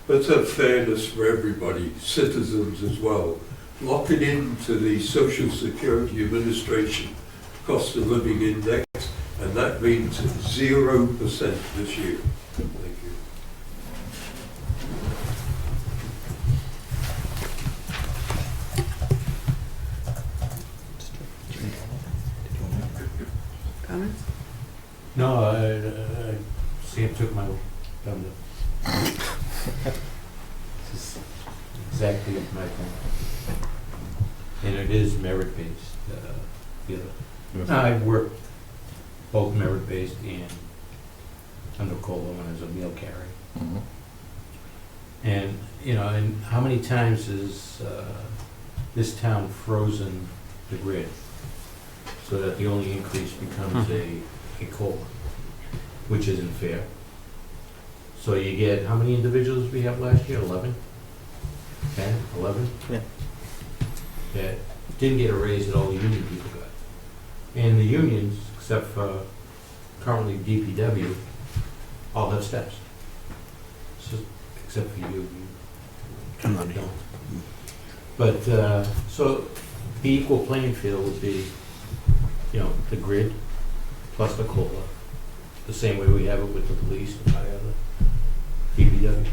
Let's have fairness for everybody, citizens as well. Lock it into the Social Security Administration cost of living index, and that means 0% this year. Thank you. Comments? No, Sam took my thunder. This is exactly my point. And it is merit-based, the other. I've worked both merit-based and under COLA when I was a meal carrier. And, you know, and how many times has this town frozen the grid so that the only increase becomes a COLA, which isn't fair. So you get, how many individuals we have last year? 11? 10? 11? Yeah. That didn't get a raise that all the union people got. And the unions, except for currently DPW, all have steps. So, except for you. I'm not here. But, so the equal playing field would be, you know, the grid plus the COLA, the same way we have it with the police and other DPW.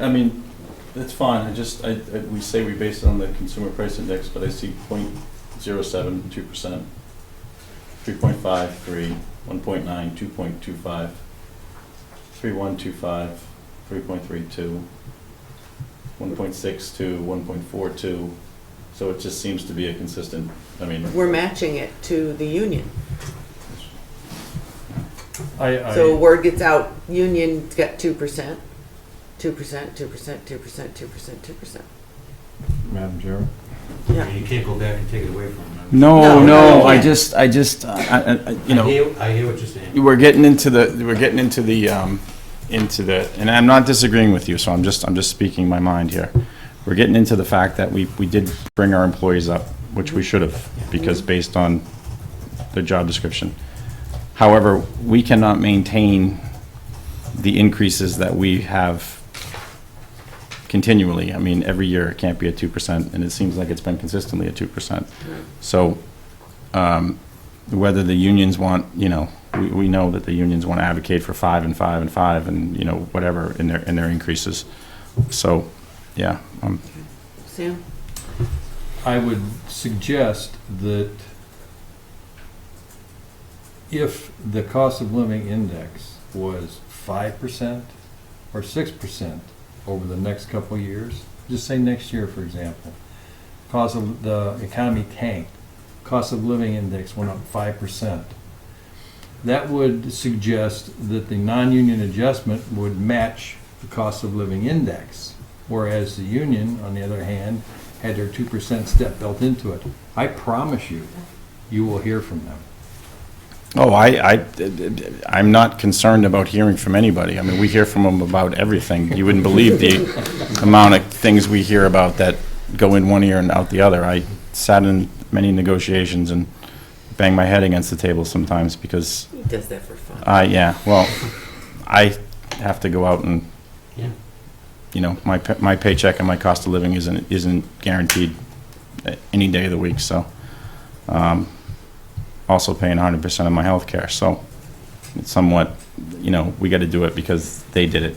I mean, that's fine, we say we base it on the consumer price index, but I see 0.07, 2%, 3.5, 3, 1.9, 2.25, 3.125, 3.32, 1.62, 1.42, so it just seems to be a consistent, I mean. We're matching it to the union. I So word gets out, union got 2%, 2%, 2%, 2%, 2%, 2%. Madam Chair? Yeah. You can't go back and take it away from them. No, No, I you just, you know. I hear what you're saying. We're getting into the, and I'm not disagreeing with you, so I'm just speaking my mind here. We're getting into the fact that we did bring our employees up which we should have, because based on the job description. However, we cannot maintain the increases that we have continually. I mean, every year it can't be at 2%, and it seems like it's been consistently at 2%. So, whether the unions want, we know that the unions want to advocate for 5 and 5 and 5 and, whatever in their increases. So, yeah. Sam? I would suggest that if the cost of living index was 5% or 6% over the next couple of years, just say next year, for example, cost of the economy tanked, cost of living index went up 5%. That would suggest that the non-union adjustment would match the cost of living index, whereas the union, on the other hand, had their 2% step built into it. I promise you, you will hear from them. Oh, I'm not concerned about hearing from anybody. I mean, we hear from them about everything. You wouldn't believe the amount of things we hear about that go in one ear and out the other. I sat in many negotiations and bang my head against the table sometimes because... He does that for fun. Yeah, well, I have to go out and, my paycheck and my cost of living isn't guaranteed any day of the week, so... also paying 100% of my health care, so it's somewhat, we got to do it because they did it.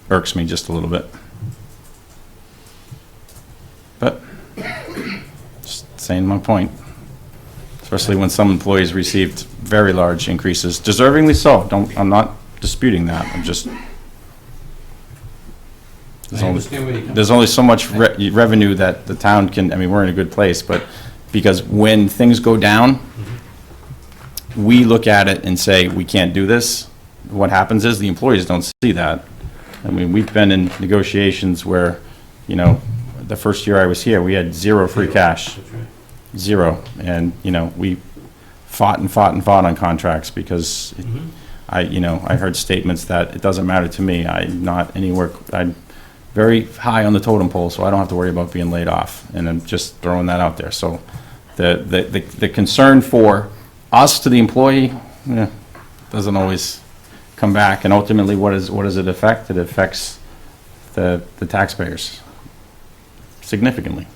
Irks me just a little bit. But, just saying my point. Especially when some employees received very large increases, deservingly so. I'm not disputing that. I'm just... There's only so much revenue that the town can, we're in a good place, but because when things go down, we look at it and say, we can't do this. What happens is the employees don't see that. We've been in negotiations where, the first year I was here, we had zero free cash. Zero. And, we fought on contracts because I heard statements that it doesn't matter to me. I'm not anywhere, I'm very high on the totem pole, so I don't have to worry about being laid off. And I'm just throwing that out there. So the concern for us to the employee doesn't always come back. And ultimately, what does it affect? It affects the taxpayers significantly.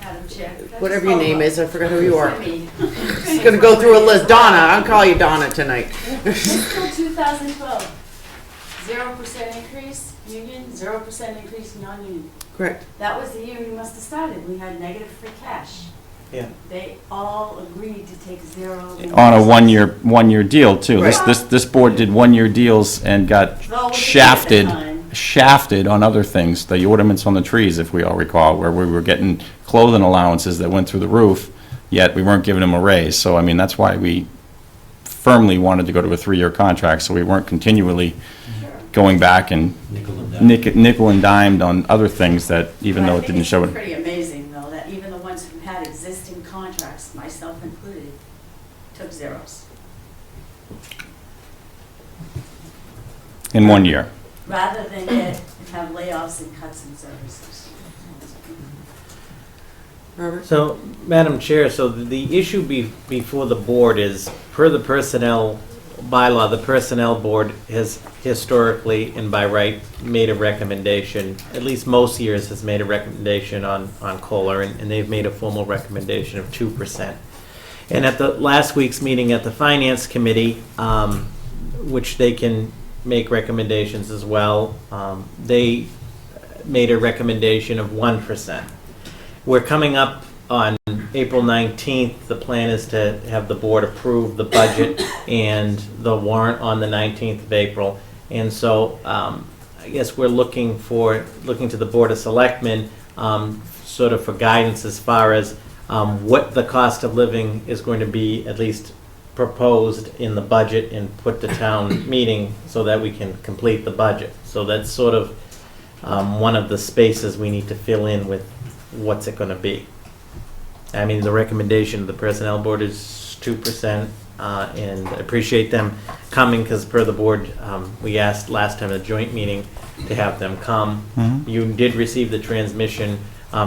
Madam Chair. Whatever your name is, I forgot who you are. Just gonna go through a list. Donna, I'll call you Donna tonight. Fiscal 2012, 0% increase union, 0% increase non-union. Correct. That was the year we must have started. We had negative free cash. Yeah. They all agreed to take zero. On a one-year deal too. This board did one-year deals and got shafted on other things. The ornaments on the trees, if we all recall, where we were getting clothing allowances that went through the roof, yet we weren't giving them a raise. So that's why we firmly wanted to go to a 3-year contract, so we weren't continually going back and nickel and dimed on other things that, even though it didn't show it. It's pretty amazing, though, that even the ones who had existing contracts, myself included, took zeros. In 1 year. Rather than have layoffs and cuts in services. Robert? So, Madam Chair, so the issue before the board is, per the personnel bylaw, the personnel board has historically and by right made a recommendation, at least most years has made a recommendation on COLA, and they've made a formal recommendation of 2%. And at the last week's meeting at the Finance Committee, which they can make recommendations as well, they made a recommendation of 1%. We're coming up on April 19th. The plan is to have the board approve the budget and the warrant on the 19th of April. And so I guess we're looking to the Board of Selectmen sort of for guidance as far as what the cost of living is going to be, at least proposed in the budget and put to town meeting so that we can complete the budget. So that's sort of one of the spaces we need to fill in with what's it going to be. The recommendation of the Personnel Board is 2%, and I appreciate them coming, because per the board, we asked last time at a joint meeting to have them come. You did receive the transmission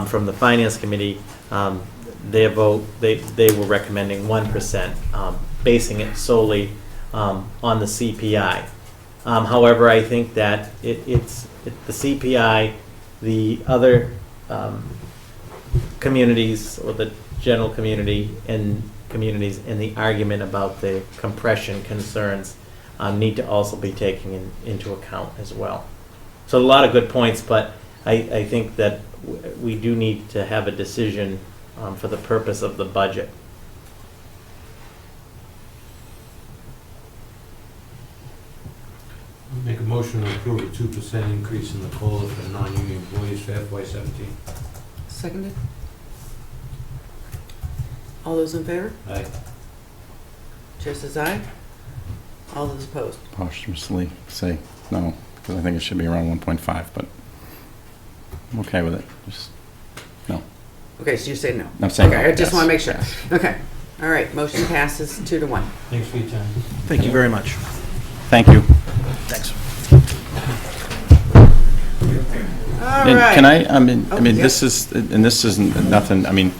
from the Finance Committee. Their vote, they were recommending 1%, basing it solely on the CPI. However, I think that it's the CPI, the other communities, or the general community and communities, and the argument about the compression concerns need to also be taken into account as well. So a lot of good points, but I think that we do need to have a decision for the purpose of the budget. Make a motion to approve a 2% increase in the COLA for non-union employees for FY17. Seconded. All those in favor? Aye. Chair says aye. All those opposed? Posthumously say no, because I think it should be around 1.5, but I'm okay with it. Just no. Okay, so you say no? I'm saying okay, no, I just yes, want to make sure. yes. Okay. All right, motion passes 2-1. Thanks for your time. Thank you very much. Thank you. Thanks. All And right. can I mean, Oh, yeah. this isn't nothing, I mean,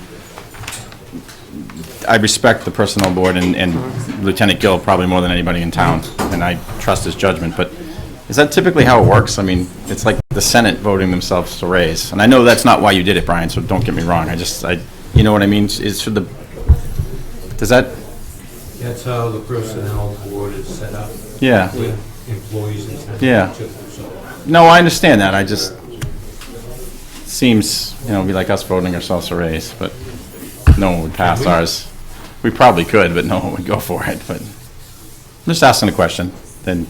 I respect the personnel board and Lieutenant Gill probably more than anybody in town, and I trust his judgment, but is that typically how it works? I mean, it's like the Senate voting themselves to raise, and I know that's not why you did it, Brian, so don't get me wrong, you know what I mean? Does that, That's how the personnel board is set up. Yeah. With employees and stuff. Yeah. So, no, I understand that, I just, seems, it'd be like us voting ourselves a raise, but no one would pass ours. We probably could, but no one would go for it, but I'm just asking a question, then.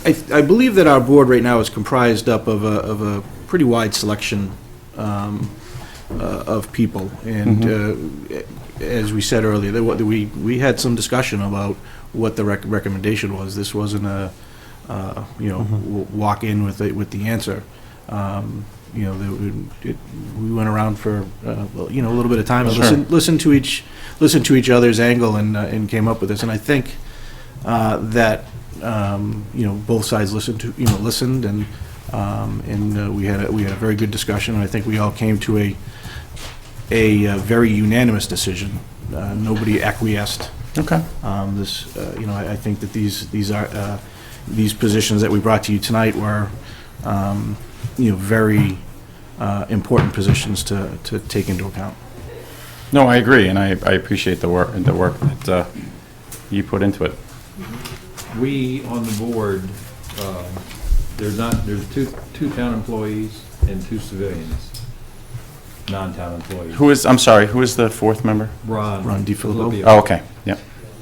I believe that our board right now is comprised up of a pretty wide selection of people. And as we said earlier, we had some discussion about what the recommendation was. This wasn't a, walk in with the answer. We went around for a little bit of time and Sure. listened to each other's angle and came up with this. And I think that both sides listened and we had a very good discussion. And I think we all came to a very unanimous decision. Nobody acquiesced. Okay. I think that these positions that we brought to you tonight were very important positions to take into account. No, I agree, and I appreciate the work that you put into it. We, on the board, there's two town employees and 2 civilians, non-town employees. I'm sorry, who is the fourth member? Ron DiFilippo. Oh, okay, yep.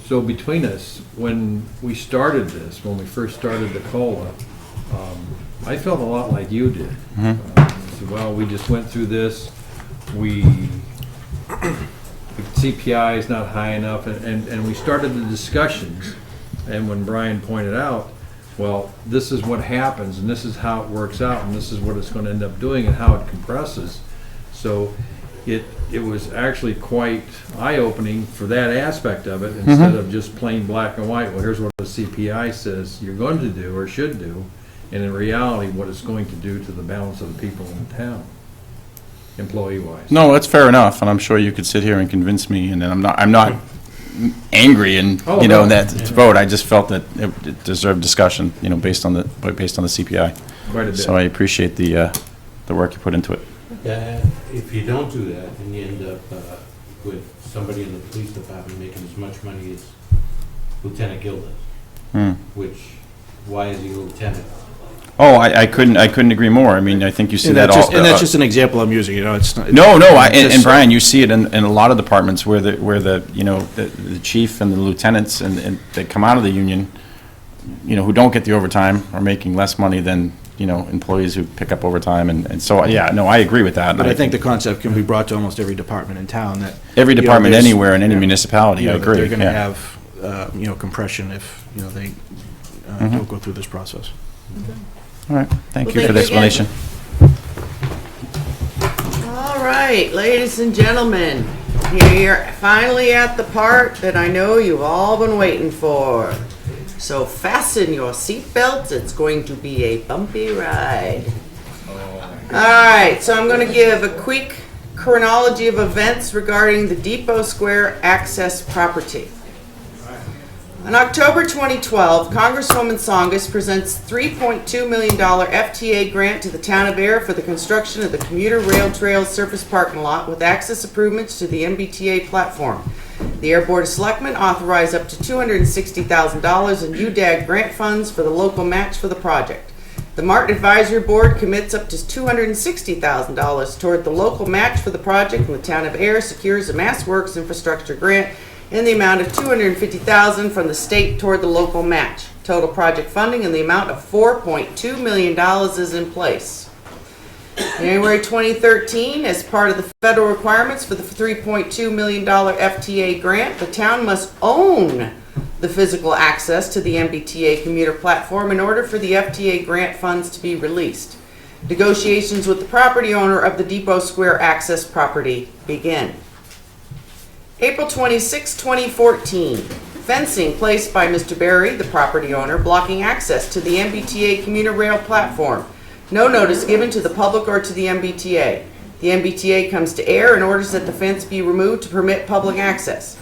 So between us, when we first started the COLA, I felt a lot like you did. Well, we just went through this, the CPI is not high enough, and we started the discussions, and when Brian pointed out, well, this is what happens, and this is how it works out, and this is what it's going to end up doing, and how it compresses. So it was actually quite eye-opening for that aspect of it, instead of just plain black and white, well, here's what the CPI says you're going to do or should do, and in reality, what it's going to do to the balance of the people in town, employee-wise. No, that's fair enough, and I'm sure you could sit here and convince me, and then I'm not angry and, no. that to vote. I just felt that it deserved discussion, based on the CPI. Quite a bit. So I appreciate the work you put into it. if you don't do that, then you end up with somebody in the police department making as much money as Lieutenant Gill does. Which, why is he a lieutenant? Oh, I couldn't agree more. I mean, I think you see that all. And that's just an example I'm using, it's not. No, and Brian, you see it in a lot of departments where the chief and the lieutenants and that come out of the union, who don't get the overtime are making less money than, employees who pick up overtime, and so, yeah, no, I agree with that. But I think the concept can be brought to almost every department in town, that. Every department there's- anywhere in any municipality, I agree. They're gonna yeah. have, compression if, they don't go through this process. All right, thank Well, you for thank the you again. explanation. All right, ladies and gentlemen, here you're finally at the part that I know you've all been waiting for. So fasten your seatbelts, it's going to be a bumpy ride. All right, so I'm going to give a quick chronology of events regarding the Depot Square access property. In October 2012, Congresswoman Tsongas presents $3.2 million FTA grant to the town of Ayer for the construction of the commuter rail trail surface parking lot with access improvements to the MBTA platform. The Ayer Board of Selectmen authorized up to $260,000 in UDAG grant funds for the local match for the project. The Martin Advisory Board commits up to $260,000 toward the local match for the project, and the town of Ayer secures a Mass Works infrastructure grant in the amount of $250,000 from the state toward the local match. Total project funding in the amount of $4.2 million is in place. January 2013, as part of the federal requirements for the $3.2 million FTA grant, the town must own the physical access to the MBTA commuter platform in order for the FTA grant funds to be released. Negotiations with the property owner of the Depot Square access property begin. April 26, 2014, fencing placed by Mr. Berry, the property owner, blocking access to the MBTA commuter rail platform. No notice given to the public or to the MBTA. The MBTA comes to Ayer and orders that the fence be removed to permit public access.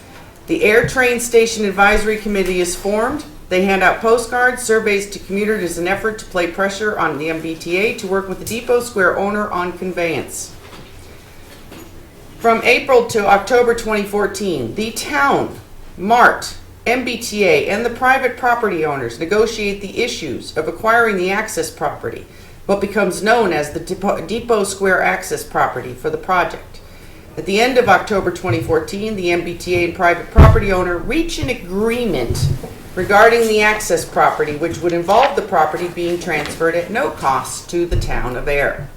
The Ayer Train Station Advisory Committee is formed. They hand out postcards, surveys to commuters as an effort to play pressure on the MBTA to work with the Depot Square owner on conveyance. From April to October 2014, the town, MART, MBTA, and the private property owners negotiate the issues of acquiring the access property, what becomes known as the Depot Square access property for the project. At the end of October 2014, the MBTA and private property owner reach an agreement regarding the access property, which would involve the property being transferred at no cost to the town of Ayer.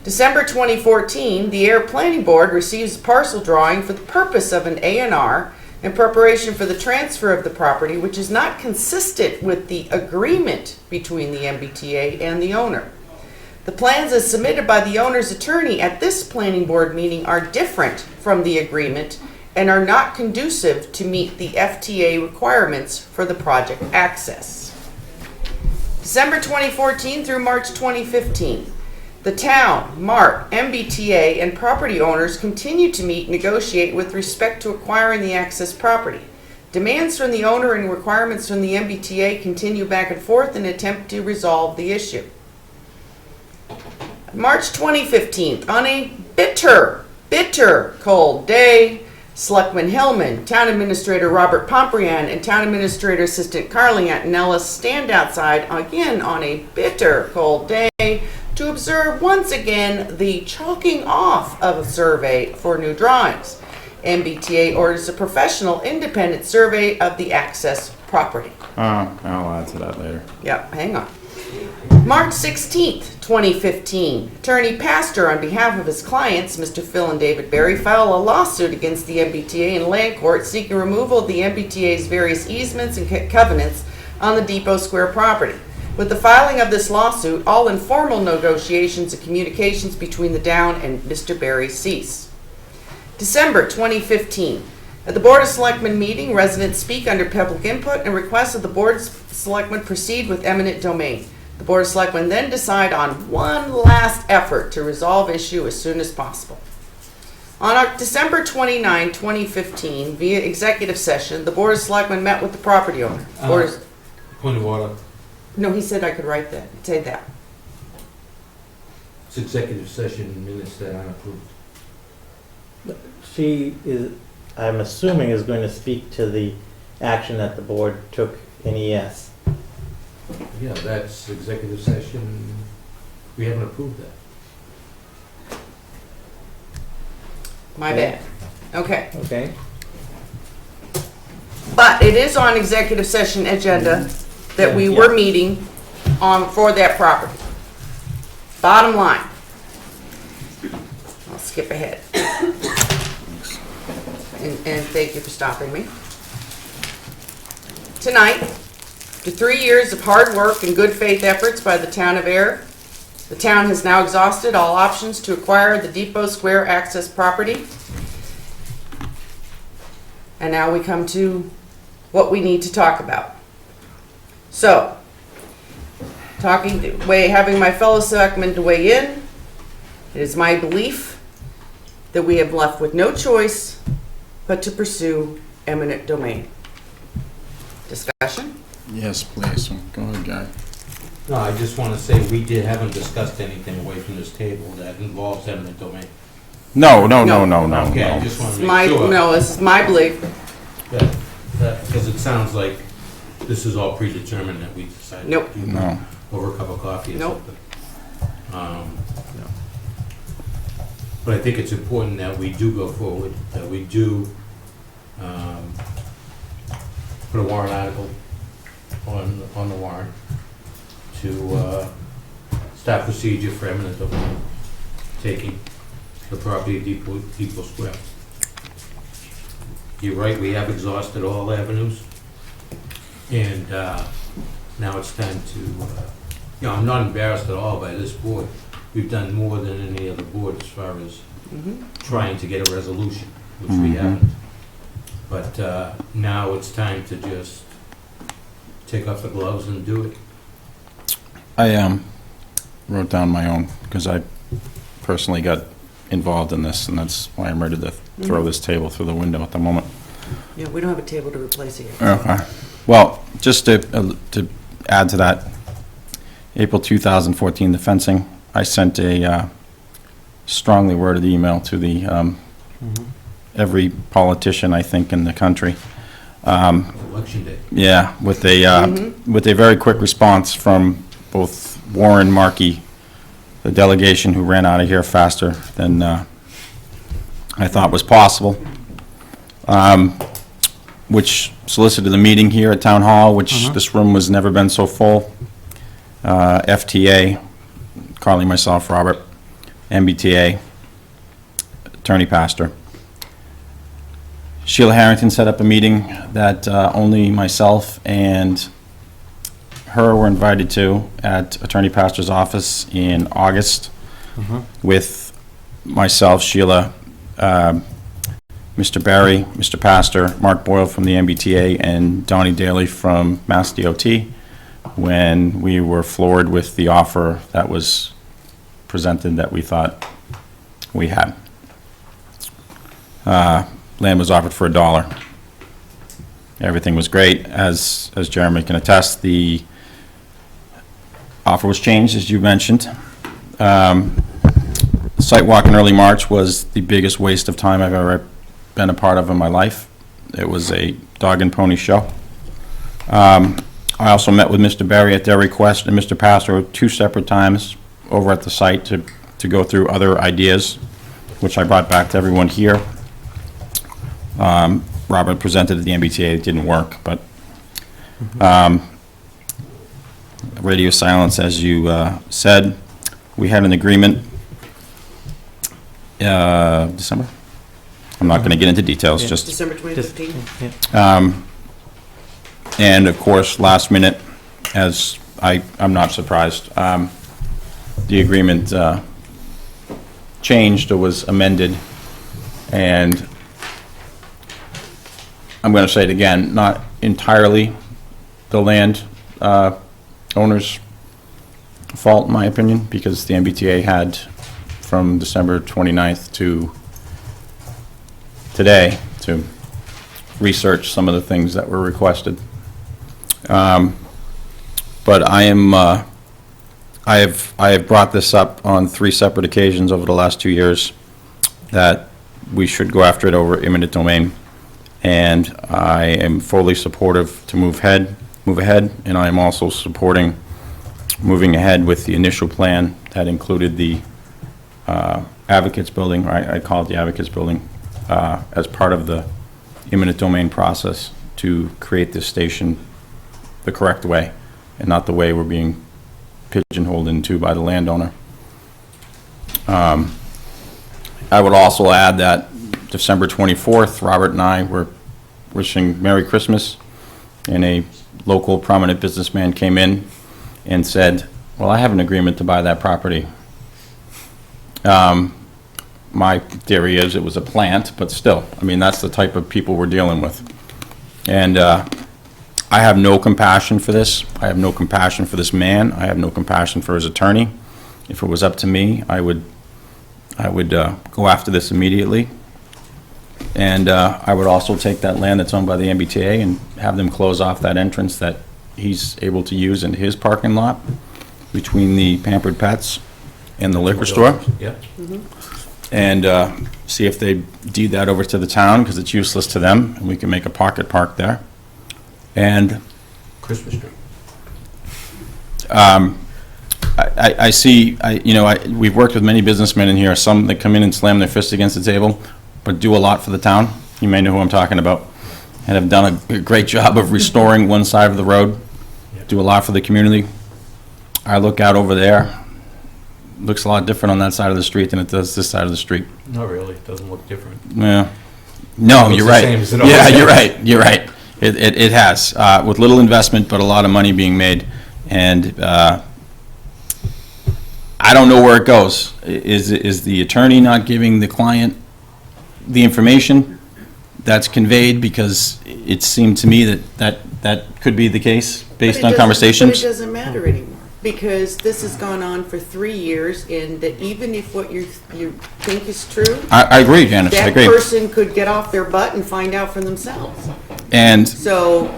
December 2014, the Ayer Planning Board receives a parcel drawing for the purpose of an A&R in preparation for the transfer of the property, which is not consistent with the agreement between the MBTA and the owner. The plans as submitted by the owner's attorney at this planning board meeting are different from the agreement and are not conducive to meet the FTA requirements for the project access. December 2014 through March 2015. The town, MART, MBTA, and property owners continue to meet and negotiate with respect to acquiring the access property. Demands from the owner and requirements from the MBTA continue back and forth in an attempt to resolve the issue. March 2015, on a bitter cold day, Selectman Hillman, Town Administrator Robert Pomprian, and Town Administrator Assistant Carly Antonellis stand outside again on a bitter cold day to observe once again the chalking off of a survey for new drawings. MBTA orders a professional independent survey of the access property. I'll add to that later. Yep, hang on. March 16th, 2015, Attorney Pastor, on behalf of his clients, Mr. Phil and David Berry, filed a lawsuit against the MBTA in land court seeking removal of the MBTA's various easements and covenants on the Depot Square property. With the filing of this lawsuit, all informal negotiations and communications between the town and Mr. Berry cease. December 2015. At the Board of Selectmen meeting, residents speak under public input and request that the Board of Selectmen proceed with eminent domain. The Board of Selectmen then decide on one last effort to resolve issue as soon as possible. On December 29, 2015, via executive session, the Board of Selectmen met with the property owner. Point of order. No, he said I could write that, say that. It's executive session minutes that aren't approved. She is, I'm assuming, is going to speak to the action that the board took in ES. Yeah, that's executive session. We haven't approved that. My bad. Okay. Okay. But it is on executive session agenda that we were meeting on for that property. Bottom line. I'll skip ahead. And thank you for stopping me. Tonight, after 3 years of hard work and good faith efforts by the town of Ayer, the town has now exhausted all options to acquire the Depot Square access property. And now we come to what we need to talk about. So, having my fellow selectmen to weigh in, it is my belief that we have left with no choice but to pursue eminent domain. Discussion? Yes, please. Go ahead, Gary. No, I just want to say, haven't discussed anything away from this table that involves eminent domain. No. Okay, I just want to My, make sure. no, this is my belief. Because it sounds like this is all predetermined that we decided Nope. to do No. over a cup of coffee or Nope. something. But I think it's important that we do go forward, that we do put a warrant article on the warrant to start procedure for eminent domain, taking the property at Depot Square. You're right, we have exhausted all avenues, and now it's time to, I'm not embarrassed at all by this board. We've done more than any other board as far as trying to get a resolution, which we haven't. But now it's time to just take off the gloves and do it. I wrote down my own, because I personally got involved in this, and that's why I'm ready to throw this table through the window at the moment. Yeah, we don't have a table to replace it yet. Okay. Well, just to add to that, April 2014, the fencing, I sent a strongly worded email to the every politician, I think, in the country. Election day. Yeah, with a very quick response from both Warren, Markey, the delegation who ran out of here faster than I thought was possible, which solicited a meeting here at Town Hall, which this room has never been so full. FTA, Carly, myself, Robert, MBTA, Attorney Pastor. Sheila Harrington set up a meeting that only myself and her were invited to at Attorney Pastor's office in August with myself, Sheila, Mr. Barry, Mr. Pastor, Mark Boyle from the MBTA, and Donnie Daly from Mass DOT, when we were floored with the offer that was presented that we thought we had. Land was offered for $1. Everything was great. As Jeremy can attest, the offer was changed, as you mentioned. Site walk in early March was the biggest waste of time I've ever been a part of in my life. It was a dog and pony show. I also met with Mr. Barry at their request and Mr. Pastor 2 separate times over at the site to go through other ideas, which I brought back to everyone here. Robert presented at the MBTA, it didn't work, but radio silence, as you said. We had an agreement December? I'm not going to get into details, just December 2015. and of course, last minute, as I'm not surprised, the agreement changed or was amended, and I'm going to say it again, not entirely the land owner's fault, in my opinion, because the MBTA had from December 29th to today to research some of the things that were requested. But I have brought this up on 3 separate occasions over the last 2 years that we should go after it over eminent domain, and I am fully supportive to move ahead, and I am also supporting moving ahead with the initial plan that included the Advocates Building, I call it the Advocates Building, as part of the eminent domain process to create this station the correct way and not the way we're being pigeonholed into by the landowner. I would also add that December 24th, Robert and I were wishing Merry Christmas, and a local prominent businessman came in and said, well, I have an agreement to buy that property. My theory is it was a plant, but still, I mean, that's the type of people we're dealing with. And I I have no compassion for this. I have no compassion for this man. I have no compassion for his attorney. If it was up to me, I would go after this immediately. And I would also take that land that's owned by the MBTA and have them close off that entrance that he's able to use in his parking lot between the Pampered Pets and the liquor store. Yep. And see if they deed that over to the town, because it's useless to them, and we can make a pocket park there. And Christmas tree. I see, we've worked with many businessmen in here, some that come in and slam their fists against the table, but do a lot for the town. You may know who I'm talking about, and have done a great job of restoring one side of the road, do a lot for the community. I look out over there, looks a lot different on that side of the street than it does this side of the street. Not really, it doesn't look different. Yeah. No, Looks you're the right. same as it always Yeah, has. you're right. It has, with little investment, but a lot of money being made. And I don't know where it goes. Is the attorney not giving the client the information that's conveyed? Because it seemed to me that could be the case based on conversations. But it doesn't matter anymore, because this has gone on for 3 years, and that even if what you think is true, I agree, Janice, I that agree. person could get off their butt and find out for themselves. And So,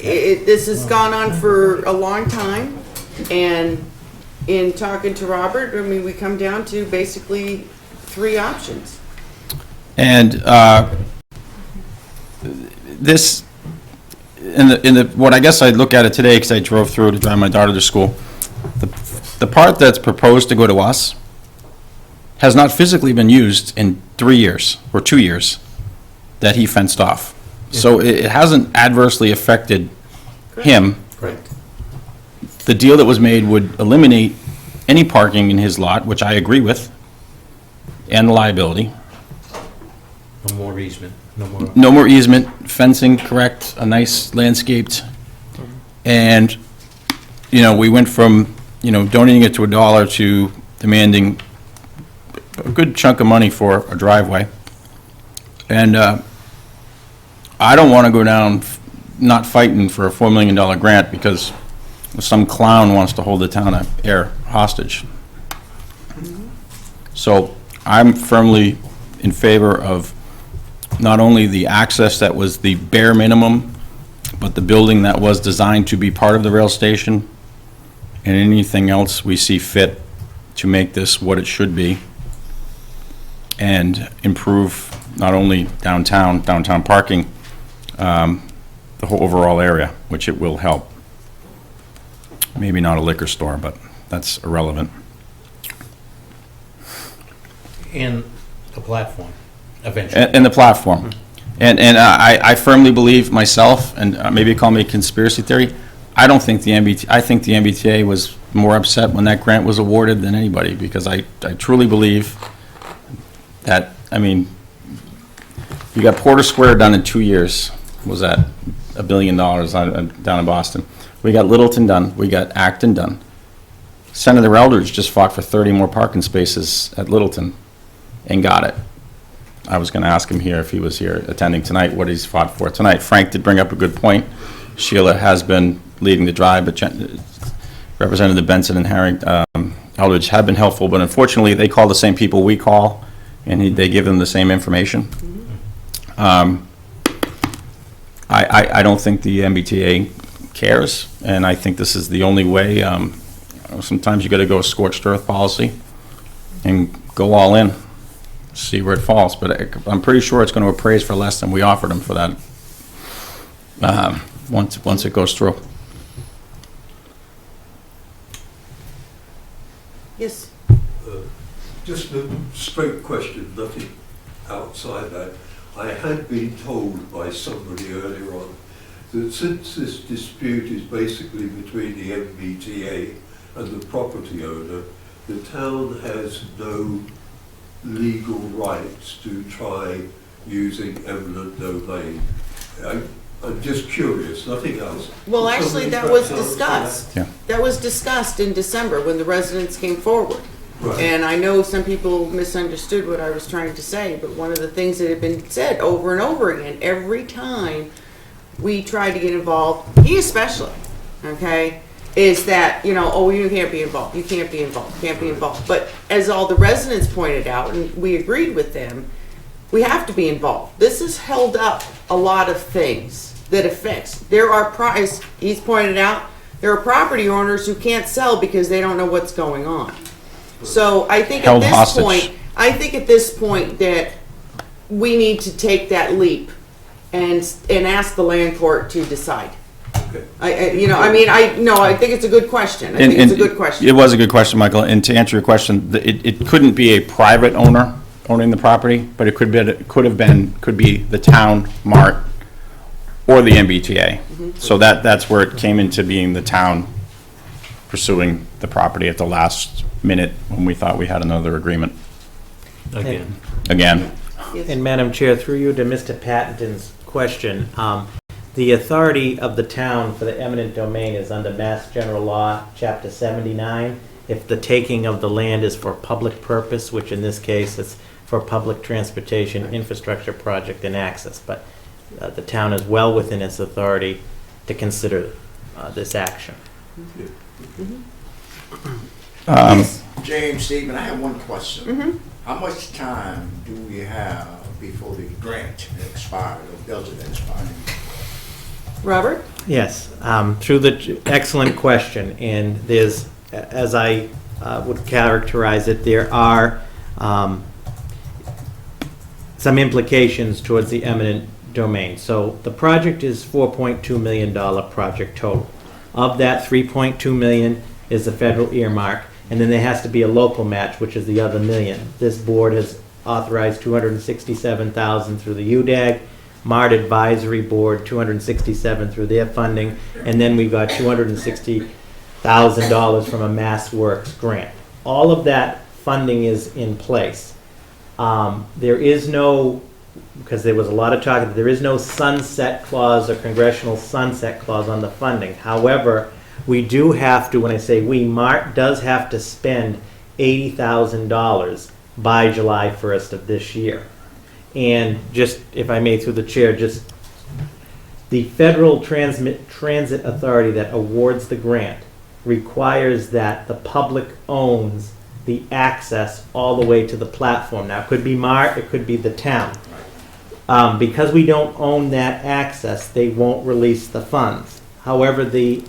this has gone on for a long time, and in talking to Robert, I mean, we come down to basically 3 options. And this, what I guess I'd look at it today, because I drove through to drive my daughter to school, the part that's proposed to go to us has not physically been used in 3 years, or 2 years, that he fenced off. So it hasn't adversely affected him. Right. The deal that was made would eliminate any parking in his lot, which I agree with, and the liability. No more easement, no more. No more easement, fencing, correct, a nice landscaped. And, we went from, donating it to $1 to demanding a good chunk of money for a driveway. And I don't want to go down not fighting for a $4 million grant because some clown wants to hold the town of Ayer hostage. So I'm firmly in favor of not only the access that was the bare minimum, but the building that was designed to be part of the rail station, and anything else we see fit to make this what it should be, and improve not only downtown parking, the whole overall area, which it will help. Maybe not a liquor store, but that's irrelevant. And the platform, eventually. And the platform. And I firmly believe myself, and maybe call me conspiracy theory, I think the MBTA was more upset when that grant was awarded than anybody, because I truly believe that, you got Porter Square done in 2 years. What was that $1 billion down in Boston? We got Littleton done, we got Acton done. Senator Eldridge just fought for 30 more parking spaces at Littleton and got it. I was going to ask him here if he was here attending tonight, what he's fought for tonight. Frank did bring up a good point. Sheila has been leading the drive, but Representative Benson and Eldridge have been helpful, but unfortunately, they call the same people we call, and they give them the same information. I don't think the MBTA cares, and I think this is the only way. Sometimes you got to go scorched earth policy and go all in, see where it falls. But I'm pretty sure it's going to appraise for less than we offered them for that once it goes through. Yes. Just a straight question, nothing outside that. I had been told by somebody earlier on that since this dispute is basically between the MBTA and the property owner, the town has no legal rights to try using eminent domain. I'm just curious, nothing else. Well, Can actually, somebody that was perhaps answer discussed. Yeah. That was discussed in December when the residents came forward. Right. And I know some people misunderstood what I was trying to say, but one of the things that had been said over and over again, every time we try to get involved, he especially, okay, is that, you know, oh, you can't be involved, you can't be involved, can't be involved. But as all the residents pointed out, and we agreed with them, we have to be involved. This has held up a lot of things that affects. There are, as he's pointed out, there are property owners who can't sell because they don't know what's going on. So I think at Held this hostage. point, that we need to take that leap and ask the land court to decide. I think it's a good question. I think it's a good question. It was a good question, Michael, and to answer your question, it couldn't be a private owner owning the property, but it could be the town, Mart, or the MBTA. So that's where it came into being, the town pursuing the property at the last minute when we thought we had another agreement. Again. And Madam Chair, through you to Mr. Patton's question, the authority of the town for the eminent domain is under Mass General Law, Chapter 79. If the taking of the land is for public purpose, which in this case is for public transportation, infrastructure project and access, but the town is well within its authority to consider this action. James, Stephen, I have one question. How much time do we have before the grant expired or doesn't expire? Robert? Yes, through the excellent question, and there's, as I would characterize it, there are some implications towards the eminent domain. So the project is $4.2 million project total. Of that, $3.2 million is the federal earmark, and then there has to be a local match, which is the other $1 million. This board has authorized $267,000 through the UDAG, MART Advisory Board, $267,000 through their funding, and then we've got $260,000 from a Mass Works grant. All of that funding is in place. There is no, because there was a lot of talk, there is no sunset clause or congressional sunset clause on the funding. However, we do have to, when I say we, MART does have to spend $80,000 by July 1st of this year. And just, if I may, through the chair, just the Federal Transit Authority that awards the grant requires that the public owns the access all the way to the platform. Now, it could be MART, it could be the town. Because we don't own that access, they won't release the funds. However, the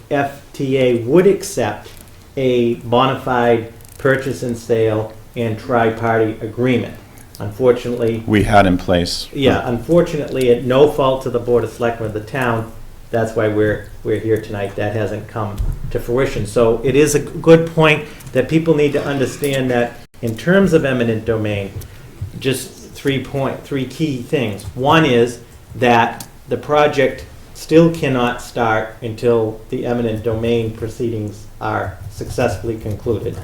FTA would accept a bona fide purchase and sale and tri-party agreement. Unfortunately, We had in place. yeah, unfortunately, at no fault to the Board of Selectmen of the town, that's why we're here tonight. That hasn't come to fruition. So it is a good point that people need to understand that in terms of eminent domain, just 3 key things. One is that the project still cannot start until the eminent domain proceedings are successfully concluded.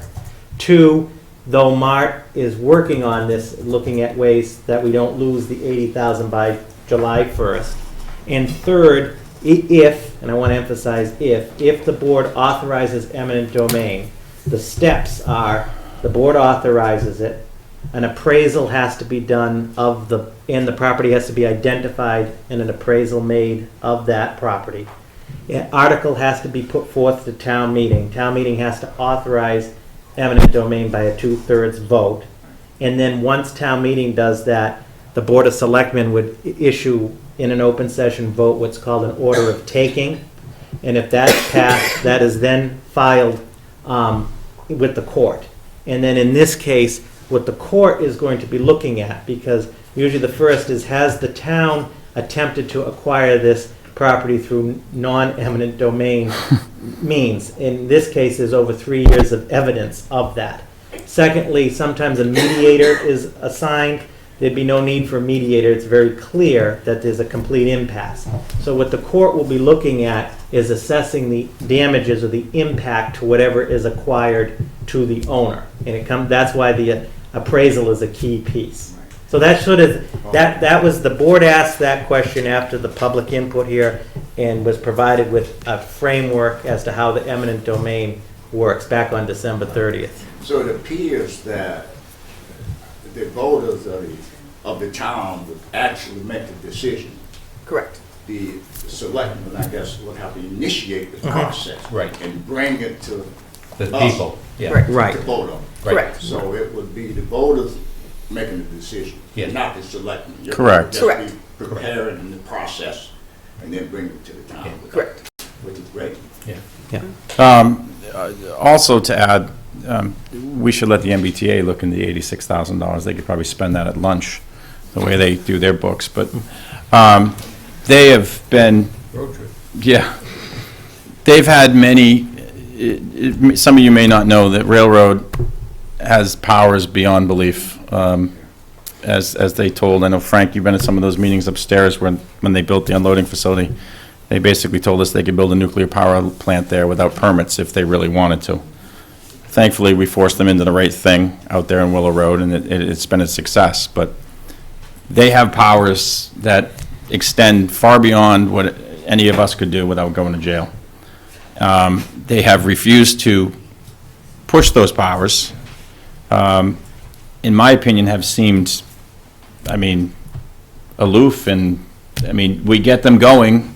2, though MART is working on this, looking at ways that we don't lose the $80,000 by July 1st. And 3rd, if, and I want to emphasize if the board authorizes eminent domain, the steps are, the board authorizes it, an appraisal has to be done and the property has to be identified and an appraisal made of that property. An article has to be put forth to town meeting. Town meeting has to authorize eminent domain by a 2/3 vote. And then once town meeting does that, the Board of Selectmen would issue in an open session vote what's called an order of taking. And if that's passed, that is then filed with the court. And then in this case, what the court is going to be looking at, because usually the first is, has the town attempted to acquire this property through non-eminent domain means? In this case, there's over 3 years of evidence of that. Secondly, sometimes a mediator is assigned. There'd be no need for a mediator. It's very clear that there's a complete impasse. So what the court will be looking at is assessing the damages or the impact to whatever is acquired to the owner. And that's why the appraisal is a key piece. So that sort of, that was, the board asked that question after the public input here and was provided with a framework as to how the eminent domain works back on December 30th. So it appears that the voters of the town would actually make the decision. Correct. the selectmen, I guess, would have to initiate the process. Right. And bring it to The us people, yeah. Right. to vote on. Correct. So it would be the voters making the decision, Yeah. not the selectmen. You're Correct. just be preparing the process and then bring it to the town. Correct. Which is great. Also to add, we should let the MBTA look into the $86,000. They could probably spend that at lunch, the way they do their books. But they have been, Road trip. yeah, they've had many, some of you may not know that Railroad has powers beyond belief, as they told. I know, Frank, you've been at some of those meetings upstairs when they built the unloading facility. They basically told us they could build a nuclear power plant there without permits if they really wanted to. Thankfully, we forced them into the right thing out there in Willow Road, and it's been a success. But they have powers that extend far beyond what any of us could do without going to jail. They have refused to push those powers. In my opinion, have seemed, aloof, and, we get them going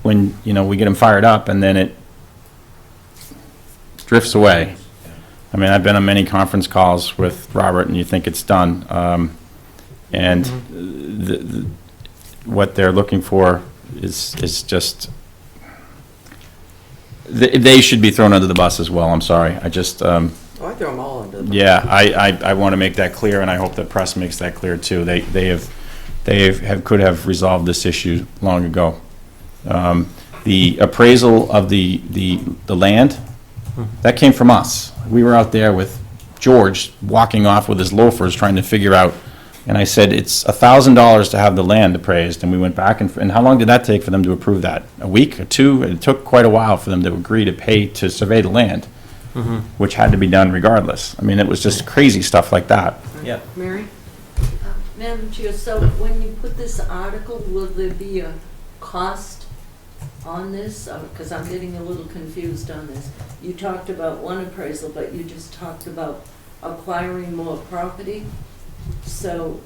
when, we get them fired up, and then it drifts away. I've been on many conference calls with Robert, and you think it's done. What they're looking for is just, they should be thrown under the bus as well. I'm sorry. I just, Oh, I throw them all under the bus. yeah, I want to make that clear, and I hope the press makes that clear too. They could have resolved this issue long ago. The appraisal of the land, that came from us. We were out there with George walking off with his loafers trying to figure out, and I said, it's $1,000 to have the land appraised, and we went back, and how long did that take for them to approve that? A week or two? It took quite a while for them to agree to pay to survey the land, which had to be done regardless. It was just crazy stuff like that. Yep. Mary? Madam Chair, so when you put this article, will there be a cost on this? Because I'm getting a little confused on this. You talked about one appraisal, but you just talked about acquiring more property. So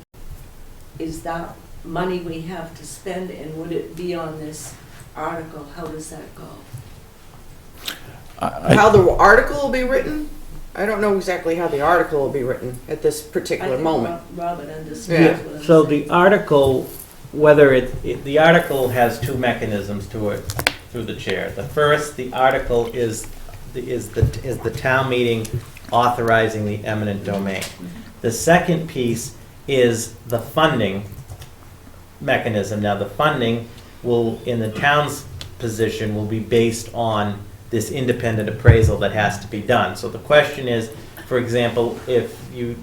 is that money we have to spend, and would it be on this article? How does that go? How the article will be written? I don't know exactly how the article will be written at this particular moment. Robert understands what I'm So saying. the article, the article has two mechanisms to it through the chair. The first, the article is the town meeting authorizing the eminent domain. The second piece is the funding mechanism. Now, the funding will, in the town's position, will be based on this independent appraisal that has to be done. So the question is, for example, if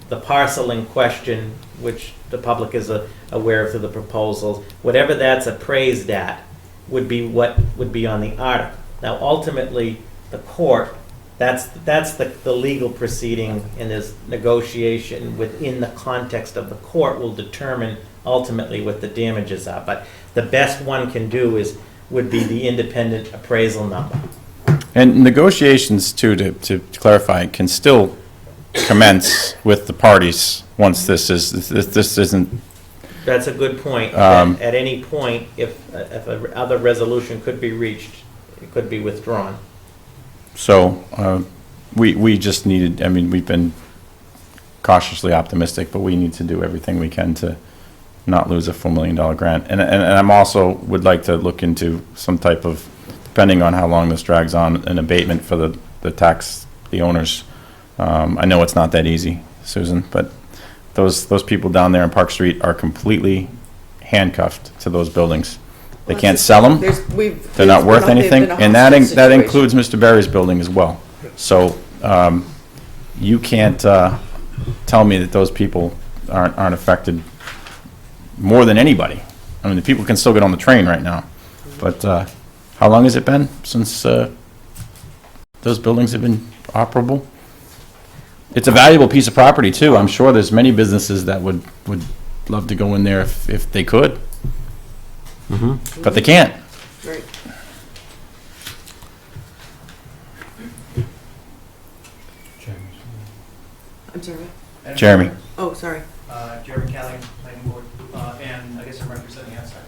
the parcel in question, which the public is aware of through the proposals, whatever that's appraised at would be what would be on the article. Now, ultimately, the court, that's the legal proceeding, and this negotiation within the context of the court will determine ultimately what the damages are. But the best one can do would be the independent appraisal number. And negotiations, too, to clarify, can still commence with the parties once this isn't. That's a good point. At any point, if other resolution could be reached, it could be withdrawn. So we just needed, we've been cautiously optimistic, but we need to do everything we can to not lose a $4 million grant. And I'm also would like to look into some type of, depending on how long this drags on, an abatement for the owners. I know it's not that easy, Susan, but those people down there in Park Street are completely handcuffed to those buildings. They can't sell them. They're not worth anything, and that includes Mr. Berry's building as well. So you can't tell me that those people aren't affected more than anybody. The people can still get on the train right now, but how long has it been since those buildings have been operable? It's a valuable piece of property too. I'm sure there's many businesses that would love to go in there if they could. But they can't. Right. I'm sorry. Jeremy. Oh, sorry. Jeremy Kelly, planning board, and I guess I'm representing outside.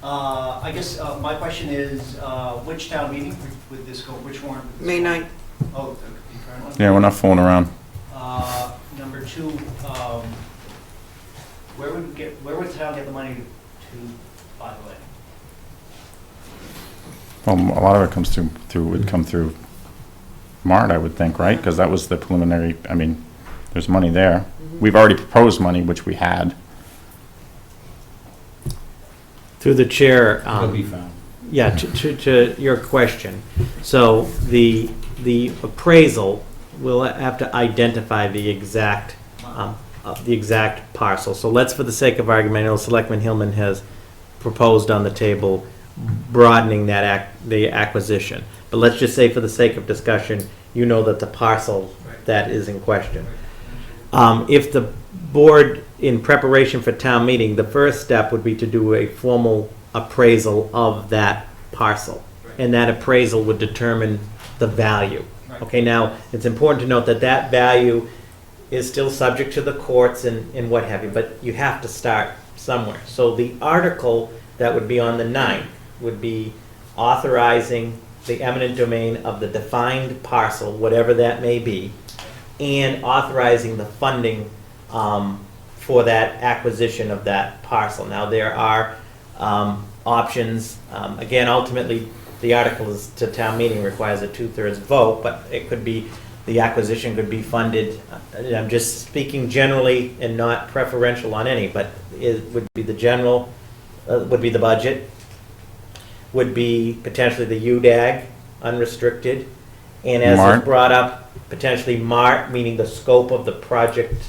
I guess my question is, which town meeting would this go, which warrant? would this May go? 9th. Oh, the current one? Yeah, we're not fooling around. Number two, where would the town get the money to buy the land? Well, a lot of it comes would come through MART, I would think, right? Because that was the preliminary, I mean, there's money there. We've already proposed money, which we had. Through the chair. It'll be found. Yeah, to your question. So the appraisal will have to identify the exact parcel. So let's, for the sake of argument, I know Selectman Hillman has proposed on the table broadening the acquisition. But let's just say, for the sake of discussion, you know that the parcel that is in question. If the board, in preparation for town meeting, the first step would be to do a formal appraisal of that parcel. And that appraisal would determine the value. Okay, now, it's important to note that that value is still subject to the courts and what have you, but you have to start somewhere. So the article that would be on the 9th would be authorizing the eminent domain of the defined parcel, whatever that may be, and authorizing the funding for that acquisition of that parcel. Now, there are options. Again, ultimately, the article is to town meeting, requires a 2/3 vote, but it could be, the acquisition could be funded. I'm just speaking generally and not preferential on any, but it would be the general, would be the budget, would be potentially the UDAG, unrestricted, and as MART. was brought up, potentially MART, meaning the scope of the project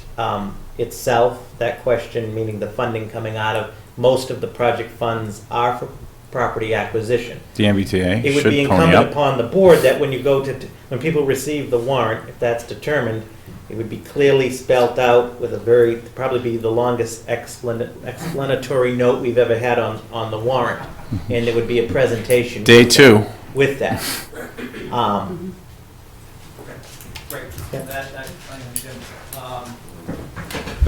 itself. That question, meaning the funding coming out of, most of the project funds are for property acquisition. The MBTA It would should be pony incumbent up. upon the board that when you go to, when people receive the warrant, if that's determined, it would be clearly spelt out with a very, probably be the longest explanatory note we've ever had on the warrant. And there would be a presentation. Day 2. With that. Great, that, I understand.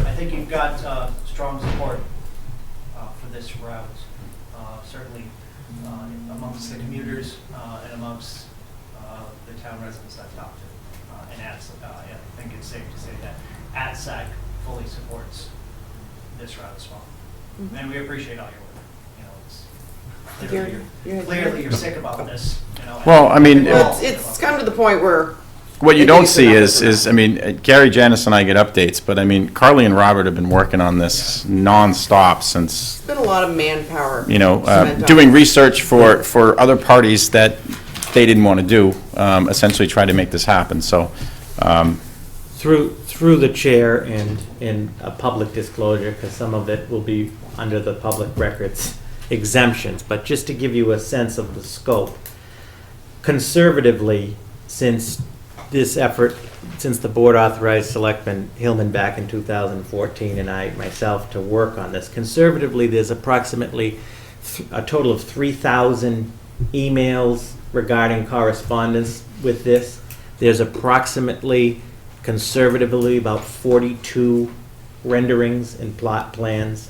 I think you've got strong support for this route, certainly amongst the commuters and amongst the town residents I've talked to. And I think it's safe to say that ATSAC fully supports this route as well. And we appreciate all your work. You know, clearly you're sick about this, you know. Well, I mean, Well, it's come to the point where. what you don't see is, I mean, Gary, Janice, and I get updates, but I mean, Carly and Robert have been working on this nonstop since, It's been a lot of manpower. you know, spent on doing it. research for other parties that they didn't want to do, essentially try to make this happen, so. Through the chair and in a public disclosure, because some of it will be under the public records exemptions, but just to give you a sense of the scope, conservatively, since this effort, since the board authorized Selectman Hillman back in 2014 and I myself to work on this, conservatively, there's approximately a total of 3,000 emails regarding correspondence with this. There's approximately, conservatively, about 42 renderings and plot plans.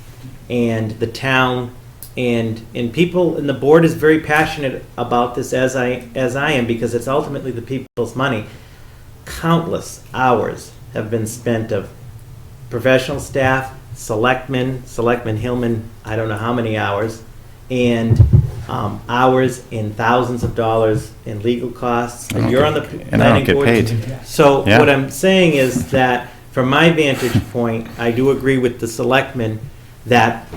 And the town and people, and the board is very passionate about this, as I am, because it's ultimately the people's money. Countless hours have been spent of professional staff, Selectmen Hillman, I don't know how many hours, and hours in thousands of dollars in legal costs. And you're on the And I don't planning get board. paid. So Yeah. what I'm saying is that, from my vantage point, I do agree with the Selectmen that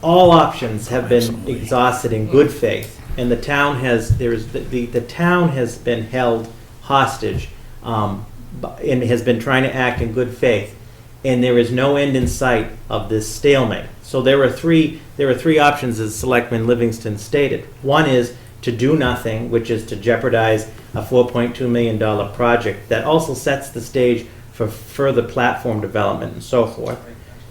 all options have been exhausted in good faith, and the town has, the town has been held hostage, and has been trying to act in good faith, and there is no end in sight of this stalemate. So there are three options, as Selectman Livingston stated. One is to do nothing, which is to jeopardize a $4.2 million project that also sets the stage for further platform development and so forth.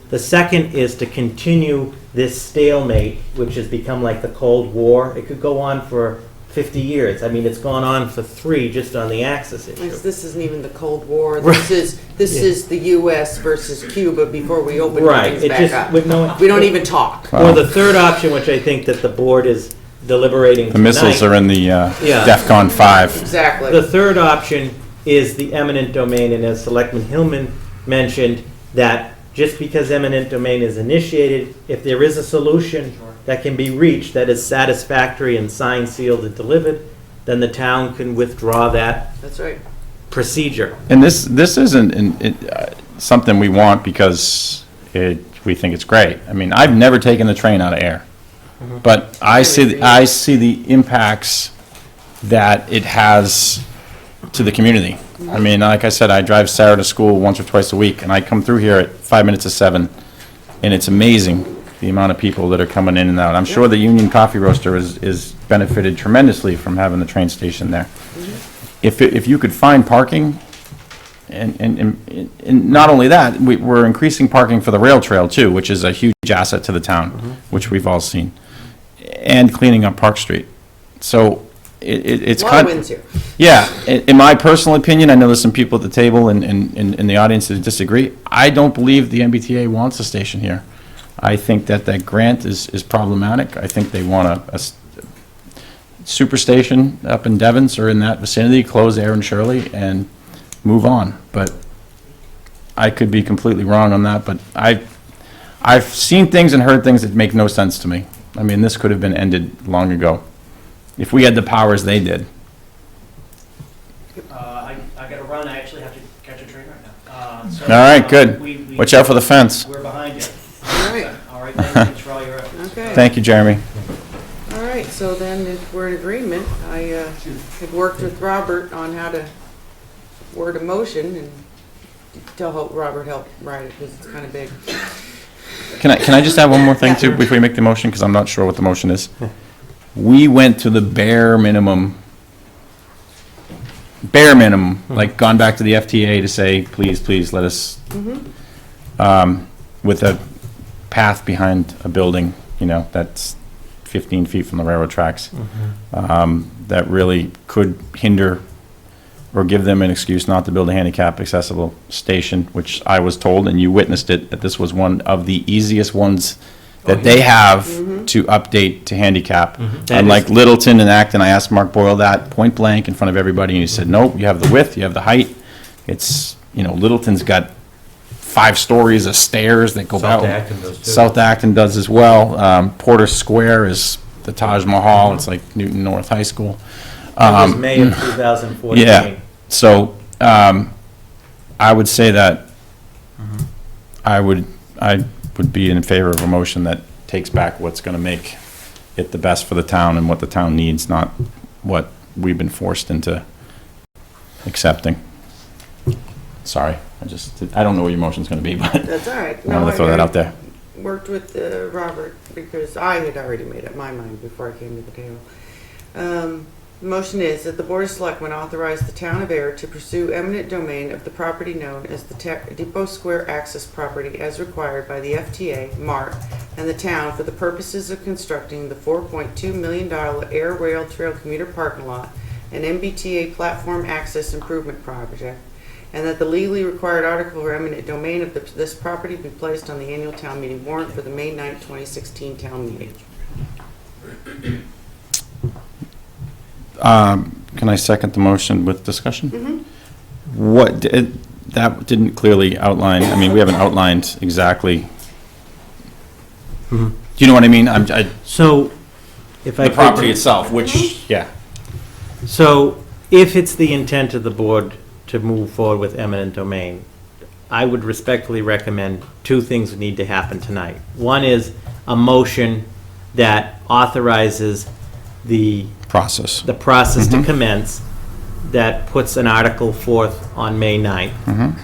The second is to continue this stalemate, which has become like the Cold War. It could go on for 50 years. I mean, it's gone on for 3 just on the access issue. This isn't even the Cold War. This is the U.S. versus Cuba before we open Right. things It back just up. with no. We don't even talk. Or the third option, which I think that the board is deliberating The tonight. missiles are in the Yeah. DEFCON 5. Exactly. The third option is the eminent domain, and as Selectman Hillman mentioned, that just because eminent domain is initiated, if there is a solution that can be reached that is satisfactory and signed, sealed, and delivered, then the town can withdraw that That's right. procedure. And this isn't something we want because we think it's great. I mean, I've never taken the train out of Ayer, but I see the impacts that it has to the community. I mean, like I said, I drive Sarah to school once or twice a week, and I come through here at 5 minutes to 7, and it's amazing the amount of people that are coming in and out. I'm sure the Union Coffee Roaster is benefited tremendously from having the train station there. If you could find parking, and not only that, we're increasing parking for the rail trail too, which is a huge asset to the town, which we've all seen, and cleaning up Park Street. So it's A lot kind of wins here. yeah. In my personal opinion, I know there's some people at the table and in the audience that disagree. I don't believe the MBTA wants a station here. I think that grant is problematic. I think they want a super station up in Devens or in that vicinity, close Ayer and Shirley, and move on. But I could be completely wrong on that. But I've seen things and heard things that make no sense to me. I mean, this could have been ended long ago if we had the powers they did. I gotta run, I actually have to catch a train right now. So, All right, good. we- Watch out for the fence. We're behind you. All right. All right, thanks for all your efforts. Okay. Thank you, Jeremy. All right, so then if we're in agreement, I had worked with Robert on how to word a motion and tell Robert help write it because it's kind of big. Can I just add one more thing too before you make the motion, because I'm not sure what the motion is. We went to the bare minimum, like gone back to the FTA to say, please let us, with a path behind a building, that's 15 feet from the railroad tracks, that really could hinder or give them an excuse not to build a handicap accessible station, which I was told, and you witnessed it, that this was one of the easiest ones that they have to update to handicap. Unlike Littleton and Acton, I asked Mark Boyle that point blank in front of everybody, and he said, nope, you have the width, you have the height. It's, Littleton's got 5 stories of stairs that go out. South Acton does too. South Acton does as well. Porter Square is the Taj Mahal. It's like Newton North High School. That was May of 2014. Yeah, so I would say that I would be in favor of a motion that takes back what's going to make it the best for the town and what the town needs, not what we've been forced into accepting. Sorry, I don't know what your motion's going to be, but That's all right. I wanted to throw that out there. Worked with Robert because I had already made up my mind before I came to the table. The motion is that the Board of Selectmen authorize the town of Ayer to pursue eminent domain of the property known as the Depot Square Access Property as required by the FTA, MART, and the town for the purposes of constructing the $4.2 million Ayer Rail Trail commuter parking lot and MBTA platform access improvement project, and that the legally required article for eminent domain of this property be placed on the annual town meeting warrant for the May 9, 2016 town meeting. Can I second the motion with discussion? That didn't clearly outline, I mean, we haven't outlined exactly. Do you know what I mean? So, if I The could- property itself, which, yeah. So, if it's the intent of the board to move forward with eminent domain, I would respectfully recommend 2 things need to happen tonight. One is a motion that authorizes the Process. to commence, that puts an article forth on May 9th.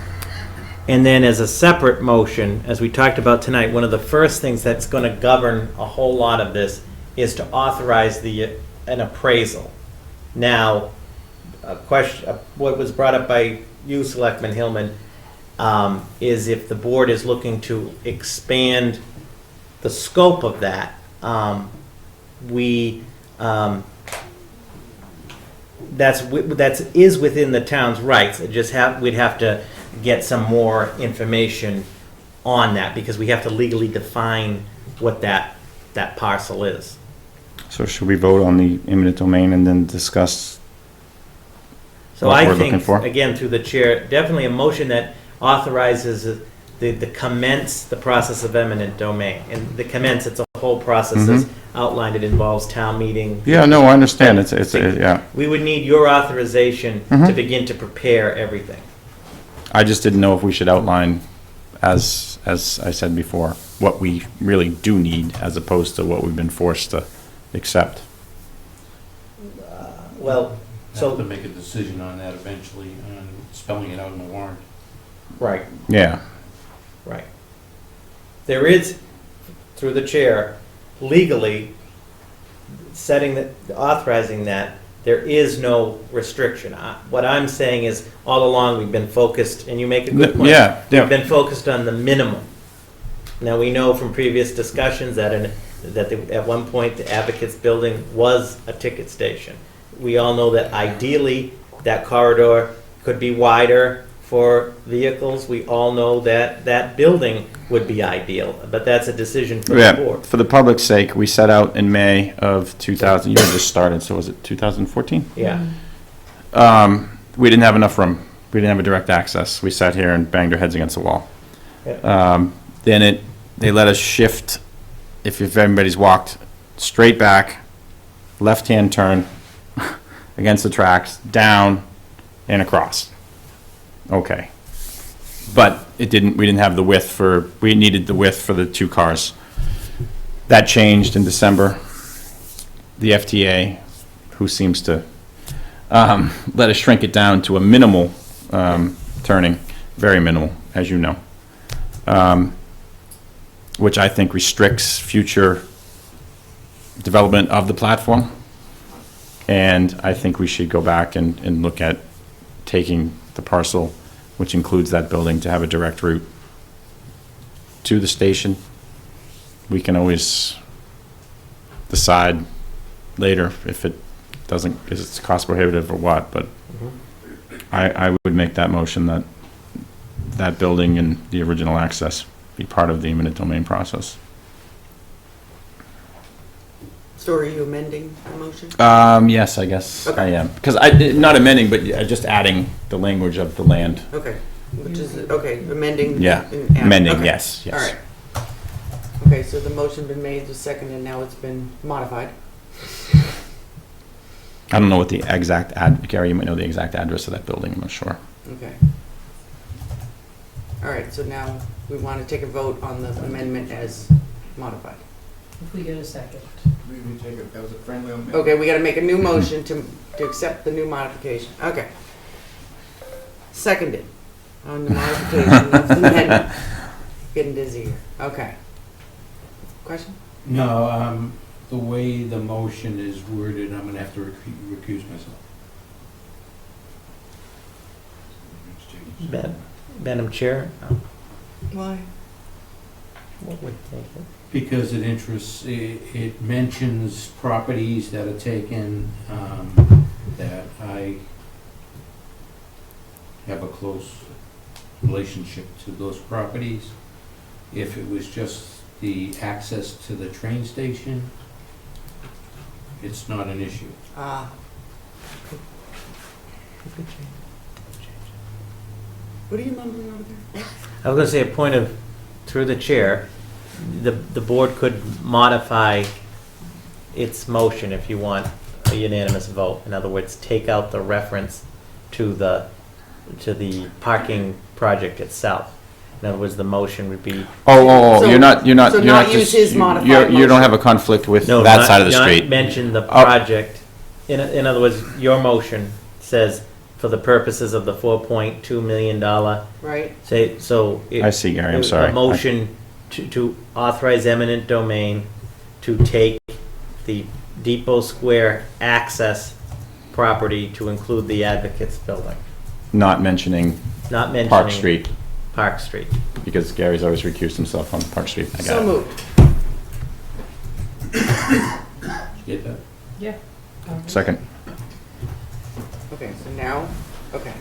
And then as a separate motion, as we talked about tonight, one of the first things that's going to govern a whole lot of this is to authorize an appraisal. Now, a question, what was brought up by you, Selectman Hillman, is if the board is looking to expand the scope of that, is within the town's rights. We'd have to get some more information on that, because we have to legally define what that parcel is. So should we vote on the eminent domain and then discuss So what I we're looking think, for? again, through the chair, definitely a motion that authorizes the commence the process of eminent domain. And the commence, it's a whole process as outlined. It involves town meeting. Yeah, no, I understand. Yeah. We would need your authorization to begin to prepare everything. I just didn't know if we should outline, as I said before, what we really do need as opposed to what we've been forced to accept. Well, Have to make a decision on that eventually, on spelling it out in the warrant. Right. Yeah. Right. There is, through the chair, legally authorizing that, there is no restriction. What I'm saying is, all along, we've been focused, and you make a good point. Yeah. We've been focused on the minimum. Now, we know from previous discussions that at one point, the Advocates Building was a ticket station. We all know that ideally, that corridor could be wider for vehicles. We all know that that building would be ideal, but that's a decision for the board. For the public's sake, we set out in May of 2000, you just started, so was it 2014? Yeah. We didn't have enough room. We didn't have a direct access. We sat here and banged our heads against the wall. Yeah. Then they let us shift, if everybody's walked straight back, left-hand turn against the tracks, down and across. Okay. But we didn't have the width we needed the width for the two cars. That changed in December. The FTA, who seems to let us shrink it down to a minimal turning, very minimal, as you know, which I think restricts future development of the platform. And I think we should go back and look at taking the parcel, which includes that building, to have a direct route to the station. We can always decide later if it doesn't, if it's cost prohibitive or what, but I would make that motion that that building and the original access be part of the eminent domain process. So are you amending the motion? Yes, I guess Okay. I am. Because not amending, but just adding the language of the land. Okay, which is, amending. Yeah, and add- amending, okay. yes. All right. Okay, so the motion been made, the second, and now it's been modified. I don't know what the exact Gary, you might know the exact address of that building, I'm not sure. Okay. All right, so now we want to take a vote on the amendment as modified. If we get a second. That was a friendly amendment. Okay, we got to make a new motion to accept the new modification. Okay. Seconded on the modification of the amendment. Getting dizzy here. Okay. Question? No, the way the motion is worded, I'm gonna have to recuse myself. Madam Chair? Why? What would take it? Because it mentions properties that are taken, that I have a close relationship to those properties. If it was just the access to the train station, it's not an issue. What are you mumbling over there? I was going to say a point of, through the chair, the board could modify its motion if you want a unanimous vote. In other words, take out the reference to the parking project itself. In other words, the motion would be. So- you're not so not just, use his modified you don't motion. have a conflict with No, that not- side of the not street. mention the Oh. project. In other words, your motion says for the purposes of the $4.2 million. Right. Say, so. I see, Gary, I'm sorry. A motion to authorize eminent domain to take the Depot Square access property to include the Advocates Building. Not mentioning Not mentioning. Park Street, Park Street. because Gary's always recused himself on Park Street. I got So it. moved. Get that? Yeah. Second. No? Okay.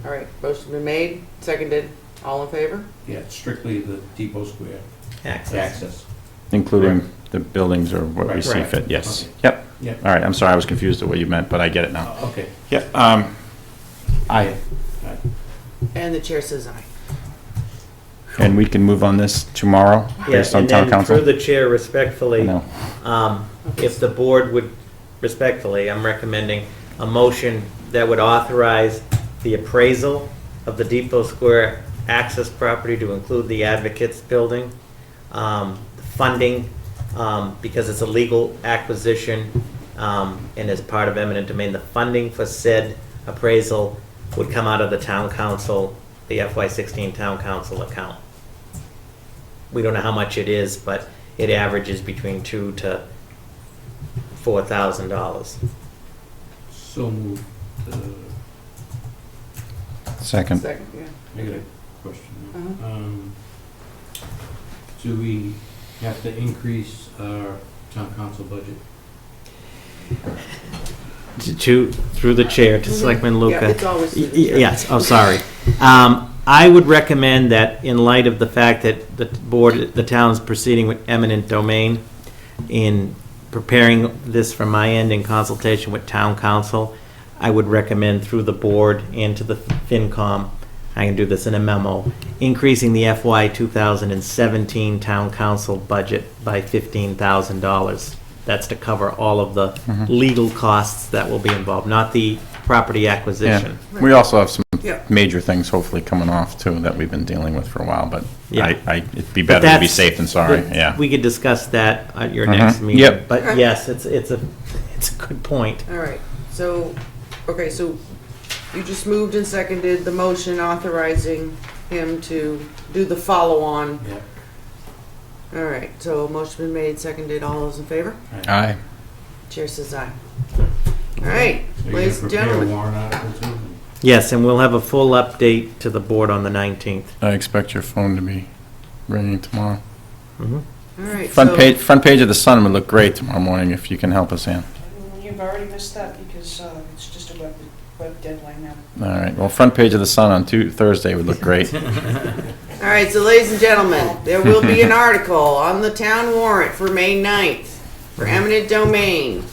All right, motion been made, seconded, all in favor? Yeah, strictly the Depot Square access. Including the buildings or what we Right. see Correct. fit, yes. Okay. Yep. Yep. All right, I'm sorry, I was confused at what you meant, but I get it now. Okay. Yep, aye. And the chair says aye. And we can move on this tomorrow, based on town And council? then through the chair respectfully, No. if the board would, respectfully, I'm recommending a motion that would authorize the appraisal of the Depot Square access property to include the Advocates Building, funding, because it's a legal acquisition, and as part of eminent domain, the funding for said appraisal would come out of the town council, the FY16 town council account. We don't know how much it is, but it averages between $2,000 to $4,000. So moved. Second. Second, yeah. I got a question. Uh-huh. Do we have to increase our town council budget? Through the chair to Selectman Luca. Yeah, it's always through the chair. Yes, oh, sorry. I would recommend that in light of the fact that the town's proceeding with eminent domain, in preparing this from my end in consultation with town council, I would recommend through the board and to the FinCom, I can do this in a memo, increasing the FY 2017 town council budget by $15,000. That's to cover all of the legal costs that will be involved, not the property Yeah, acquisition. we also have some Yeah. major things hopefully coming off too that we've been dealing with for a while, but Yeah. it'd be But better to be that's- safe than sorry, yeah. We could discuss that at your Mhm. next meeting. Yep. But yes, it's a good point. All right, so, okay, so you just moved and seconded the motion authorizing him to do the follow-on. Yeah. All right, so motion been made, seconded, all those in favor? Aye. Chair says aye. All right, So you're ladies gonna and prepare a gentlemen. warrant article too? Yes, and we'll have a full update to the board on the 19th. I expect your phone to be ringing tomorrow. All right, Front so, front page of the Sun would look great tomorrow morning if you can help us, Ann. You've already missed that because it's just a web deadline now. All right, well, front page of the Sun on Thursday would look great. all right, so ladies and gentlemen, there will be an article on the town warrant for May 9th for eminent domain.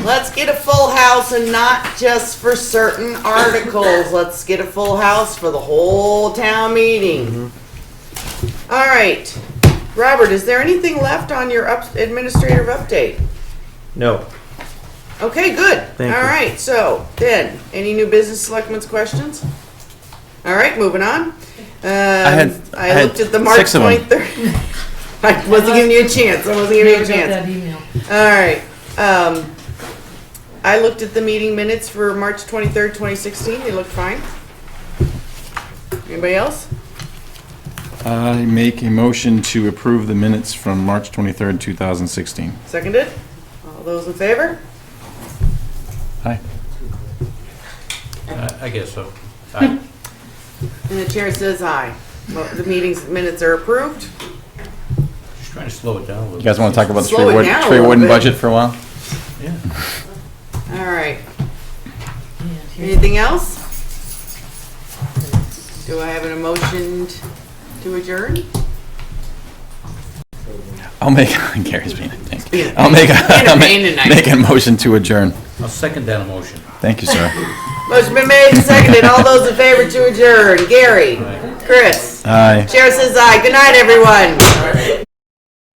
Let's get a full house and not just for certain articles. Let's get a full house for the whole town meeting. All right. Robert, is there anything left on your administrative update? No. Okay, good. Thank All you. right, so then, any new business selectmen's questions? All right, moving on. had I looked at the March 6 of them. 23rd. I wasn't giving you a chance. I wasn't giving you a chance. that email. All right. I looked at the meeting minutes for March 23rd, 2016. They look fine. Anybody else? I make a motion to approve the minutes from March 23rd, 2016. Seconded? All those in favor? Aye. I guess so. Aye. And the chair says aye. Well, the meeting's minutes are approved. Just trying to slow it down a little. You guys want to talk about the Slow it down a tree little warden bit. budget for a while? Yeah. All right. Anything else? Do I have an motion to adjourn? I'll make, Gary's being a dink. Being a I'll make pain I'll tonight. make a motion to adjourn. I'll second that motion. Thank you, sir. Motion been made and seconded. All those in favor to adjourn. Gary? Chris? Aye. Chair says aye. Good night, everyone.